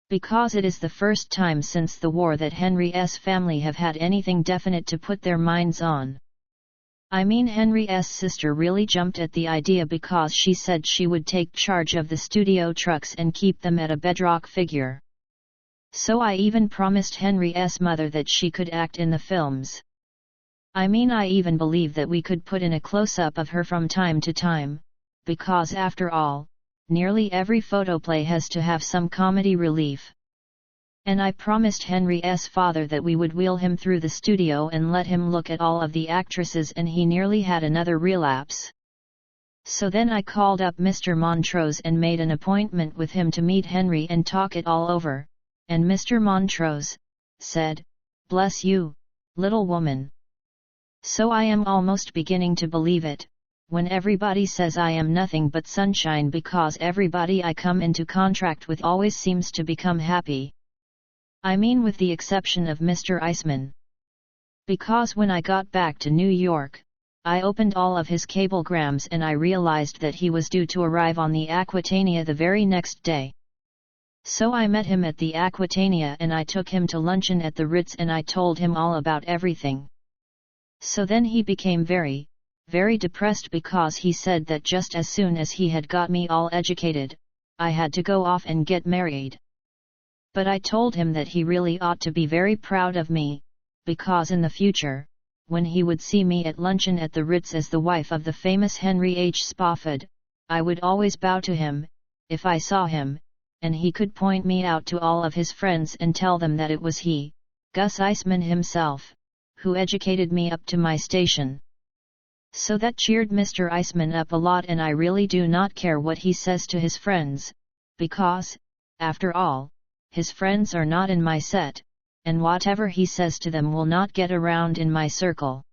Because it is the first time since the war that Henry's family have had anything definite to put their minds on. I mean Henry's sister really jumped at the idea because she said she would take charge of the studio trucks and keep them at a bedrock figure. So I even promised Henry's mother that she could act in the films. I mean I even believe that we could put in a close-up of her from time to time, because after all, nearly every photoplay has to have some comedy relief. And I promised Henry's father that we would wheel him through the studio and let him look at all of the actresses and he nearly had another relapse. So then I called up Mr. Montrose and made an appointment with him to meet Henry and talk it all over, and Mr. Montrose said, "Bless you, little woman. So I am almost beginning to believe it, when everybody says I am nothing but sunshine because everybody I come into contact with always seems to become happy. I mean with the exception of Mr. Eisman. Because when I got back to New York, I opened all of his cablegrams and I realized that he was due to arrive on the Aquitania the very next day. So I met him at the Aquitania and I took him to luncheon at the Ritz and I told him all about everything. So then he became very, very depressed because he said that just as soon as he had got me all educated, I had to go off and get married. But I told him that he really ought to be very proud of me, because in the future, when he would see me at luncheon at the Ritz as the wife of the famous Henry H. Spofford, I would always bow to him, if I saw him, and he could point me out to all of his friends and tell them that it was he, Gus Eisman himself, who educated me up to my station. So that cheered Mr. Eisman up a lot, and I really do not care what he says to his friends, because, after all, his friends are not in my set, and whatever he says to them will not get around in my circle.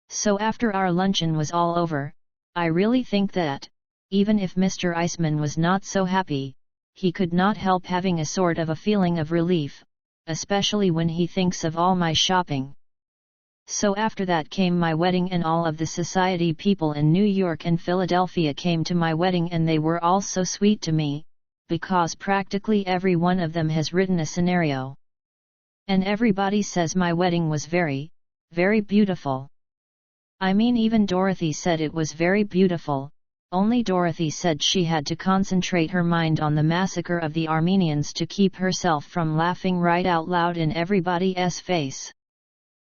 So after our luncheon was all over, I really think that, even if Mr. Eisman was not so happy, he could not help having a sort of a feeling of relief, especially when he thinks of all my shopping. So after that came my wedding, and all of the society people in New York and Philadelphia came to my wedding, and they were all so sweet to me, because practically every one of them has written a scenario. And everybody says my wedding was very, very beautiful. I mean, even Dorothy said it was very beautiful, only Dorothy said she had to concentrate her mind on the massacre of the Armenians to keep herself from laughing right out loud in everybody's face.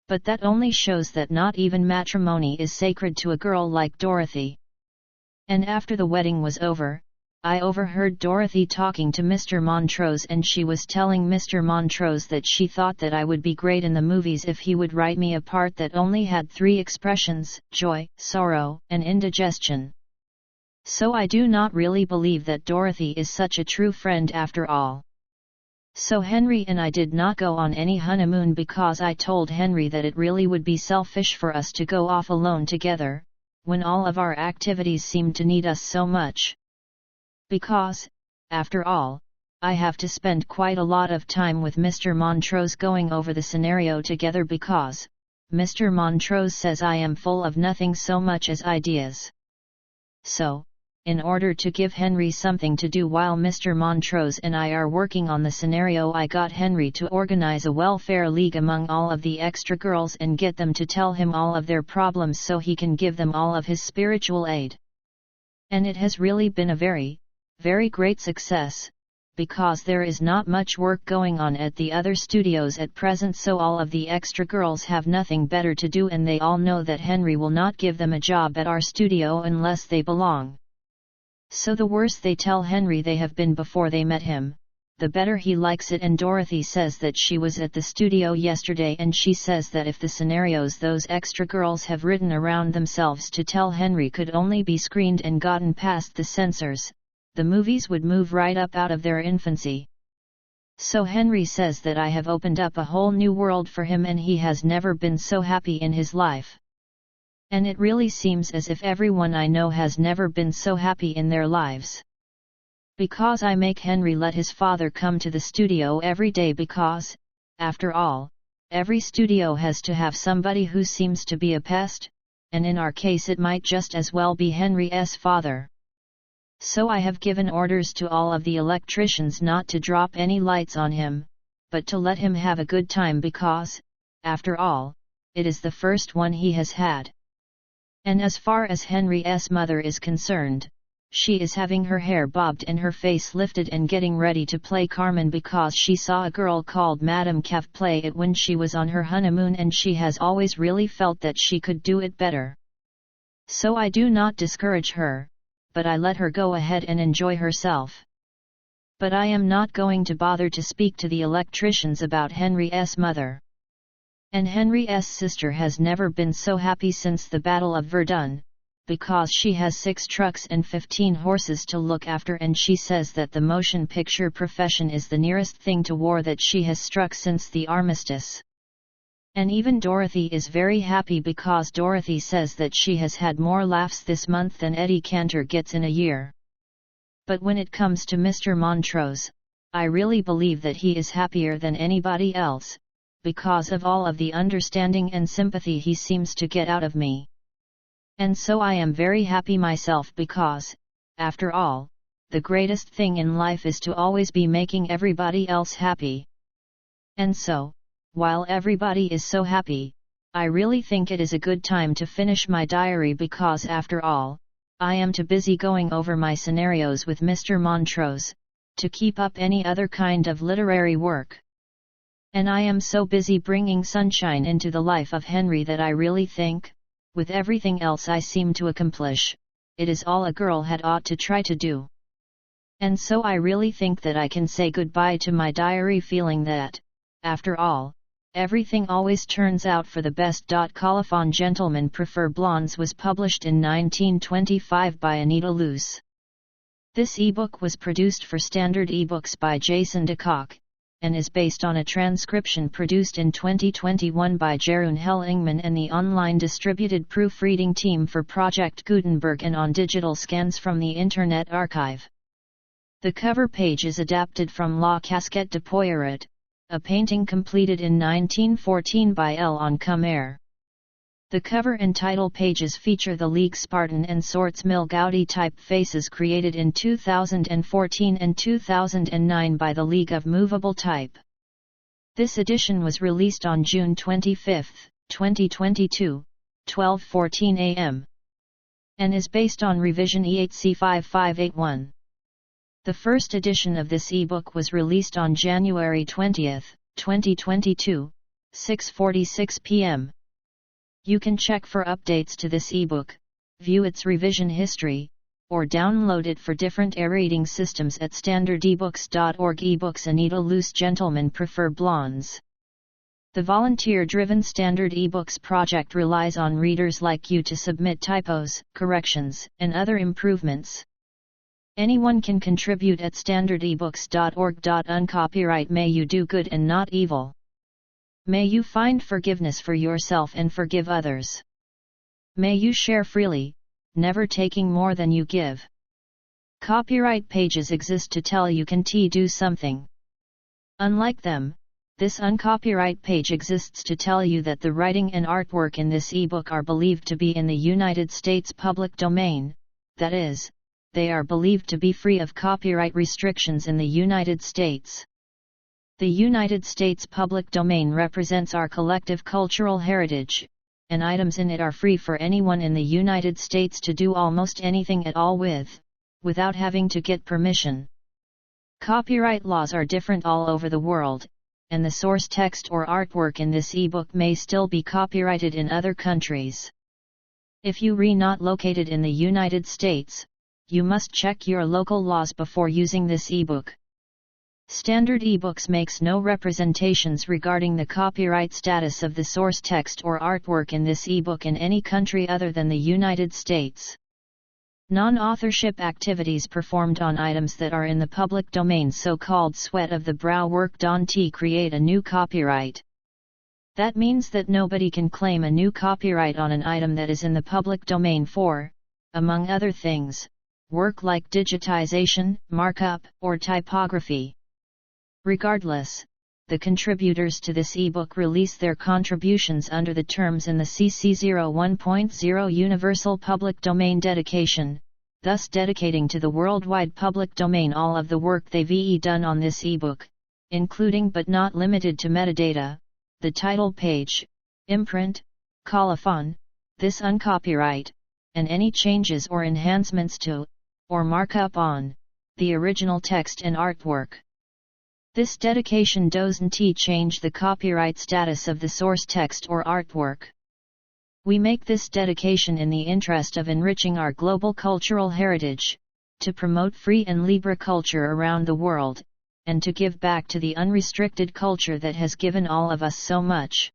But that only shows that not even matrimony is sacred to a girl like Dorothy. And after the wedding was over, I overheard Dorothy talking to Mr. Montrose, and she was telling Mr. Montrose that she thought that I would be great in the movies if he would write me a part that only had 3 expressions: joy, sorrow, and indigestion. So I do not really believe that Dorothy is such a true friend after all. So Henry and I did not go on any honeymoon because I told Henry that it really would be selfish for us to go off alone together, when all of our activities seemed to need us so much. Because, after all, I have to spend quite a lot of time with Mr. Montrose going over the scenario together, because Mr. Montrose says I am full of nothing so much as ideas. So, in order to give Henry something to do while Mr. Montrose and I are working on the scenario, I got Henry to organize a welfare league among all of the extra girls and get them to tell him all of their problems so he can give them all of his spiritual aid. And it has really been a very, very great success, because there is not much work going on at the other studios at present, so all of the extra girls have nothing better to do, and they all know that Henry will not give them a job at our studio unless they belong. So the worse they tell Henry they have been before they met him, the better he likes it. And Dorothy says that she was at the studio yesterday, and she says that if the scenarios those extra girls have written around themselves to tell Henry could only be screened and gotten past the censors, the movies would move right up out of their infancy. So Henry says that I have opened up a whole new world for him, and he has never been so happy in his life. And it really seems as if everyone I know has never been so happy in their lives. Because I make Henry let his father come to the studio every day, because, after all, every studio has to have somebody who seems to be a pest, and in our case it might just as well be Henry's father. So I have given orders to all of the electricians not to drop any lights on him, but to let him have a good time, because, after all, it is the first one he has had. And as far as Henry's mother is concerned, she is having her hair bobbed and her face lifted and getting ready to play Carmen, because she saw a girl called Madame Kev play it when she was on her honeymoon, and she has always really felt that she could do it better. So I do not discourage her, but I let her go ahead and enjoy herself. But I am not going to bother to speak to the electricians about Henry's mother. And Henry's sister has never been so happy since the Battle of Verdun, because she has 6 trucks and 15 horses to look after, and she says that the motion picture profession is the nearest thing to war that she has struck since the armistice. And even Dorothy is very happy because Dorothy says that she has had more laughs this month than Eddie Cantor gets in a year. But when it comes to Mr. Montrose, I really believe that he is happier than anybody else, because of all of the understanding and sympathy he seems to get out of me. And so I am very happy myself because, after all, the greatest thing in life is to always be making everybody else happy. And so, while everybody is so happy, I really think it is a good time to finish my diary because after all, I am too busy going over my scenarios with Mr. Montrose, to keep up any other kind of literary work. And I am so busy bringing sunshine into the life of Henry that I really think, with everything else I seem to accomplish, it is all a girl had ought to try to do. And so I really think that I can say goodbye to my diary feeling that, after all, everything always turns out for the best. Colophon Gentlemen Prefer Blondes was published in 1925 by Anita Loos. This ebook was produced for Standard eBooks by Jason DeCock, and is based on a transcription produced in 2021 by Jeroen Hellingman and the online distributed proofreading team for Project Gutenberg and on digital scans from the Internet Archive. The cover page is adapted from La Casquette de Poiret, a painting completed in 1914 by L. on Comer. The cover and title pages feature the Ligue Spartan and Sorts Mill Gaudi typefaces created in 2014 and 2009 by the League of Movable Type. This edition was released on June 25, 2022, 12:14 a.m. and is based on revision E8C5581. The first edition of this ebook was released on January 20, 2022, 6:46 p.m. You can check for updates to this ebook, view its revision history, or download it for different e-reading systems at standardebooks.org. Ebooks Anita Loos Gentlemen Prefer Blondes. The volunteer-driven Standard eBooks project relies on readers like you to submit typos, corrections, and other improvements. Anyone can contribute at standardebooks.org. Uncopyright. May you do good and not evil. May you find forgiveness for yourself and forgive others. May you share freely, never taking more than you give. Copyright pages exist to tell you can do something. Unlike them, this uncopyright page exists to tell you that the writing and artwork in this ebook are believed to be in the United States public domain, that is, they are believed to be free of copyright restrictions in the United States. The United States public domain represents our collective cultural heritage, and items in it are free for anyone in the United States to do almost anything at all with, without having to get permission. Copyright laws are different all over the world, and the source text or artwork in this ebook may still be copyrighted in other countries. If you are not located in the United States, you must check your local laws before using this ebook. Standard eBooks makes no representations regarding the copyright status of the source text or artwork in this ebook in any country other than the United States. Non-authorship activities performed on items that are in the public domain, so-called sweat of the brow work, don't create a new copyright. That means that nobody can claim a new copyright on an item that is in the public domain for, among other things, work like digitization, markup, or typography. Regardless, the contributors to this ebook release their contributions under the terms in the CC 01.0 Universal Public Domain Dedication, thus dedicating to the worldwide public domain all of the work they've done on this ebook, including but not limited to metadata, the title page, imprint, colophon, this uncopyright, and any changes or enhancements to, or markup on, the original text and artwork. This dedication doesn't change the copyright status of the source text or artwork. We make this dedication in the interest of enriching our global cultural heritage, to promote free and libre culture around the world, and to give back to the unrestricted culture that has given all of us so much.